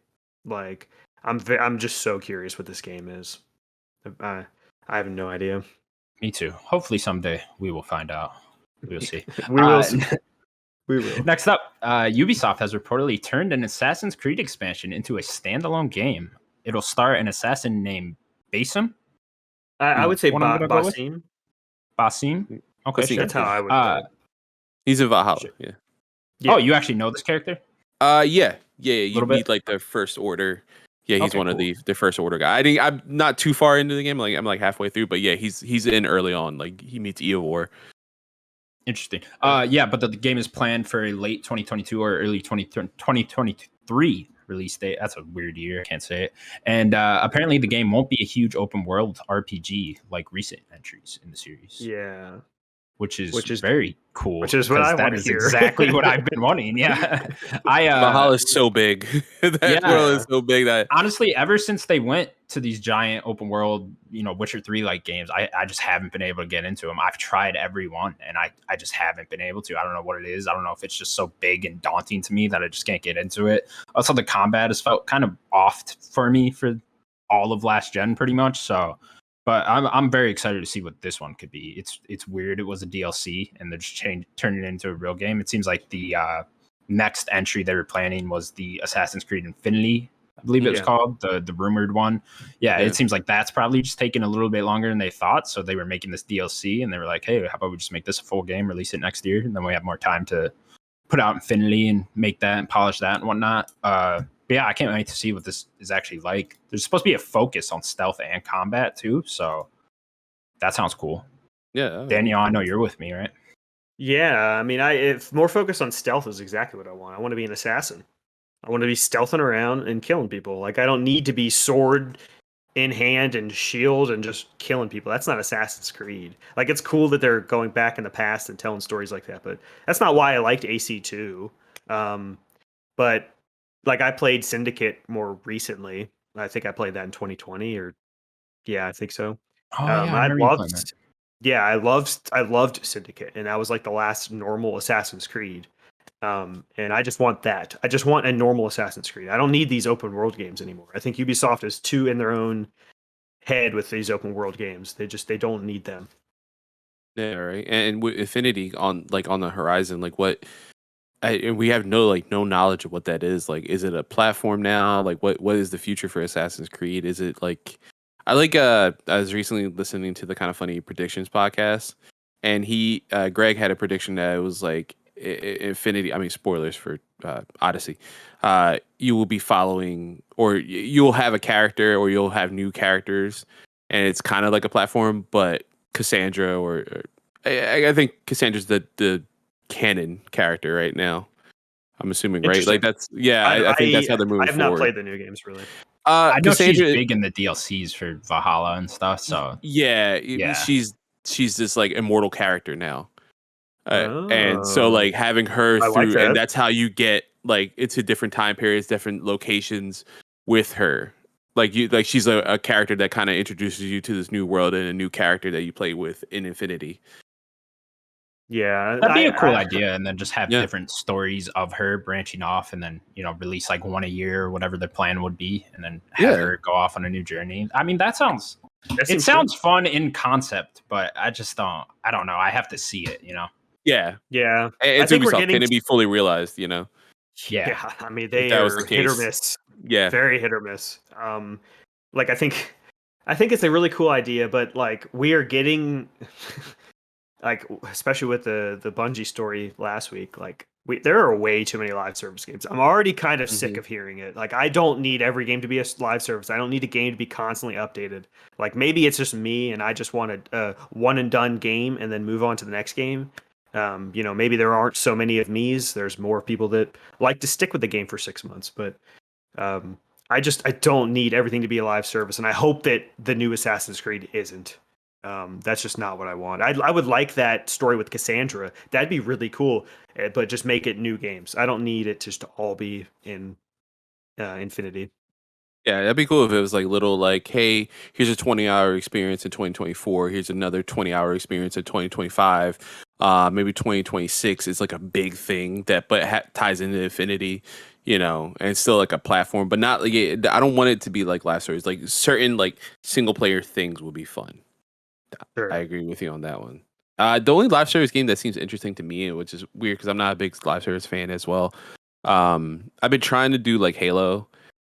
Speaker 2: Like I'm just so curious what this game is. I have no idea.
Speaker 1: Me too. Hopefully someday we will find out. We'll see.
Speaker 2: We will see. We will.
Speaker 1: Next up, Ubisoft has reportedly turned an Assassin's Creed expansion into a standalone game. It'll star an assassin named Basim.
Speaker 2: I would say Basim.
Speaker 1: Basim? Okay, sure.
Speaker 2: That's how I would
Speaker 4: He's in Valhalla, yeah.
Speaker 1: Oh, you actually know this character?
Speaker 4: Yeah. You meet like the First Order. Yeah, he's one of the First Order guy. I'm not too far into the game. Like I'm like halfway through, but yeah, he's in early on. Like he meets Eivor.
Speaker 1: Interesting. But the game is planned for a late 2022 or early 2023 release date. That's a weird year. I can't say it. And apparently the game won't be a huge open world RPG like recent entries in the series.
Speaker 2: Yeah.
Speaker 1: Which is very cool.
Speaker 2: Which is what I want to hear.
Speaker 1: Exactly what I've been wanting. Yeah.
Speaker 4: Valhalla is so big. That world is so big that
Speaker 1: honestly, ever since they went to these giant open world, Witcher 3 like games, I just haven't been able to get into them. I've tried every one and I just haven't been able to. I don't know what it is. I don't know if it's just so big and daunting to me that I just can't get into it. Also, the combat has felt kind of off for me for all of last gen pretty much. So but I'm very excited to see what this one could be. It's weird. It was a DLC, and they're just turning it into a real game. It seems like the next entry they were planning was the Assassin's Creed Infinity, I believe it was called, the rumored one. Yeah, it seems like that's probably just taking a little bit longer than they thought. So they were making this DLC, and they were like, hey, how about we just make this a full game, release it next year, and then we have more time to put out Infinity and make that and polish that and whatnot. But yeah, I can't wait to see what this is actually like. There's supposed to be a focus on stealth and combat too, so that sounds cool.
Speaker 4: Yeah,
Speaker 1: Daniel, I know you're with me, right?
Speaker 2: Yeah, if more focus on stealth is exactly what I want. I want to be an assassin. I want to be stealthing around and killing people. Like I don't need to be sword in hand and shield and just killing people. That's not Assassin's Creed. Like it's cool that they're going back in the past and telling stories like that, but that's not why I liked AC2. But like I played Syndicate more recently. I think I played that in 2020 I think so. I loved Syndicate, and that was like the last normal Assassin's Creed. And I just want that. I just want a normal Assassin's Creed. I don't need these open world games anymore. I think Ubisoft is too in their own head with these open world games. They don't need them.
Speaker 4: Yeah, right. And with Infinity on the horizon, like what? We have no knowledge of what that is. Like, is it a platform now? Like, what is the future for Assassin's Creed? Is it like, I was recently listening to the Kind of Funny Predictions podcast, and Greg had a prediction that it was like Infinity. I mean, spoilers for Odyssey. You will be following, or you'll have a character, or you'll have new characters, and it's kind of like a platform, but Cassandra, or I think Cassandra's the canon character right now. I'm assuming, right? Like that's I think that's how they're moving forward.
Speaker 2: I have not played the new games really.
Speaker 1: I know
Speaker 4: Cassandra,
Speaker 1: she's big in the DLCs for Valhalla and stuff. So
Speaker 4: yeah, she's this like immortal character now. And so like having her
Speaker 2: I like
Speaker 4: through,
Speaker 2: that.
Speaker 4: and that's how you get like into different time periods, different locations with her. Like she's a character that kind of introduces you to this new world and a new character that you play with in Infinity.
Speaker 2: Yeah,
Speaker 1: that'd be a cool idea, and then just have
Speaker 4: Yeah.
Speaker 1: different stories of her branching off, and then release like one a year or whatever their plan would be, and then have her go off on a new journey. I mean, that sounds fun in concept, but I just don't. I don't know. I have to see it.
Speaker 4: Yeah.
Speaker 2: Yeah.
Speaker 4: It's Ubisoft. Can it be fully realized?
Speaker 1: Yeah.
Speaker 2: Yeah. I mean, they
Speaker 4: that was
Speaker 2: are
Speaker 4: the
Speaker 2: hit or
Speaker 4: case.
Speaker 2: miss.
Speaker 4: Yeah.
Speaker 2: Very hit or miss. Like I think it's a really cool idea, but like we are getting like especially with the Bungie story last week, like there are way too many live service games. I'm already kind of sick of hearing it. Like I don't need every game to be a live service. I don't need a game to be constantly updated. Like maybe it's just me and I just want a one and done game and then move on to the next game. Maybe there aren't so many of me's. There's more people that like to stick with the game for 6 months, but I don't need everything to be a live service, and I hope that the new Assassin's Creed isn't. That's just not what I want. I would like that story with Cassandra. That'd be really cool, but just make it new games. I don't need it just to all be in Infinity.
Speaker 4: Yeah, that'd be cool if it was like little like, hey, here's a 20-hour experience in 2024. Here's another 20-hour experience in 2025. Maybe 2026 is like a big thing that ties into Infinity, and it's still like a platform, but not like I don't want it to be like live stories. Like certain like single player things will be fun.
Speaker 2: Sure.
Speaker 4: I agree with you on that one. The only live service game that seems interesting to me, which is weird because I'm not a big live service fan as well. I've been trying to do like Halo.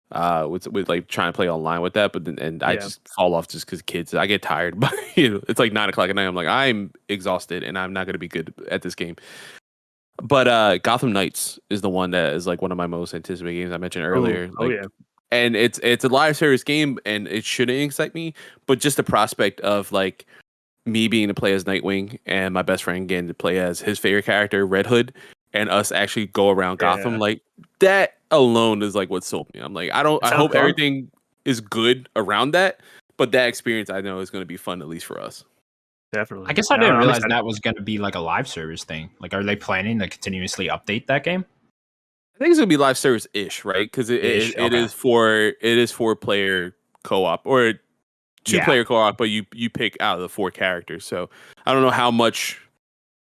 Speaker 4: With like trying to play online with that, but then I just fall off just because kids. I get tired, but it's like 9 o'clock at night. I'm like, I'm exhausted and I'm not gonna be good at this game. But Gotham Knights is the one that is like one of my most anticipated games I mentioned earlier. And it's a live service game, and it shouldn't excite me, but just the prospect of like me being to play as Nightwing and my best friend getting to play as his favorite character, Red Hood, and us actually go around Gotham, like that alone is like what sold me. I'm like, I hope everything is good around that, but that experience I know is going to be fun, at least for us.
Speaker 2: Definitely.
Speaker 1: I guess I didn't realize that was going to be like a live service thing. Like, are they planning to continuously update that game?
Speaker 4: I think it's going to be live service ish, right? Because it is for player co-op or 2-player co-op, but you pick out of the 4 characters. So I don't know how much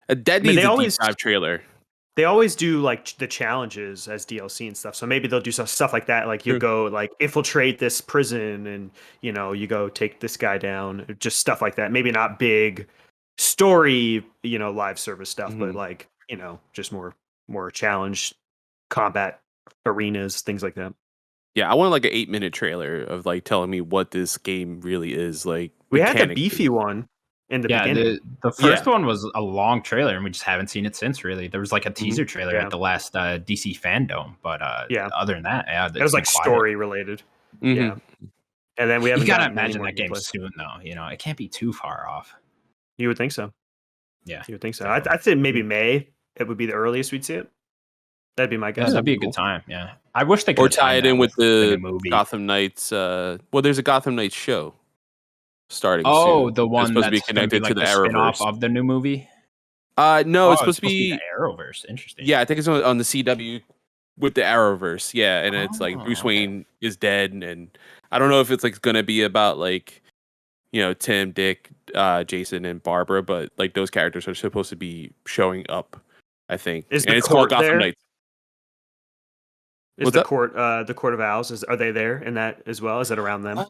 Speaker 4: that needs a deep dive trailer.
Speaker 2: They always do like the challenges as DLC and stuff. So maybe they'll do stuff like that. Like you go like infiltrate this prison and you go take this guy down. Just stuff like that. Maybe not big story, live service stuff, but like, just more challenge combat arenas, things like that.
Speaker 4: Yeah, I want like an 8-minute trailer of like telling me what this game really is. Like
Speaker 2: we had the beefy one. In the beginning.
Speaker 1: The first one was a long trailer, and we just haven't seen it since. Really, there was like a teaser trailer at the last DC Fandom, but other than that,
Speaker 2: it was like story related. Yeah, and then we haven't.
Speaker 1: You gotta imagine that game soon, though. It can't be too far off.
Speaker 2: You would think so.
Speaker 1: Yeah,
Speaker 2: you would think so. I'd say maybe May. It would be the earliest we'd see it. That'd be my guess.
Speaker 1: Yeah, that'd be a good time. Yeah, I wish they could
Speaker 4: or tie it in with the
Speaker 1: movie.
Speaker 4: Gotham Knights. Well, there's a Gotham Knights show starting.
Speaker 1: Oh,
Speaker 4: soon.
Speaker 1: The one
Speaker 4: supposed to be connected
Speaker 1: like
Speaker 4: to the
Speaker 1: Arrowverse of the new movie.
Speaker 4: No, it's supposed to be
Speaker 1: the Arrowverse. Interesting.
Speaker 4: Yeah, I think it's on the CW with the Arrowverse. Yeah, and it's like Bruce Wayne is dead, and I don't know if it's like gonna be about like Tim, Dick, Jason, and Barbara, but like those characters are supposed to be showing up. I think,
Speaker 2: and
Speaker 4: it's called Gotham Knights.
Speaker 2: Is the court of Owls? Are they there in that as well? Is it around them?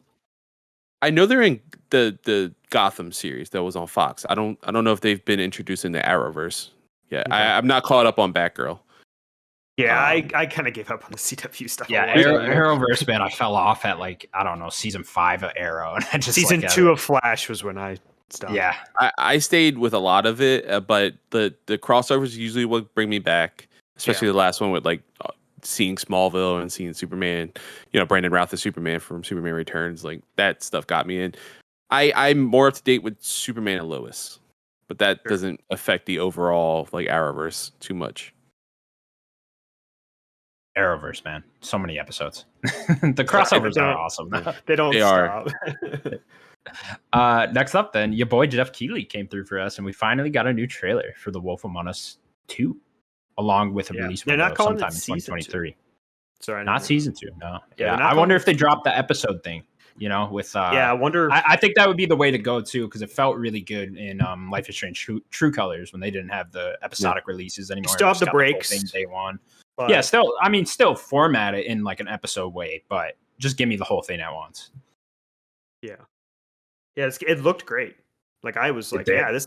Speaker 4: I know they're in the Gotham series that was on Fox. I don't know if they've been introduced in the Arrowverse. Yeah, okay. I'm not caught up on Batgirl.
Speaker 2: Yeah, I kind of gave up on the CW stuff.
Speaker 1: Yeah, Arrowverse, man, I fell off at like I don't know season 5 of Arrow, and I just
Speaker 2: season 2 of Flash was when I stopped.
Speaker 1: Yeah,
Speaker 4: I stayed with a lot of it, but the crossovers usually would bring me back, especially the last one with like seeing Smallville and seeing Superman, Brandon Routh as Superman from Superman Returns, like that stuff got me in. I'm more up to date with Superman and Lois, but that doesn't affect the overall like Arrowverse too much.
Speaker 1: Arrowverse, man. So many episodes. The crossovers are awesome.
Speaker 2: They don't stop.
Speaker 1: Next up, then, your boy Jeff Keighley came through for us, and we finally got a new trailer for The Wolf Among Us 2, along with a release window sometime in 2023.
Speaker 2: Sorry,
Speaker 1: not season 2. No.
Speaker 2: Yeah,
Speaker 1: I wonder if they dropped the episode thing. You know, with
Speaker 2: I wonder.
Speaker 1: I think that would be the way to go too, because it felt really good in Life is Strange True Colors when they didn't have the episodic releases anymore.
Speaker 2: Still have the breaks.
Speaker 1: The day one. Yeah, still format it in like an episode way, but just give me the whole thing at once.
Speaker 2: Yeah, it looked great. Like I was like, this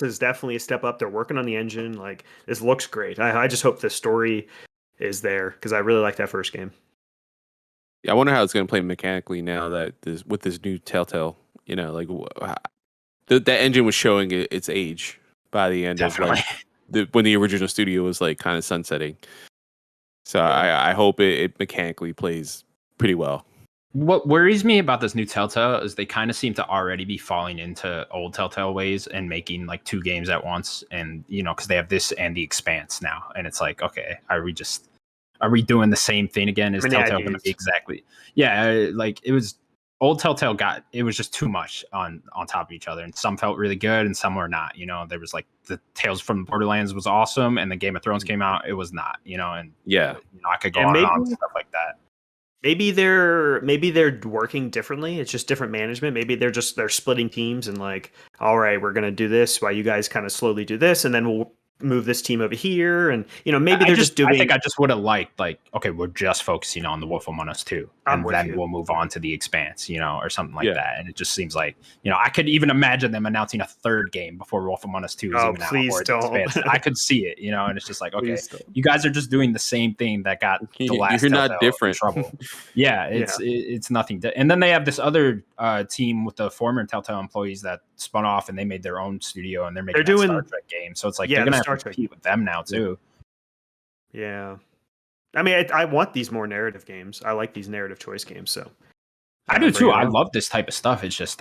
Speaker 2: is definitely a step up. They're working on the engine. Like this looks great. I just hope the story is there because I really like that first game.
Speaker 4: Yeah, I wonder how it's going to play mechanically now that with this new Telltale. You know, like the engine was showing its age by the end of like when the original studio was like kind of sunsetting. So I hope it mechanically plays pretty well.
Speaker 1: What worries me about this new Telltale is they kind of seem to already be falling into old Telltale ways and making like 2 games at once, and you know, because they have this and The Expanse now, and it's like, okay, are we doing the same thing again? Is Telltale going to be exactly? Yeah, like it was old Telltale it was just too much on top of each other, and some felt really good and some were not. You know, there was like the Tales from Borderlands was awesome, and then Game of Thrones came out, it was not. You know, and I could go on and on and stuff like that.
Speaker 2: Maybe they're working differently. It's just different management. Maybe they're splitting teams and like, all right, we're gonna do this while you guys kind of slowly do this, and then we'll move this team over here. And you know, maybe they're just doing.
Speaker 1: I think I just would have liked like, okay, we're just focusing on The Wolf Among Us 2, and then we'll move on to The Expanse, you know, or something like that. And it just seems like, you know, I could even imagine them announcing a 3rd game before Wolf Among Us 2 is even out.
Speaker 2: Please don't.
Speaker 1: I could see it, you know, and it's just like, okay, you guys are just doing the same thing that got the last.
Speaker 4: You're not different.
Speaker 1: Trouble. It's nothing. And then they have this other team with the former Telltale employees that spun off, and they made their own studio, and they're doing Star Trek game. So it's like they're gonna have to compete with them now too.
Speaker 2: Yeah, I mean, I want these more narrative games. I like these narrative choice games. So
Speaker 1: I do too. I love this type of stuff. It's just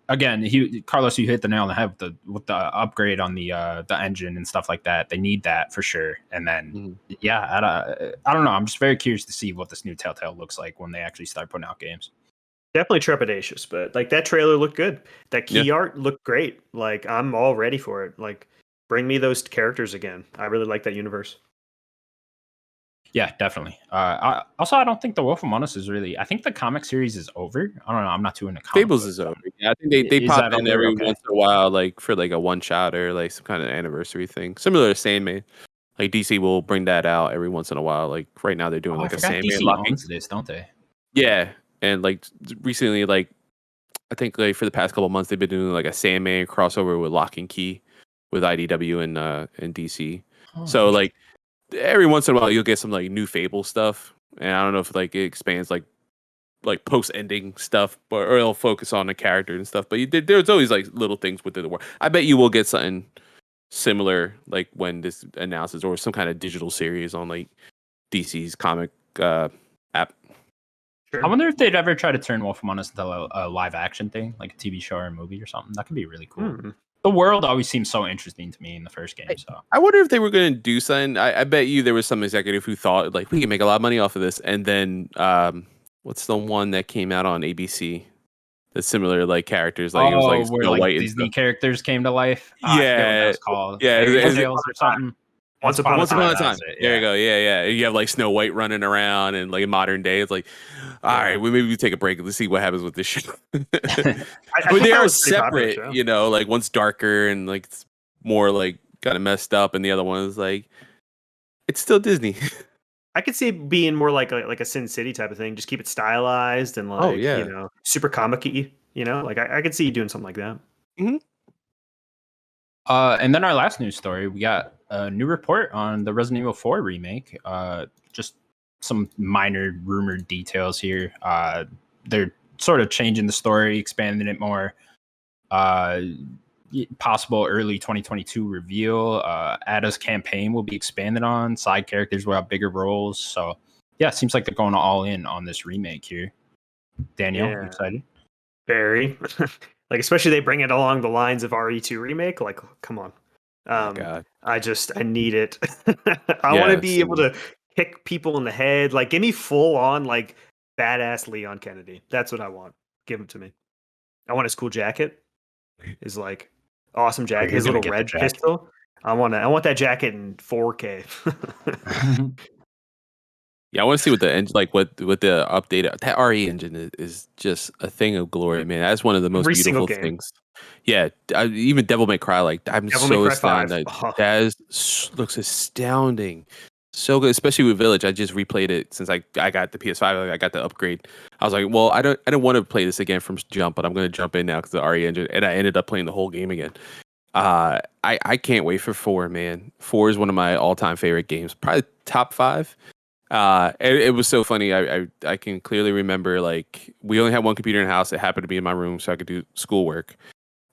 Speaker 1: again, Carlos, you hit the nail on the head with the upgrade on the engine and stuff like that. They need that for sure. And then I don't know. I'm just very curious to see what this new Telltale looks like when they actually start putting out games.
Speaker 2: Definitely trepidatious, but like that trailer looked good. That key art looked great. Like I'm all ready for it. Like bring me those characters again. I really like that universe.
Speaker 1: Yeah, definitely. I don't think The Wolf Among Us is really. I think the comic series is over. I don't know. I'm not too into comics.
Speaker 4: Fables is over. Yeah, I think they pop in every once in a while, like for like a one shot or like some kind of anniversary thing, similar to Sandman. Like DC will bring that out every once in a while. Like right now, they're doing like a Sandman.
Speaker 1: DC owns this, don't they?
Speaker 4: Yeah, and like recently, like I think like for the past couple of months, they've been doing like a Sandman crossover with Lock and Key with IDW and DC. So like. Every once in a while, you'll get some like new Fable stuff, and I don't know if like it expands like post-ending stuff, or it'll focus on the character and stuff. But there's always like little things within the world. I bet you will get something similar like when this announces, or some kind of digital series on like DC's comic app.
Speaker 1: Sure. I wonder if they'd ever try to turn Wolf Among Us into a live action thing, like a TV show or a movie or something. That could be really cool. The world always seems so interesting to me in the first game. So
Speaker 4: I wonder if they were going to do something. I bet you there was some executive who thought like we can make a lot of money off of this. And then what's the one that came out on ABC? The similar like characters, like it was like
Speaker 1: where like Disney characters came to life.
Speaker 4: Yeah,
Speaker 1: it's called
Speaker 4: Tales
Speaker 1: or something.
Speaker 4: Once upon a time. There you go. Yeah. You have like Snow White running around, and like in modern day, it's like, all right, maybe we take a break. Let's see what happens with this show. I mean, they are separate, you know. Like one's darker and like it's more like kind of messed up, and the other one is like, it's still Disney.
Speaker 2: I could see it being more like a Sin City type of thing. Just keep it stylized and like you know, super comic-y. You know, like I could see you doing something like that.
Speaker 1: Mm-hmm. And then our last news story, we got a new report on the Resident Evil 4 remake. Just some minor rumored details here. They're sort of changing the story, expanding it more. Possible early 2022 reveal. Ada's campaign will be expanded on. Side characters will have bigger roles. So, yeah, it seems like they're going all in on this remake here. Daniel, you excited?
Speaker 2: Very. Like, especially they bring it along the lines of RE2 remake. Like, come on.
Speaker 4: Oh my God.
Speaker 2: I need it. I want to be able to kick people in the head. Like, give me full on like badass Leon Kennedy. That's what I want. Give him to me. I want his cool jacket. His like awesome jacket. His little red pistol. I want that jacket in 4K.
Speaker 4: Yeah, I want to see what the engine, like what the updated that RE engine is just a thing of glory, man. That's one of the most beautiful things. Yeah, even Devil May Cry, like I'm so astounded. That looks astounding, so good, especially with Village. I just replayed it since I got the PS5. Like, I got the upgrade. I was like, well, I don't want to play this again from jump, but I'm going to jump in now because the RE engine, and I ended up playing the whole game again. I can't wait for 4, man. 4 is one of my all-time favorite games, probably top 5. It was so funny. I can clearly remember, like, we only had one computer in the house. It happened to be in my room so I could do schoolwork.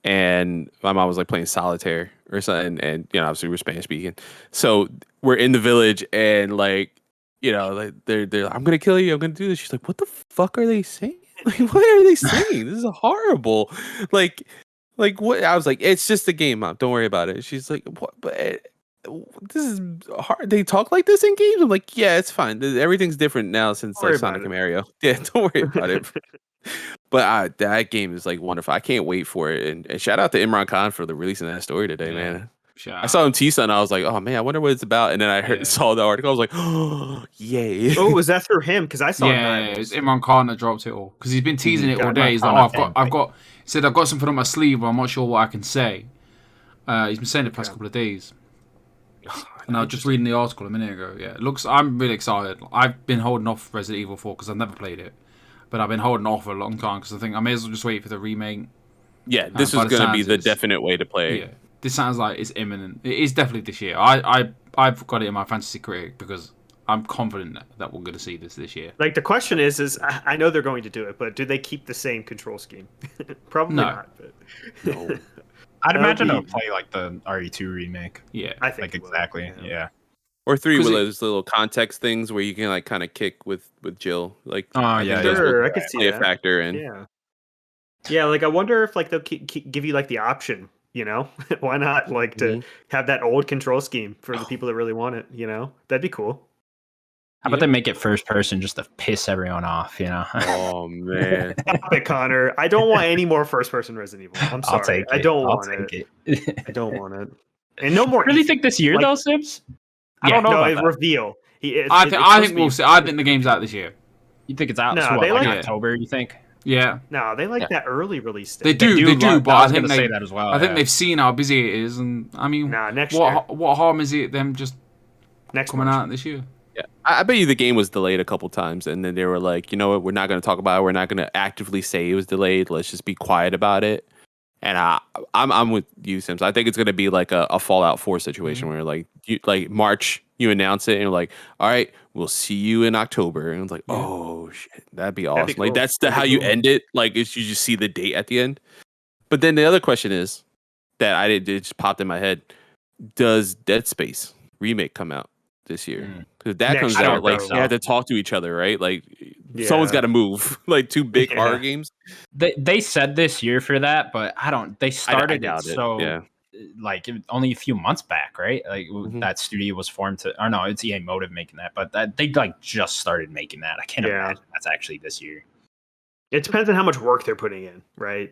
Speaker 4: And my mom was like playing solitaire or something. And, you know, obviously we're Spanish speaking. So we're in the village and like, you know, like they're like, I'm going to kill you. I'm going to do this. She's like, what the fuck are they saying? Like, what are they saying? This is horrible. Like what? I was like, it's just a game, Mom. Don't worry about it. She's like, what? But this is hard. They talk like this in games. I'm like, yeah, it's fine. Everything's different now since like Sonic and Mario. Yeah, don't worry about it. But that game is like wonderful. I can't wait for it. And shout out to Imran Khan for the releasing that story today, man. I saw him tease and I was like, oh man, I wonder what it's about. And then I saw the article. I was like, oh, yay.
Speaker 2: Oh, was that through him? Because I saw
Speaker 3: it was Imran Khan that dropped it all. Because he's been teasing it all day. He's like, I've got something on my sleeve, but I'm not sure what I can say. He's been saying it the past couple of days. And I was just reading the article a minute ago. Yeah, I'm really excited. I've been holding off Resident Evil 4 because I've never played it. But I've been holding off for a long time because I think I may as well just wait for the remake.
Speaker 4: Yeah, this is going to be the definite way to play.
Speaker 3: Yeah, this sounds like it's imminent. It is definitely this year. I've got it in my fantasy critic because I'm confident that we're going to see this year.
Speaker 2: Like, the question is I know they're going to do it, but do they keep the same control scheme? Probably not. But...
Speaker 1: No. I'd imagine they'll play like the RE2 remake.
Speaker 3: Yeah,
Speaker 2: I think
Speaker 1: like exactly. Yeah.
Speaker 4: Or 3 with those little context things where you can like kind of kick with Jill. Like,
Speaker 2: sure, I could see
Speaker 4: that. A factor in.
Speaker 2: Yeah. Like, I wonder if like they'll give you like the option. You know, why not like to have that old control scheme for the people that really want it? You know, that'd be cool.
Speaker 1: How about they make it first person just to piss everyone off, you know?
Speaker 4: Oh, man.
Speaker 2: Stop it, Connor. I don't want any more first person Resident Evil. I'm sorry.
Speaker 1: I'll take it.
Speaker 2: I don't want it. I don't want it. And no more.
Speaker 1: You really think this year, though, Sims? I don't know.
Speaker 2: No,
Speaker 1: about
Speaker 2: reveal.
Speaker 3: I think we'll see. I think the game's out this year.
Speaker 1: You think it's out?
Speaker 2: No,
Speaker 1: they like October, you think?
Speaker 3: Yeah.
Speaker 2: No, they like that early release.
Speaker 3: They do, but I think
Speaker 1: say that as well.
Speaker 3: I think they've seen how busy it is, and I mean,
Speaker 2: next year.
Speaker 3: What harm is it them just coming out this year?
Speaker 4: Yeah, I bet you the game was delayed a couple times, and then they were like, you know what, we're not going to talk about it. We're not going to actively say it was delayed. Let's just be quiet about it. And I'm with you, Sims. I think it's going to be like a Fallout 4 situation where like March, you announce it, and you're like, all right, we'll see you in October. And it's like, oh shit, that'd be awesome. That'd be cool. Like that's how you end it. Like you just see the date at the end. But then the other question is that it just popped in my head: does Dead Space remake come out this year? Because if that comes out, like you have to talk to each other, right? Like someone's got to move. Like 2 big horror games.
Speaker 1: They said this year for that, but I don't. They started it so like only a few months back, right? Like that studio was formed to. Or no, it's EA Motive making that, but they like just started making that. I can't imagine that's actually this year.
Speaker 2: It depends on how much work they're putting in, right?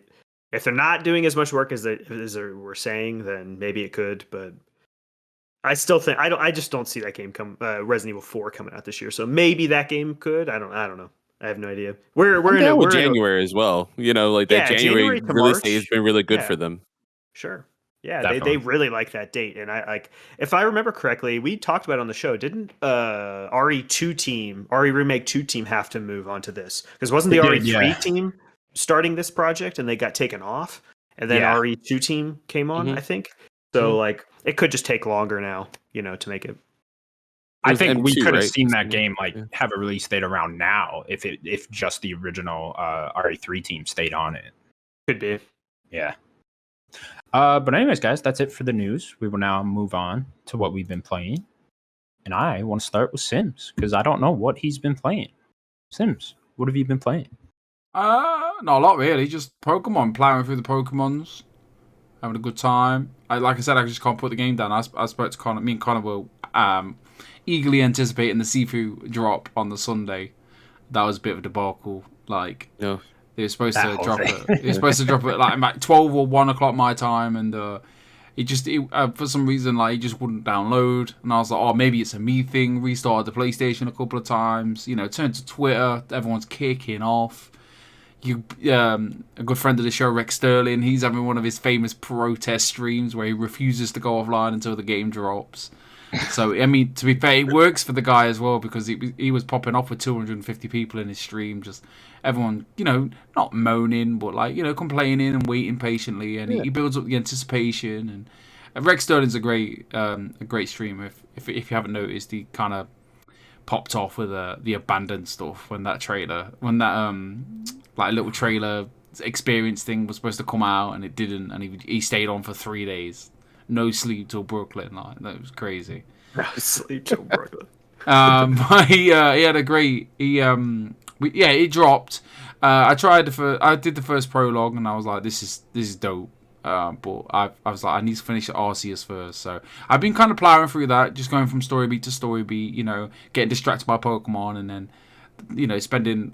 Speaker 2: If they're not doing as much work as they were saying, then maybe it could, but. I still think I just don't see that game Resident Evil 4 coming out this year. So maybe that game could. I don't know. I have no idea. We're in
Speaker 4: January as well. You know, like that January release date has been really good for them.
Speaker 2: Sure. Yeah, they really like that date. And I like, if I remember correctly, we talked about it on the show. Didn't RE Remake 2 team have to move on to this? Because wasn't the RE3 team starting this project and they got taken off, and then RE2 team came on, I think. So like it could just take longer now, you know, to make it.
Speaker 1: I think we could have seen that game like have a release date around now if just the original RE3 team stayed on it.
Speaker 2: Could be.
Speaker 1: Yeah. But anyways, guys, that's it for the news. We will now move on to what we've been playing. And I want to start with Sims because I don't know what he's been playing. Sims, what have you been playing?
Speaker 3: Not a lot really. Just Pokemon, plowing through the Pokemons. having a good time. Like I said, I just can't put the game down. I spoke to Connor. Me and Connor were eagerly anticipating the Sifu drop on the Sunday. That was a bit of a debacle. Like,
Speaker 4: No.
Speaker 3: they were supposed to drop it. They were supposed to drop it like 12 or 1 o'clock my time, and for some reason, like, it just wouldn't download. And I was like, oh, maybe it's a me thing. Restarted the PlayStation a couple of times. Turned to Twitter. Everyone's kicking off. A good friend of the show, Rex Sterling, he's having one of his famous protest streams where he refuses to go offline until the game drops. So, I mean, to be fair, it works for the guy as well, because he was popping off with 250 people in his stream, just everyone, not moaning, but like, complaining and waiting patiently, and he builds up the anticipation. And Rex Sterling's a great streamer. If you haven't noticed, he kind of popped off with the abandoned stuff when that like little trailer experience thing was supposed to come out, and it didn't, and he stayed on for 3 days, no sleep till Brooklyn. Like, that was crazy.
Speaker 2: No sleep till Brooklyn.
Speaker 3: But he had a great it dropped. I did the first prologue, and I was like, this is dope. But I was like, I need to finish Arceus first. So I've been kind of plowing through that, just going from story beat to story beat, getting distracted by Pokemon, and then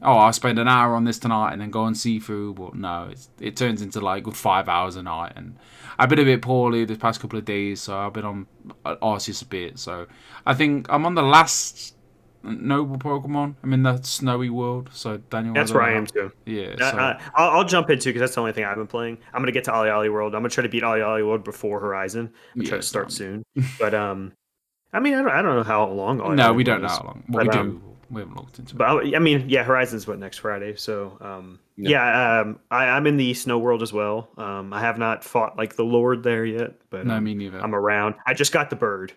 Speaker 3: I'll spend an hour on this tonight and then go and see through. But no, it turns into like a good 5 hours a night, and I've been a bit poorly this past couple of days, so I've been on Arceus a bit. So I think I'm on the last noble Pokemon. I'm in the snowy world. So Daniel,
Speaker 2: that's where I am too.
Speaker 3: Yeah,
Speaker 2: so. I'll jump into, because that's the only thing I've been playing. I'm gonna get to Ollie World. I'm gonna try to beat Ollie World before Horizon. I'm trying to start soon. But I mean, I don't know how long.
Speaker 3: No, we don't know how long. But we do. We haven't looked into it.
Speaker 2: But I mean, Horizon's next Friday. So I'm in the Snow World as well. I have not fought like the Lord there yet, but
Speaker 3: no, me neither.
Speaker 2: I'm around. I just got the bird.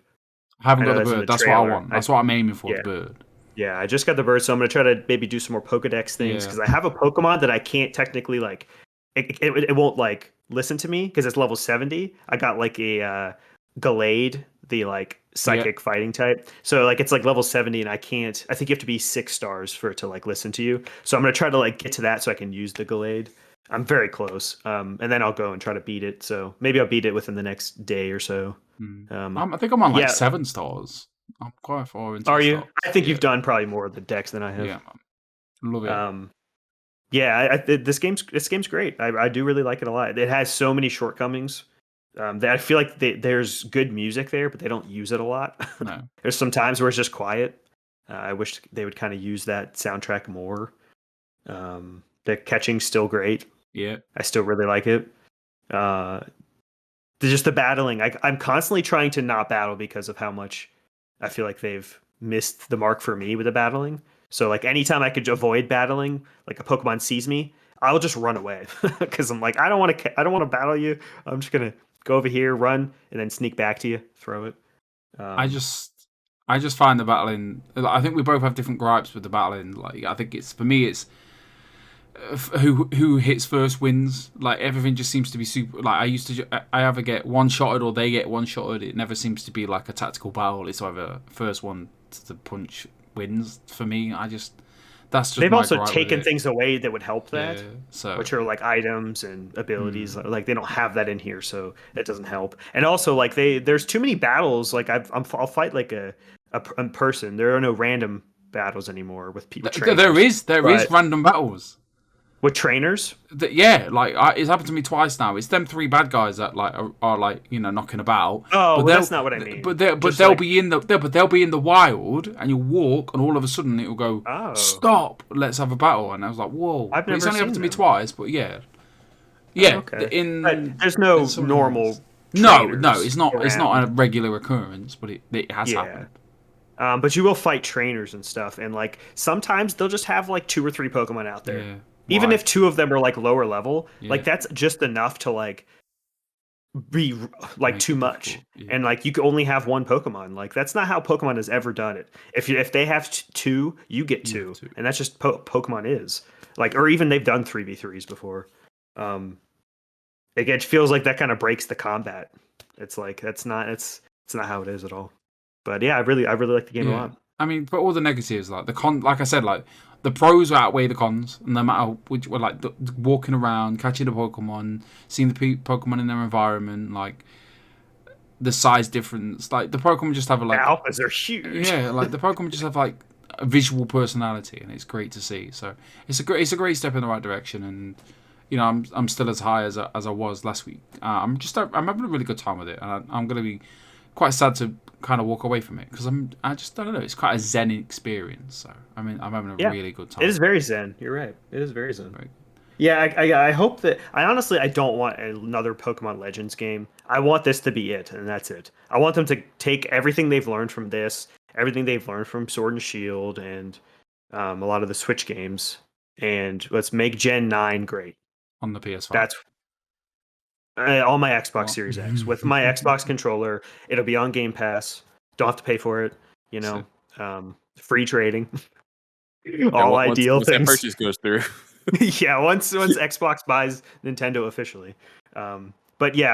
Speaker 3: I haven't got the bird. That's what I want. That's what I'm aiming for. The bird.
Speaker 2: Yeah, I just got the bird, so I'm gonna try to maybe do some more Pokedex things, because I have a Pokemon that I can't technically like. It won't like listen to me because it's level 70. I got like a Gallade, the like psychic fighting type. So like it's like level 70, and I think you have to be 6 stars for it to like listen to you. So I'm gonna try to like get to that so I can use the Gallade. I'm very close. And then I'll go and try to beat it. So maybe I'll beat it within the next day or so.
Speaker 3: I think I'm on like 7 stars. I'm quite far into.
Speaker 2: Are you? I think you've done probably more of the decks than I have.
Speaker 3: Yeah, love
Speaker 2: it. This game's great. I do really like it a lot. It has so many shortcomings. That I feel like there's good music there, but they don't use it a lot.
Speaker 3: No.
Speaker 2: There's some times where it's just quiet. I wish they would kind of use that soundtrack more. The catching's still great.
Speaker 3: Yeah,
Speaker 2: I still really like it. Just the battling. I'm constantly trying to not battle because of how much I feel like they've missed the mark for me with the battling. So like anytime I could avoid battling, like a Pokemon sees me, I'll just run away because I'm like, I don't want to battle you. I'm just gonna go over here, run, and then sneak back to you, throw it.
Speaker 3: I just find the battling. I think we both have different gripes with the battling. Like, I think for me, it's who hits first wins. Like, everything just seems to be super. Like, I either get one shotted or they get one shotted. It never seems to be like a tactical battle. It's either first one to punch wins for me. They've
Speaker 2: also taken things away that would help that, which are like items and abilities. Like, they don't have that in here, so it doesn't help. And also, like, there's too many battles. Like, I'll fight like a person. There are no random battles anymore with people.
Speaker 3: There is random battles
Speaker 2: with trainers.
Speaker 3: It's happened to me twice now. It's them 3 bad guys that like are like, knocking about.
Speaker 2: Oh, but that's not what I mean.
Speaker 3: But they'll be in the wild, and you'll walk, and all of a sudden it'll go, stop, let's have a battle. And I was like, whoa! It's only happened to me twice, but yeah.
Speaker 2: Okay. But there's no normal.
Speaker 3: No, it's not. It's not a regular occurrence, but it has happened.
Speaker 2: But you will fight trainers and stuff, and like sometimes they'll just have like 2 or 3 Pokemon out there. Yeah. Even if 2 of them are like lower level, like that's just enough to like be like too much. And like you can only have 1 Pokemon. Like that's not how Pokemon has ever done it. If they have 2, you get 2, and that's just Pokemon is. Like, or even they've done 3v3s before. It feels like that kind of breaks the combat. It's like it's not how it is at all. But yeah, I really like the game a lot.
Speaker 3: I mean, for all the negatives, like like I said, like the pros outweigh the cons, and no matter which, like walking around, catching the Pokemon, seeing the Pokemon in their environment, like the size difference, like the Pokemon just have
Speaker 2: The
Speaker 3: like
Speaker 2: alphas are huge.
Speaker 3: yeah, like the Pokemon just have like a visual personality, and it's great to see. So it's a great step in the right direction, and you know I'm still as high as I was last week. I'm having a really good time with it, and I'm gonna be quite sad to kind of walk away from it because I just don't know. It's quite a zen experience. So I mean, I'm having a really good time.
Speaker 2: It is very zen. You're right. It is very zen. Right. Yeah, I hope that I don't want another Pokemon Legends game. I want this to be it, and that's it. I want them to take everything they've learned from this, everything they've learned from Sword and Shield, and a lot of the Switch games, and let's make Gen 9 great
Speaker 3: on the PS5.
Speaker 2: That's on my Xbox Series X with my Xbox controller. It'll be on Game Pass. Don't have to pay for it. You know, free trading. All ideal
Speaker 4: once
Speaker 2: things.
Speaker 4: that purchase goes through.
Speaker 2: Yeah, once Xbox buys Nintendo officially. But yeah,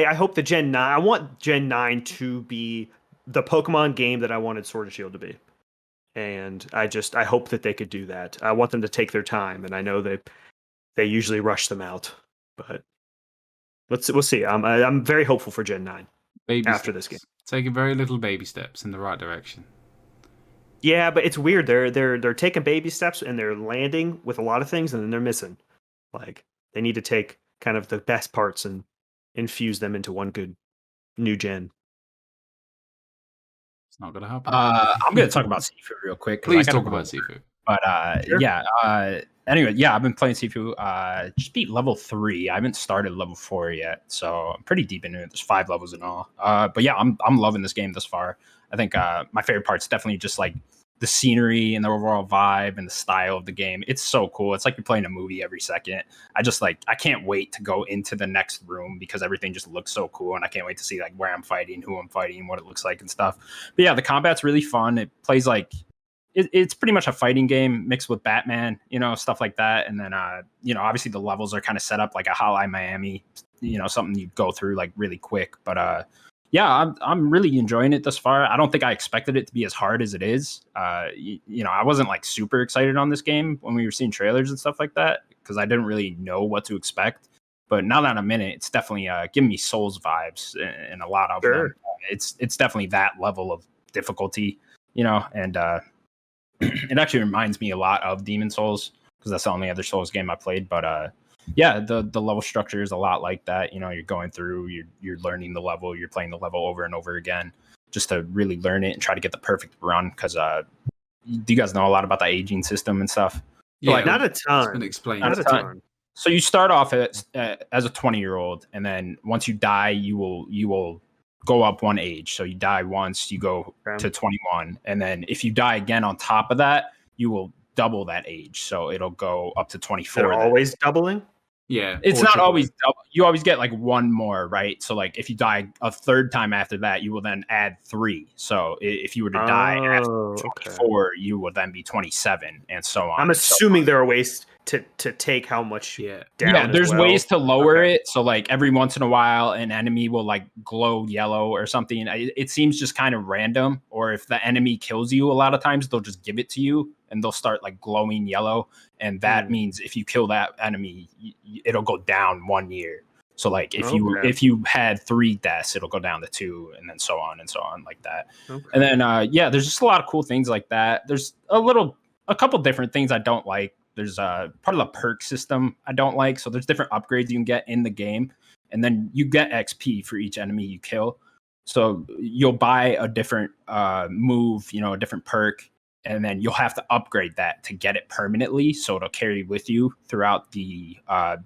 Speaker 2: I hope the Gen 9. I want Gen 9 to be the Pokemon game that I wanted Sword and Shield to be, and I hope that they could do that. I want them to take their time, and I know they usually rush them out, but we'll see. I'm very hopeful for Gen 9 after this game.
Speaker 3: Taking very little baby steps in the right direction.
Speaker 2: Yeah, but it's weird. They're taking baby steps and they're landing with a lot of things, and then they're missing. Like they need to take kind of the best parts and infuse them into one good new gen.
Speaker 3: It's not gonna happen.
Speaker 1: I'm gonna talk about Sifu real quick.
Speaker 3: Please talk about Sifu.
Speaker 1: But
Speaker 2: Sure.
Speaker 1: yeah. Anyway, yeah, I've been playing Sifu. Just beat level 3. I haven't started level 4 yet, so I'm pretty deep into it. There's 5 levels in all. But yeah, I'm loving this game thus far. I think my favorite part's definitely just like the scenery and the overall vibe and the style of the game. It's so cool. It's like you're playing a movie every second. I can't wait to go into the next room because everything just looks so cool, and I can't wait to see like where I'm fighting, who I'm fighting, what it looks like and stuff. But yeah, the combat's really fun. It plays like it's pretty much a fighting game mixed with Batman, you know, stuff like that. And then, you know, obviously the levels are kind of set up like a Hotline Miami, you know, something you go through like really quick. But yeah, I'm really enjoying it thus far. I don't think I expected it to be as hard as it is. You know, I wasn't like super excited on this game when we were seeing trailers and stuff like that because I didn't really know what to expect. But now that I'm in it, it's definitely giving me Souls vibes and a lot of them. It's definitely that level of difficulty, you know, and it actually reminds me a lot of Demon Souls because that's the only other Souls game I played. But yeah, the level structure is a lot like that. You know, you're going through, you're learning the level, you're playing the level over and over again just to really learn it and try to get the perfect run. Because do you guys know a lot about the aging system and stuff?
Speaker 3: Yeah,
Speaker 2: like, not a ton.
Speaker 3: It's been explained.
Speaker 2: Not a ton.
Speaker 1: So you start off as a 20-year-old, and then once you die, you will go up one age. So you die once, you go to 21, and then if you die again on top of that, you will double that age. So it'll go up to 24.
Speaker 2: They're always doubling?
Speaker 3: Yeah.
Speaker 1: It's not always double. You always get like one more, right? So like if you die a third time after that, you will then add 3. So if you were to die after 24, you will then be 27 and so on.
Speaker 2: I'm assuming there are ways to take how much down.
Speaker 1: Yeah, there's ways to lower it. So like every once in a while, an enemy will like glow yellow or something. It seems just kind of random. Or if the enemy kills you, a lot of times they'll just give it to you and they'll start like glowing yellow. And that means if you kill that enemy, it'll go down 1 year. So like if you had 3 deaths, it'll go down to 2, and then so on like that. Okay. And then yeah, there's just a lot of cool things like that. There's a couple different things I don't like. There's part of the perk system I don't like. So there's different upgrades you can get in the game, and then you get XP for each enemy you kill. So you'll buy a different move, you know, a different perk, and then you'll have to upgrade that to get it permanently. So it'll carry with you throughout the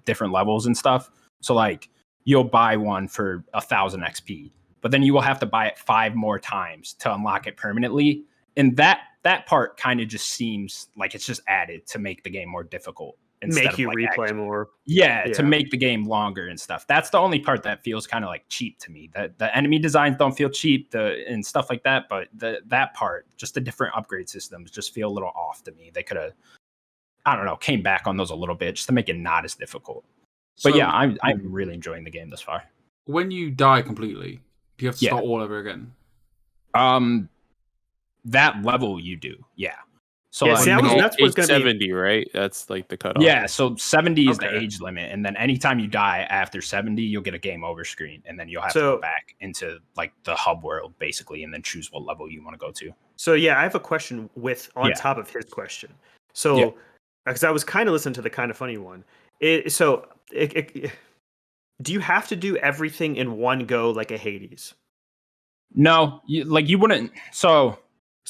Speaker 1: different levels and stuff. So like you'll buy one for 1,000 XP, but then you will have to buy it 5 more times to unlock it permanently. And that part kind of just seems like it's just added to make the game more difficult.
Speaker 2: Make you replay more.
Speaker 1: Yeah, to make the game longer and stuff. That's the only part that feels kind of like cheap to me. The enemy designs don't feel cheap and stuff like that, but that part, just the different upgrade systems, just feel a little off to me. They could have, I don't know, came back on those a little bit just to make it not as difficult. But yeah, I'm really enjoying the game thus far.
Speaker 3: When you die completely, do you have to start all over again?
Speaker 1: that level you do. Yeah. So
Speaker 2: Yeah, see, that's what's going to be
Speaker 4: 70, right? That's like the cutoff.
Speaker 1: Yeah, so 70 is the age limit, and then anytime you die after 70, you'll get a game over screen, and then you'll have to go back into like the hub world basically, and then choose what level you want to go to.
Speaker 2: So yeah, I have a question on top of his question. So because I was kind of listening to the kind of funny one, do you have to do everything in one go like a Hades?
Speaker 1: No, you wouldn't. So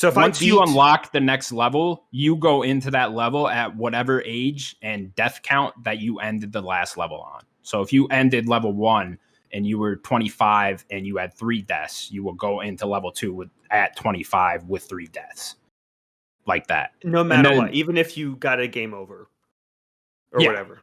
Speaker 1: if once you unlock the next level, you go into that level at whatever age and death count that you ended the last level on. So if you ended level 1 and you were 25 and you had 3 deaths, you will go into level 2 at 25 with 3 deaths. Like that.
Speaker 2: No matter what, even if you got a game over or whatever.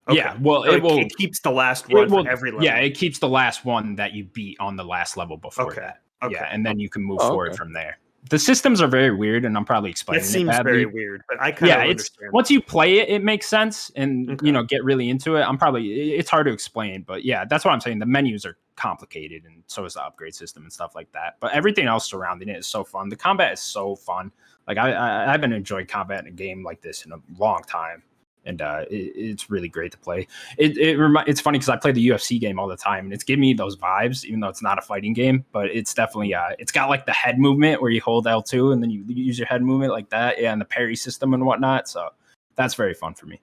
Speaker 1: Okay. Yeah, well, so
Speaker 2: it keeps the last run for every level.
Speaker 1: Yeah, it keeps the last one that you beat on the last level before that. Okay. Yeah, and then you can move forward from there. The systems are very weird, and I'm probably explaining it
Speaker 2: seems
Speaker 1: badly.
Speaker 2: Very weird, but I kind of understand.
Speaker 1: Once you play it, it makes sense, and get really into it. It's hard to explain, but yeah, that's what I'm saying. The menus are complicated, and so is the upgrade system and stuff like that. But everything else surrounding it is so fun. The combat is so fun. Like I haven't enjoyed combat in a game like this in a long time. And it's really great to play. It's funny because I play the UFC game all the time, and it's giving me those vibes, even though it's not a fighting game. But it's definitely it's got like the head movement where you hold L2 and then you use your head movement like that, and the parry system and whatnot. So that's very fun for me.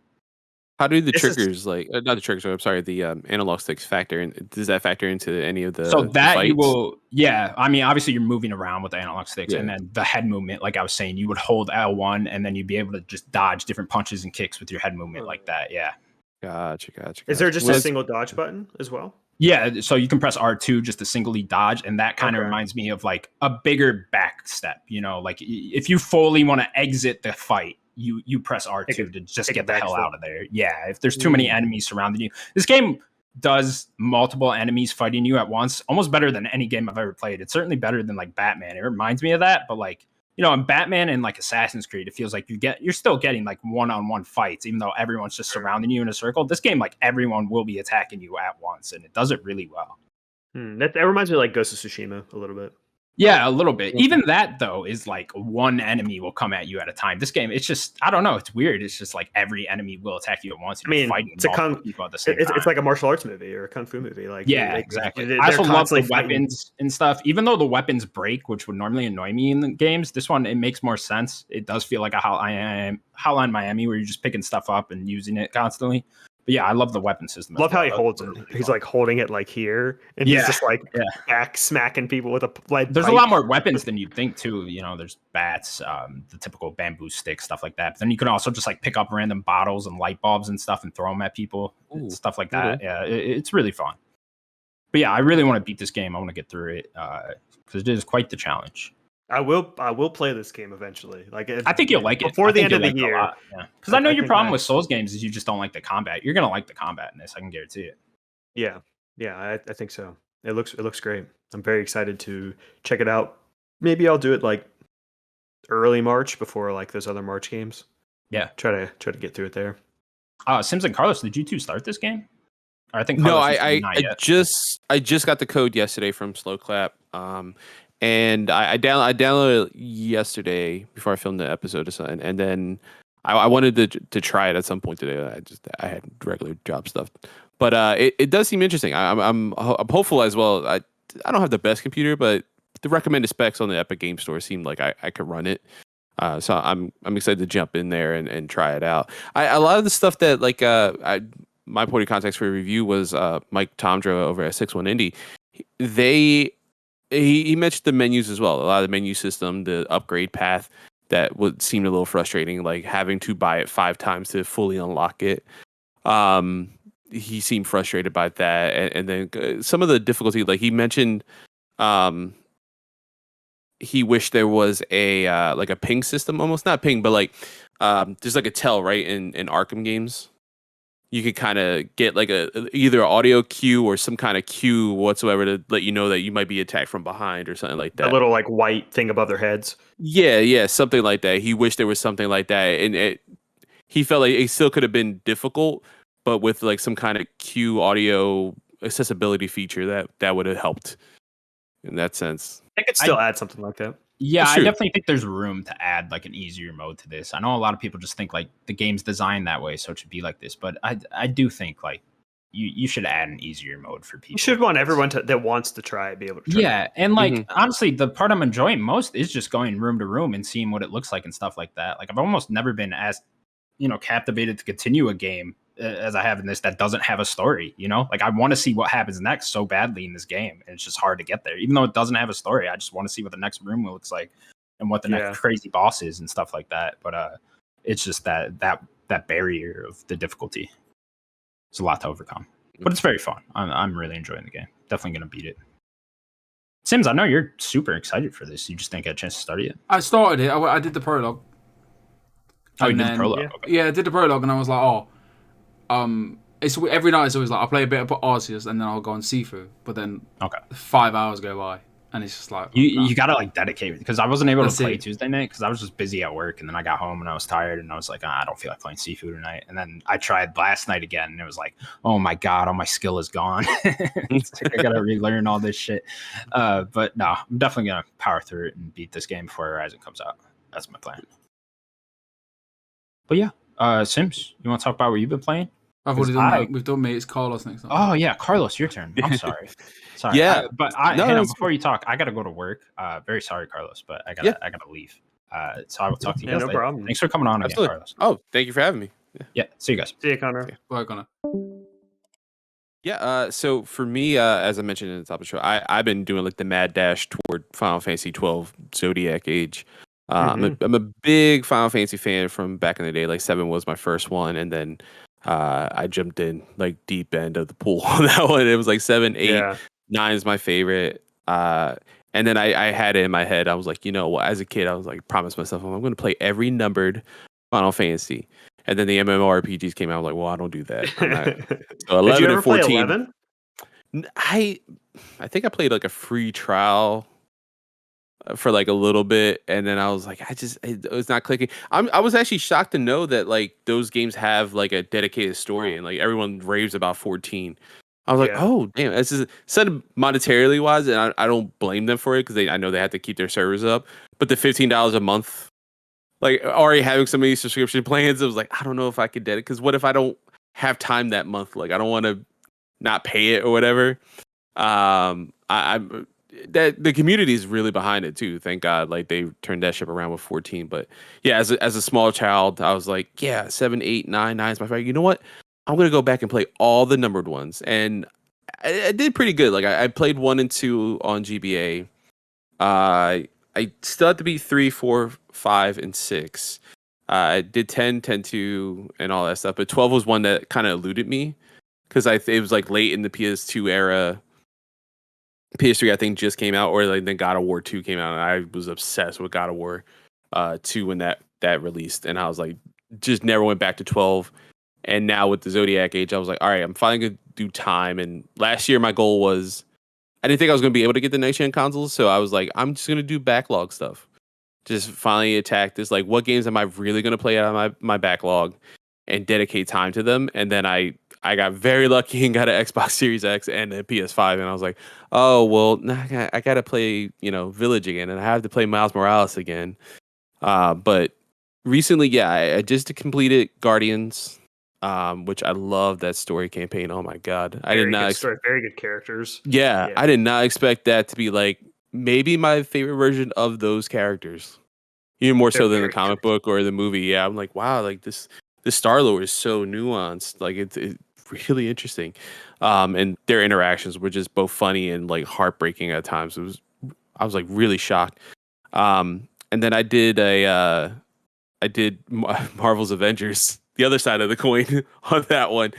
Speaker 4: How do the triggers not the triggers? I'm sorry, the analog sticks factor in? Does that factor into any of the?
Speaker 1: So that you will, I mean, obviously you're moving around with the analog sticks, and then the head movement, like I was saying, you would hold L1, and then you'd be able to just dodge different punches and kicks with your head movement like that. Yeah.
Speaker 4: Gotcha.
Speaker 2: Is there just a single dodge button as well?
Speaker 1: Yeah, so you can press R2 just to singly dodge, and that kind of reminds me of like a bigger back step. Like if you fully want to exit the fight, you press R2 to just get the hell out of there. Yeah, if there's too many enemies surrounding you. This game does multiple enemies fighting you at once, almost better than any game I've ever played. It's certainly better than like Batman. It reminds me of that, but like, in Batman and like Assassin's Creed, it feels like you're still getting like one-on-one fights, even though everyone's just surrounding you in a circle. This game, like everyone will be attacking you at once, and it does it really well.
Speaker 2: That reminds me of like Ghost of Tsushima a little bit.
Speaker 1: Yeah, a little bit. Even that, though, is like one enemy will come at you at a time. This game, it's just, I don't know, it's weird. It's just like every enemy will attack you at once.
Speaker 2: I mean, it's people at the same time. It's like a martial arts movie or a kung fu movie. Like,
Speaker 1: exactly. I also love the weapons and stuff. Even though the weapons break, which would normally annoy me in the games, this one, it makes more sense. It does feel like a Hotline Miami where you're just picking stuff up and using it constantly. But yeah, I love the weapon system.
Speaker 2: Love how he holds it. He's like holding it like here, and he's just like back smacking people with a lead.
Speaker 1: There's a lot more weapons than you'd think too. There's bats, the typical bamboo stick, stuff like that. But then you can also just like pick up random bottles and light bulbs and stuff and throw them at people, stuff like that. Yeah, it's really fun. But yeah, I really want to beat this game. I want to get through it because it is quite the challenge.
Speaker 2: I will play this game eventually. Like
Speaker 1: I think you'll like it
Speaker 2: before the end of the year.
Speaker 1: Because I know your problem with Souls games is you just don't like the combat. You're gonna like the combat in this. I can guarantee it.
Speaker 2: Yeah, I think so. It looks great. I'm very excited to check it out. Maybe I'll do it like early March before like those other March games.
Speaker 1: Yeah,
Speaker 2: try to get through it there.
Speaker 1: Sims and Carlos, did you two start this game? Or I think
Speaker 4: Carlos I just got the code yesterday from Slowclap. And I downloaded it yesterday before I filmed the episode, and then I wanted to try it at some point today. I had regular job stuff, but it does seem interesting. I'm hopeful as well. I don't have the best computer, but the recommended specs on the Epic Game Store seem like I could run it. So I'm excited to jump in there and try it out. A lot of the stuff that my point of context for a review was Mike Tomdra over at 61 Indie. He mentioned the menus as well. A lot of the menu system, the upgrade path, that would seem a little frustrating, like having to buy it 5 times to fully unlock it. He seemed frustrated by that, and then some of the difficulty, like he mentioned, he wished there was a like a ping system, almost not ping, but like there's like a tell right in Arkham games. You could kind of get like either audio cue or some kind of cue whatsoever to let you know that you might be attacked from behind or something like that.
Speaker 2: A little like white thing above their heads.
Speaker 4: Yeah, something like that. He wished there was something like that, and he felt like it still could have been difficult, but with like some kind of cue audio accessibility feature that would have helped in that sense.
Speaker 2: I could still add something like that.
Speaker 1: Yeah, I definitely think there's room to add like an easier mode to this. I know a lot of people just think like the game's designed that way, so it should be like this. But I do think like you should add an easier mode for people.
Speaker 2: You should want everyone that wants to try it be able to try.
Speaker 1: Yeah, and like honestly, the part I'm enjoying most is just going room to room and seeing what it looks like and stuff like that. Like I've almost never been as captivated to continue a game as I have in this that doesn't have a story. Like I want to see what happens next so badly in this game, and it's just hard to get there. Even though it doesn't have a story, I just want to see what the next room looks like and what the next crazy boss is and stuff like that. But it's just that barrier of the difficulty. It's a lot to overcome, but it's very fun. I'm really enjoying the game. Definitely gonna beat it. Sims, I know you're super excited for this. You just didn't get a chance to start it yet.
Speaker 3: I started it. I did the prologue.
Speaker 1: Oh, you did the prologue? Okay.
Speaker 3: Yeah, I did the prologue, and I was like, it's every night. It's always like I play a bit of Arceus, and then I'll go on Sifu. But then 5 hours go by, and it's just like
Speaker 1: you gotta like dedicate, because I wasn't able to play Tuesday night because I was just busy at work, and then I got home and I was tired, and I was like, I don't feel like playing Sifu tonight. And then I tried last night again, and it was like, oh my god, all my skill is gone. It's like I gotta relearn all this shit. But no, I'm definitely gonna power through it and beat this game before Horizon comes out. That's my plan. But yeah, Sims, you want to talk about what you've been playing?
Speaker 3: I've already done that. We've done me. It's Carlos next time.
Speaker 1: Oh yeah, Carlos, your turn. I'm sorry.
Speaker 4: Yeah,
Speaker 1: hang on, before you talk, I gotta go to work. Very sorry, Carlos, but I gotta leave. So I will talk to you guys later.
Speaker 2: Problem.
Speaker 1: Thanks for coming on again, Carlos.
Speaker 4: Oh, thank you for having me.
Speaker 1: Yeah, see you guys.
Speaker 2: See you, Connor.
Speaker 3: Bye, Connor.
Speaker 4: Yeah, so for me, as I mentioned in the top of the show, I've been doing like the mad dash toward Final Fantasy 12 Zodiac Age. I'm a big Final Fantasy fan from back in the day. Like 7 was my first one, and then I jumped in like deep end of the pool on that one. It was like 7, 8, 9 is my favorite. And then I had it in my head. I was like, as a kid, I was like, promised myself, I'm going to play every numbered Final Fantasy. And then the MMORPGs came out. I was like, well, I don't do that. So 11
Speaker 2: Did you ever
Speaker 4: and 14.
Speaker 2: Play 11?
Speaker 4: I think I played like a free trial for like a little bit, and then I was like, it was not clicking. I was actually shocked to know that like those games have like a dedicated story, and like everyone raves about 14. I was like, oh damn, this is said monetarily wise, and I don't blame them for it because I know they have to keep their servers up. But the $15 a month, like already having so many subscription plans, it was like I don't know if I could dedicate, because what if I don't have time that month? Like I don't want to not pay it or whatever. That the community is really behind it too. Thank God, like they turned that ship around with 14. But yeah, as a small child, I was like, 7, 8, 9 is my favorite. You know what? I'm gonna go back and play all the numbered ones, and I did pretty good. Like I played 1 and 2 on GBA. I still had to beat 3, 4, 5, and 6. I did 10, 10-2, and all that stuff. But 12 was one that kind of eluded me because it was like late in the PS2 era. PS3, I think, just came out, or like then God of War 2 came out, and I was obsessed with God of War 2 when that released, and I was like, just never went back to 12. And now with the Zodiac Age, I was like, all right, I'm finally gonna do time. And last year, my goal was, I didn't think I was gonna be able to get the next gen consoles, so I was like, I'm just gonna do backlog stuff. Just finally attack this, like, what games am I really gonna play out of my backlog and dedicate time to them? And then I got very lucky and got an Xbox Series X and a PS5, and I was like, oh, well, I got to play, Village again, and I have to play Miles Morales again. But recently, I just completed Guardians, which I love that story campaign. Oh my God. I did not
Speaker 2: expect very good characters.
Speaker 4: Yeah, I did not expect that to be like maybe my favorite version of those characters. Even more so than the comic book or the movie. Yeah, I'm like, wow, like this Star-Lord is so nuanced. Like it's really interesting. And their interactions were just both funny and like heartbreaking at times. I was like really shocked. And then I did Marvel's Avengers, the other side of the coin on that one.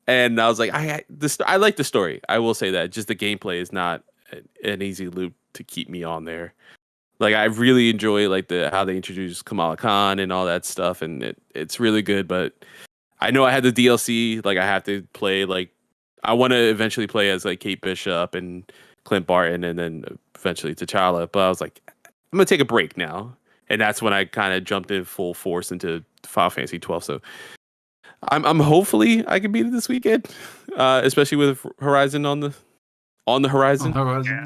Speaker 4: And I was like, I like the story. I will say that. Just the gameplay is not an easy loop to keep me on there. Like I really enjoy like how they introduce Kamala Khan and all that stuff, and it's really good. But I know I had the DLC. Like I have to play. Like I want to eventually play as like Kate Bishop and Clint Barton, and then eventually T'Challa. But I was like, I'm gonna take a break now, and that's when I kind of jumped in full force into Final Fantasy 12. So I'm hopefully I can beat it this weekend, especially with Horizon on the horizon,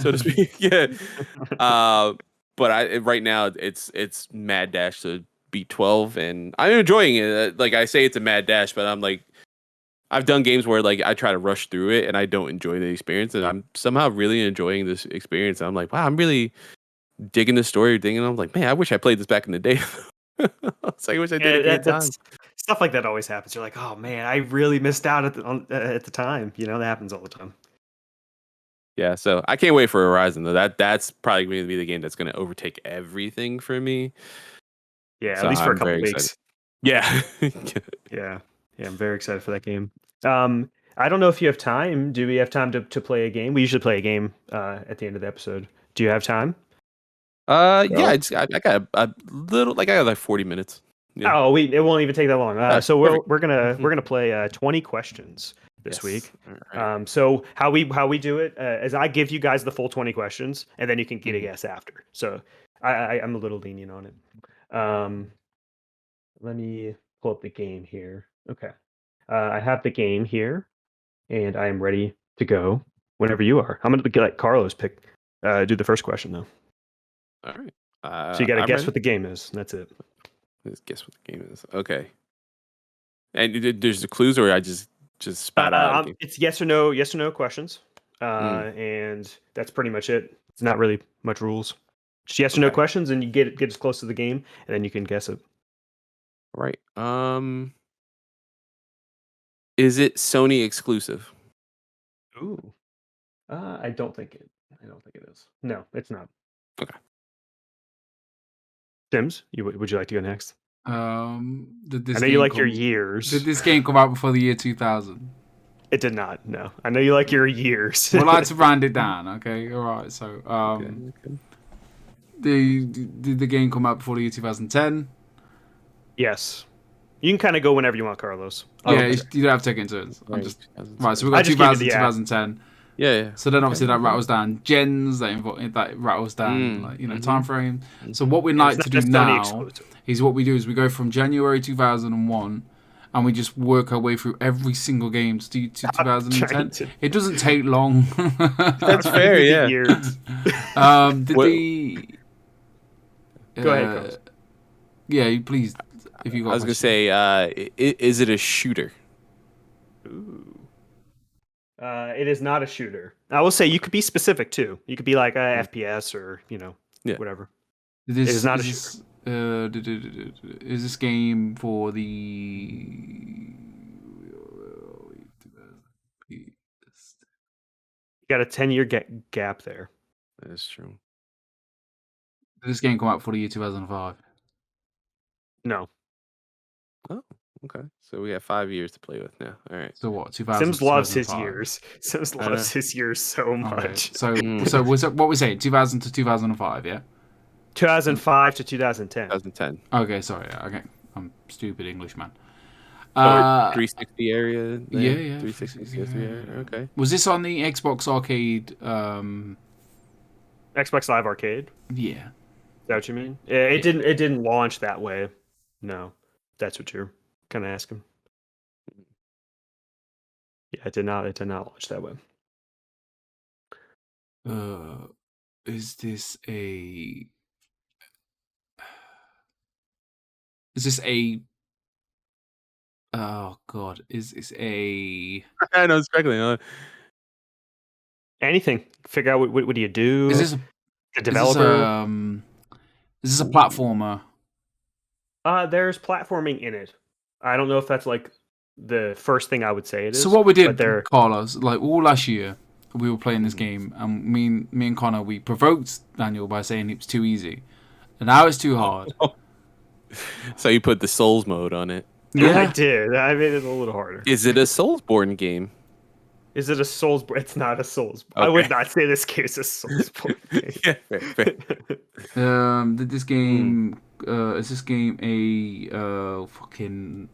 Speaker 4: so to speak. Yeah. but right now it's mad dash to beat 12, and I'm enjoying it. Like I say, it's a mad dash, but I'm like, I've done games where like I try to rush through it and I don't enjoy the experience, and I'm somehow really enjoying this experience. I'm like, wow, I'm really digging the story thing, and I'm like, man, I wish I played this back in the day. It's like I wish I did it at the time.
Speaker 2: Stuff like that always happens. You're like, oh man, I really missed out at the time. You know, that happens all the time.
Speaker 4: Yeah, so I can't wait for Horizon though. That's probably going to be the game that's going to overtake everything for me.
Speaker 2: Yeah,
Speaker 4: so
Speaker 2: at least for
Speaker 4: I'm
Speaker 2: a couple
Speaker 4: very
Speaker 2: weeks.
Speaker 4: Excited.
Speaker 2: Yeah, I'm very excited for that game. I don't know if you have time. Do we have time to play a game? We usually play a game at the end of the episode. Do you have time?
Speaker 4: Yeah, I got a little, like I got like 40 minutes. Yeah.
Speaker 2: Oh, it won't even take that long. So we're gonna play 20 questions this week. Right. So how we do it is I give you guys the full 20 questions, and then you can get a guess after. So I'm a little lenient on it. Let me pull up the game here. Okay, I have the game here, and I am ready to go whenever you are. I'm gonna let Carlos do the first question though.
Speaker 4: All right.
Speaker 2: So you got to guess what the game is. That's it.
Speaker 4: Let's guess what the game is. Okay. And there's the clues, or I just spat out.
Speaker 2: It's yes or no questions, and that's pretty much it. It's not really much rules. Just yes or no questions, and you get as close to the game, and then you can guess it.
Speaker 4: Right. Is it Sony exclusive?
Speaker 2: Ooh. I don't think it is. No, it's not.
Speaker 4: Okay.
Speaker 2: Sims, would you like to go next?
Speaker 3: I
Speaker 2: know you like your years.
Speaker 3: Did this game come out before the year 2000?
Speaker 2: It did not. No, I know you like your years.
Speaker 3: We'd like to round it down. Okay, all right. So, did the game come out before the year 2010?
Speaker 2: Yes. You can kind of go whenever you want, Carlos.
Speaker 3: Yeah, you don't have to take it in turns. Right. So we got 2000, 2010.
Speaker 4: Yeah.
Speaker 3: So then obviously that rattles down gens, that rattles down time frame. So what we'd like to do now is what we do is we go from January 2001 and we just work our way through every single game to 2010. It doesn't take long.
Speaker 4: That's fair, yeah.
Speaker 2: Go ahead, Carlos.
Speaker 3: Yeah, please. If you got
Speaker 4: I was going to say, is it a shooter?
Speaker 2: Ooh. It is not a shooter. I will say you could be specific too. You could be like a FPS or whatever. It is not a shooter.
Speaker 3: Is this game for the?
Speaker 2: You got a 10-year gap there.
Speaker 4: That is true.
Speaker 3: Did this game come out for the year 2005?
Speaker 2: No.
Speaker 4: Oh, okay. So we have 5 years to play with now. All right.
Speaker 3: So what? 2000.
Speaker 2: Sims loves his years. Sims loves his years so much.
Speaker 3: Okay. So what we say? 2000 to 2005, yeah.
Speaker 2: 2005 to 2010.
Speaker 4: 2010.
Speaker 3: Okay, sorry. Okay, I'm stupid Englishman.
Speaker 4: 360 area.
Speaker 3: Yeah.
Speaker 4: 360 area. Okay.
Speaker 3: Was this on the Xbox Arcade?
Speaker 2: Xbox Live Arcade.
Speaker 3: Yeah.
Speaker 2: Is that what you mean? It didn't launch that way. No, that's what you're kind of asking. Yeah, it did not launch that way.
Speaker 3: Is this a? Oh God! Is this a?
Speaker 4: I know, struggling.
Speaker 2: Anything? Figure out what do you do?
Speaker 3: Is this
Speaker 2: a developer?
Speaker 3: Is this a platformer?
Speaker 2: There's platforming in it. I don't know if that's like the first thing I would say it is.
Speaker 3: So what we did, Carlos, like all last year, we were playing this game, and me and Connor, we provoked Daniel by saying it was too easy, and now it's too hard.
Speaker 4: So you put the Souls mode on it.
Speaker 2: Yeah, I did. I made it a little harder.
Speaker 4: Is it a Soulsborne game?
Speaker 2: Is it a Soulsborne? It's not a Soulsborne. Okay. I would not say this game is a Soulsborne game.
Speaker 4: Fair.
Speaker 3: Did this game? Is this game a fucking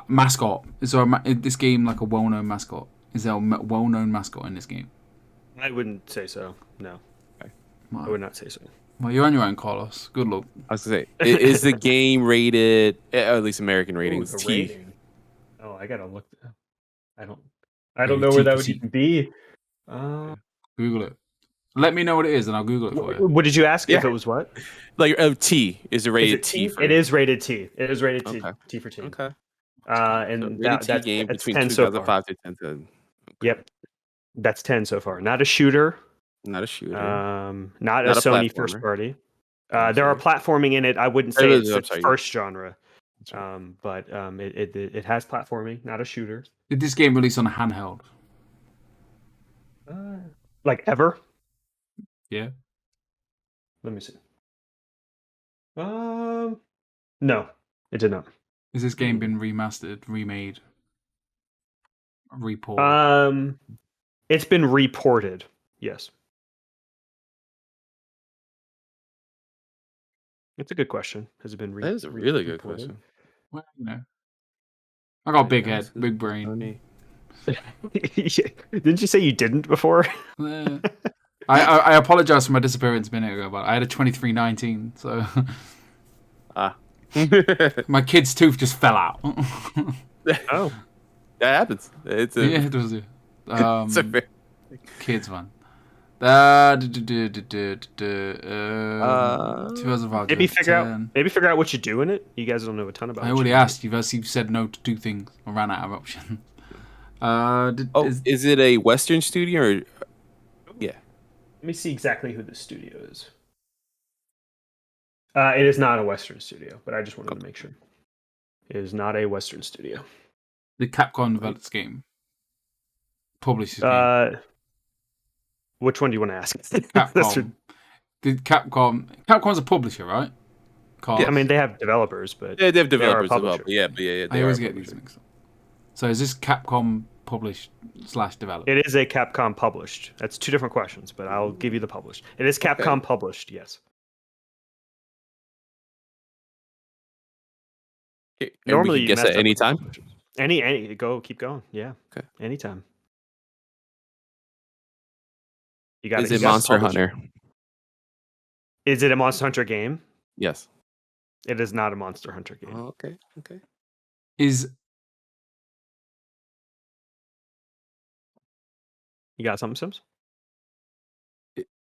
Speaker 3: mascot? Is this game like a well-known mascot? Is there a well-known mascot in this game?
Speaker 2: I wouldn't say so. No,
Speaker 4: okay.
Speaker 2: I would not say so.
Speaker 3: Well, you're on your own, Carlos. Good luck.
Speaker 4: I was gonna say, is the game rated? At least American ratings.
Speaker 2: Rating. Oh, I gotta look. I don't know where that would even be.
Speaker 3: Google it. Let me know what it is, and I'll Google it for you.
Speaker 2: What did you ask?
Speaker 4: Yeah.
Speaker 2: If it was what?
Speaker 4: Like T is it rated
Speaker 2: Is it
Speaker 4: T?
Speaker 2: T? It is rated T. It is rated
Speaker 4: Okay.
Speaker 2: T. T for T.
Speaker 4: Okay.
Speaker 2: And
Speaker 4: So rated T
Speaker 2: that's
Speaker 4: game between
Speaker 2: 10 so far.
Speaker 4: 2005 to 10. Okay.
Speaker 2: Yep, that's 10 so far. Not a shooter.
Speaker 4: Not a shooter.
Speaker 2: Not a Sony first
Speaker 4: platformer.
Speaker 2: party. There are platforming in it. I wouldn't say it's its first genre. Right. But it has platforming, not a shooter.
Speaker 3: Did this game release on a handheld?
Speaker 2: Like ever?
Speaker 3: Yeah.
Speaker 2: Let me see. No, it did not.
Speaker 3: Has this game been remastered, remade, reported?
Speaker 2: It's been reported. Yes. It's a good question. Has it been
Speaker 4: That is a really good question.
Speaker 3: Well, you know, I got a big head, big brain.
Speaker 2: Didn't you say you didn't before?
Speaker 3: I apologize for my disappearance a minute ago, but I had a 2319, so my kid's tooth just fell out.
Speaker 2: Oh,
Speaker 4: that happens. It's a,
Speaker 3: yeah, it does.
Speaker 4: it's a fair...
Speaker 3: Kids one. 2005.
Speaker 2: Maybe figure out what you do in it. You guys don't know a ton about.
Speaker 3: I already asked you. You've said no to 2 things. I ran out of options.
Speaker 4: Is it a Western studio? Or... Yeah.
Speaker 2: Let me see exactly who the studio is. It is not a Western studio, but I just wanted to make sure. It is not a Western studio.
Speaker 3: The Capcom developed this game. Published this game.
Speaker 2: Which one do you want to ask?
Speaker 3: Capcom. Capcom's a publisher, right?
Speaker 2: Yeah, I mean, they have developers, but
Speaker 4: yeah, they have developers as well. But yeah.
Speaker 3: I always get these mixed up. So is this Capcom published / developed?
Speaker 2: It is a Capcom published. That's 2 different questions, but I'll give you the published. It is Capcom published, yes.
Speaker 4: Okay. Normally, you guess at any time.
Speaker 2: Keep going. Yeah.
Speaker 4: Okay.
Speaker 2: Anytime. You got.
Speaker 4: Is it Monster Hunter?
Speaker 2: Is it a Monster Hunter game?
Speaker 4: Yes.
Speaker 2: It is not a Monster Hunter game.
Speaker 4: Oh, okay.
Speaker 2: You got something, Sims?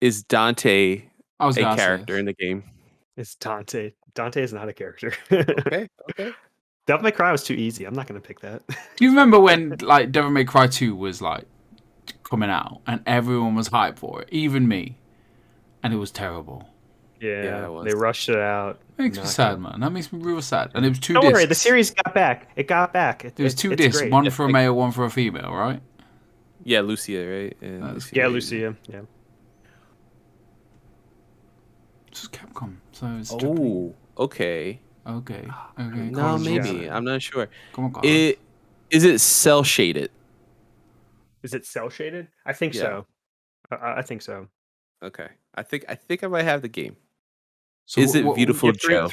Speaker 4: Is Dante a character in the game?
Speaker 2: It's Dante. Dante is not a character.
Speaker 4: Okay.
Speaker 2: Devil May Cry was too easy. I'm not going to pick that.
Speaker 3: Do you remember when like Devil May Cry 2 was like coming out and everyone was hyped for it, even me, and it was terrible?
Speaker 2: Yeah, they rushed it out.
Speaker 3: Makes me sad, man. That makes me real sad. And it was 2
Speaker 2: discs.
Speaker 3: Don't
Speaker 2: worry, the series got back. It got back.
Speaker 3: There was 2 discs, great. One for a male, one for a female, right?
Speaker 4: Yeah, Lucia, right?
Speaker 2: Lucia. Yeah.
Speaker 3: This is Capcom, so it's
Speaker 4: okay. No, maybe I'm not sure.
Speaker 3: Come on,
Speaker 4: is it cell shaded?
Speaker 2: Is it cell shaded? I think so. I think so.
Speaker 4: Okay, I think I might have the game. So is it Beautiful Joe?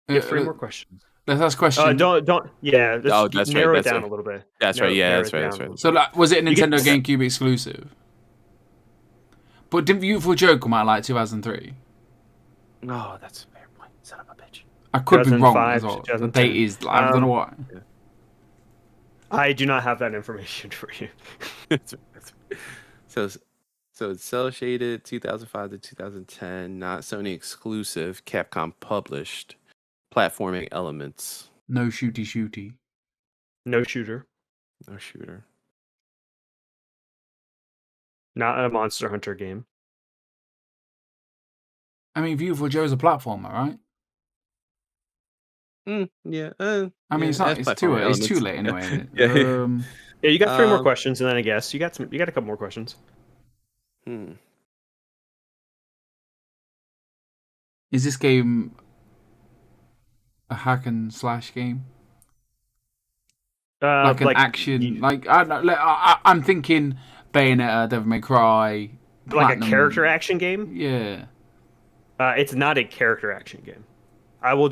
Speaker 2: You have 3 more questions.
Speaker 3: Let's ask question.
Speaker 2: Don't. Yeah.
Speaker 4: That's
Speaker 2: narrow
Speaker 4: right.
Speaker 2: it down a little bit.
Speaker 4: That's right. Yeah, that's right.
Speaker 3: So, was it a Nintendo GameCube exclusive? But didn't Beautiful Joe come out like 2003?
Speaker 4: No, that's a fair point. Son of a bitch.
Speaker 3: I could be wrong as well. The date is. I don't know why.
Speaker 2: I do not have that information for you.
Speaker 4: That's right. So it's cell shaded, 2005 to 2010, not Sony exclusive, Capcom published, platforming elements.
Speaker 3: No shooty.
Speaker 2: No shooter. Not a Monster Hunter game.
Speaker 3: I mean, Beautiful Joe's a platformer, right?
Speaker 4: Yeah.
Speaker 3: I mean, it's too late anyway.
Speaker 2: Yeah, you got 3 more questions, and then I guess you got a couple more questions.
Speaker 3: Is this game a hack and slash game? Like an action? I'm thinking Bayonetta, Devil May Cry.
Speaker 2: Like a character action game?
Speaker 3: Yeah.
Speaker 2: It's not a character action game. I'll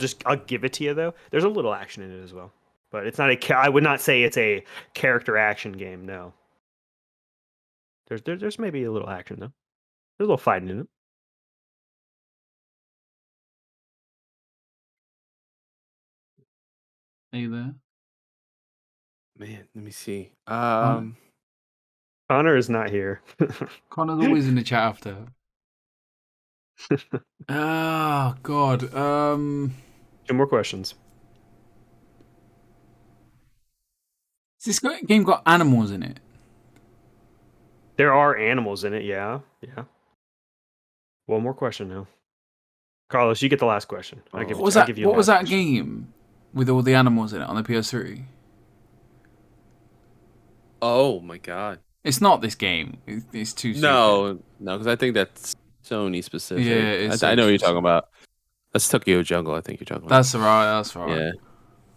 Speaker 2: give it to you though. There's a little action in it as well, but it's not I would not say it's a character action game. No. There's maybe a little action though. There's a little fighting in it.
Speaker 3: Are you there?
Speaker 4: Man, let me see.
Speaker 2: Connor is not here.
Speaker 3: Connor's always in the chat after. Oh God.
Speaker 2: 2 more questions.
Speaker 3: Has this game got animals in it?
Speaker 2: There are animals in it. Yeah. One more question now. Carlos, you get the last question.
Speaker 3: What was that game with all the animals in it on the PS3?
Speaker 4: Oh my god.
Speaker 3: It's not this game. It's too stupid.
Speaker 4: No, because I think that's Sony specific.
Speaker 3: Yeah,
Speaker 4: I know what you're talking about. That's Tokyo Jungle. I think you're talking about.
Speaker 3: That's right.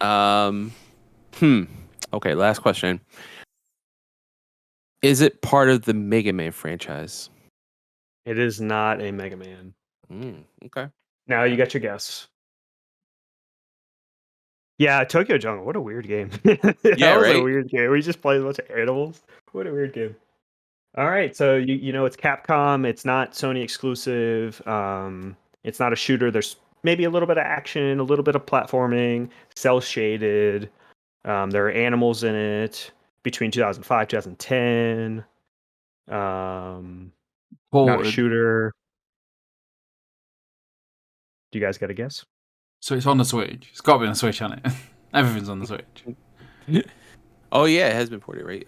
Speaker 4: Yeah. Okay, last question. Is it part of the Mega Man franchise?
Speaker 2: It is not a Mega Man.
Speaker 4: Okay.
Speaker 2: Now you got your guess. Yeah, Tokyo Jungle. What a weird game. That was a weird game. We just played a bunch of animals. What a weird game. All right, so you know it's Capcom. It's not Sony exclusive. It's not a shooter. There's maybe a little bit of action, a little bit of platforming, cel shaded. There are animals in it between 2005 2010. Not a shooter. Do you guys got a guess?
Speaker 3: So it's on the Switch. It's got to be on the Switch, hasn't it? Everything's on the Switch.
Speaker 4: Oh yeah, it has been ported, right?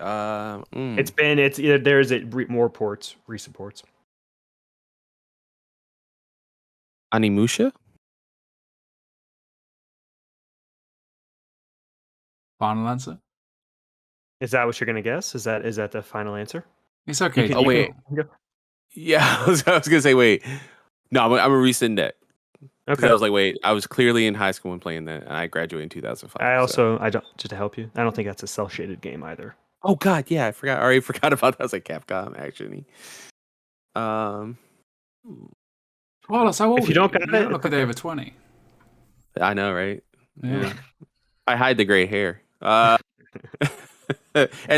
Speaker 2: There's more ports, recent ports.
Speaker 4: Animusha?
Speaker 3: Final answer?
Speaker 2: Is that what you're gonna guess? Is that the final answer?
Speaker 3: It's okay.
Speaker 4: Wait. Yeah, I was gonna say wait. No, I'm gonna rescind that. Okay. I was like, wait, I was clearly in high school when playing that, and I graduated in 2005.
Speaker 2: I don't, just to help you, I don't think that's a cel shaded game either.
Speaker 4: Oh God, yeah, I already forgot about that. I was like Capcom, actually.
Speaker 3: Well, that's how old.
Speaker 2: If you don't got it,
Speaker 3: look at they over 20.
Speaker 4: I know, right?
Speaker 3: Yeah.
Speaker 4: I hide the gray hair. And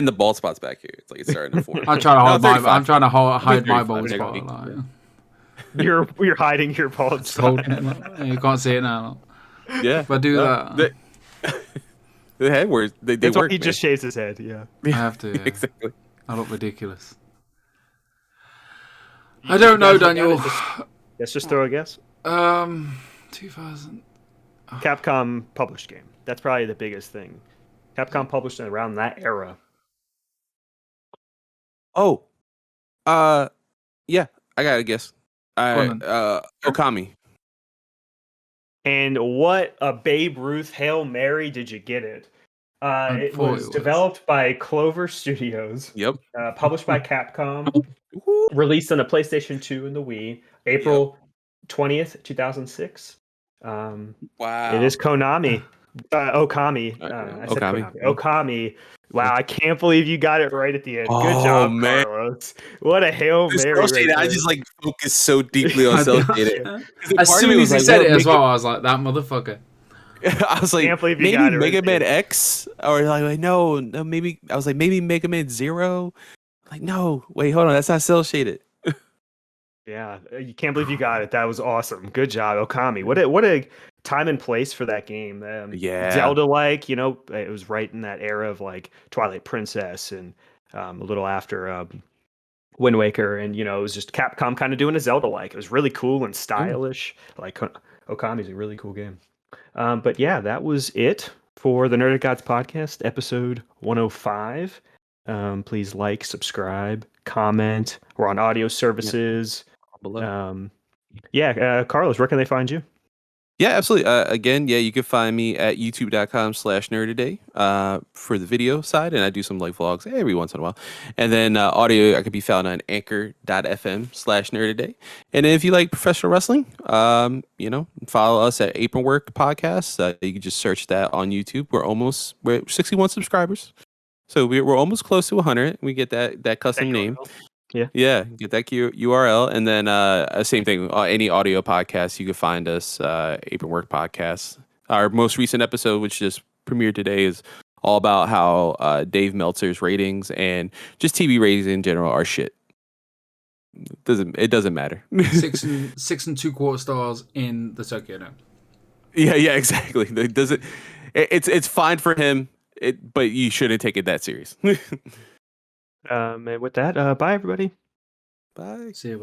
Speaker 4: the bald spots back here. It's like it's starting to form.
Speaker 3: I'm trying to hide my bald spot. Like.
Speaker 2: You're hiding your bald spot.
Speaker 3: You can't see it now.
Speaker 4: Yeah,
Speaker 3: if I do that,
Speaker 4: the head works. They work.
Speaker 2: He just shaves his head. Yeah,
Speaker 3: I have to. Yeah.
Speaker 4: Exactly.
Speaker 3: I look ridiculous. I don't know, Daniel.
Speaker 2: Let's just throw a guess.
Speaker 3: 2000.
Speaker 2: Capcom published game. That's probably the biggest thing. Capcom published it around that era.
Speaker 4: Oh, yeah, I got a guess. Okami.
Speaker 2: And what a Babe Ruth Hail Mary did you get it? It was developed by Clover Studios.
Speaker 4: Yep.
Speaker 2: Published by Capcom. Released on the PlayStation 2 and the Wii. April 20th, 2006.
Speaker 4: Wow.
Speaker 2: It is Konami. Okami. I said Konami. Okami. Wow, I can't believe you got it right at the end. Good job, man. Carlos. What a Hail Mary.
Speaker 4: I just focused so deeply on cel shaded.
Speaker 3: As soon as he said it as well, I was like, that motherfucker.
Speaker 4: I was like,
Speaker 2: can't believe you
Speaker 4: maybe
Speaker 2: got it
Speaker 4: Mega Man X? Or like, no, maybe I was like, maybe Mega Man 0? Like, no, wait, hold on, that's not cel shaded.
Speaker 2: Yeah, you can't believe you got it. That was awesome. Good job, Okami. What a time and place for that game. Zelda-like, it was right in that era of like Twilight Princess and a little after Wind Waker, and it was just Capcom kind of doing a Zelda-like. It was really cool and stylish. Like Okami's a really cool game. But yeah, that was it for the Nerdic Gods podcast, episode 105. Please like, subscribe, comment. We're on audio services. Carlos, where can they find you?
Speaker 4: Yeah, absolutely. Again, you can find me at youtube.com/nerdaday for the video side, and I do some vlogs every once in a while. And then audio, I can be found on anchor.fm/nerdaday. And then if you like professional wrestling, follow us at Apron Work Podcast. You can just search that on YouTube. We're 61 subscribers, so we're almost close to 100. We get that custom name. Yeah, get that URL, and then same thing. Any audio podcast, you can find us. Apron Work Podcast. Our most recent episode, which just premiered today, is all about how Dave Meltzer's ratings and just TV ratings in general are shit. It doesn't matter.
Speaker 3: 6 2/4 stars in the Tokyo Dome.
Speaker 4: Yeah, exactly. It's fine for him, but you shouldn't take it that serious.
Speaker 2: And with that, bye everybody.
Speaker 4: Bye.
Speaker 3: See you.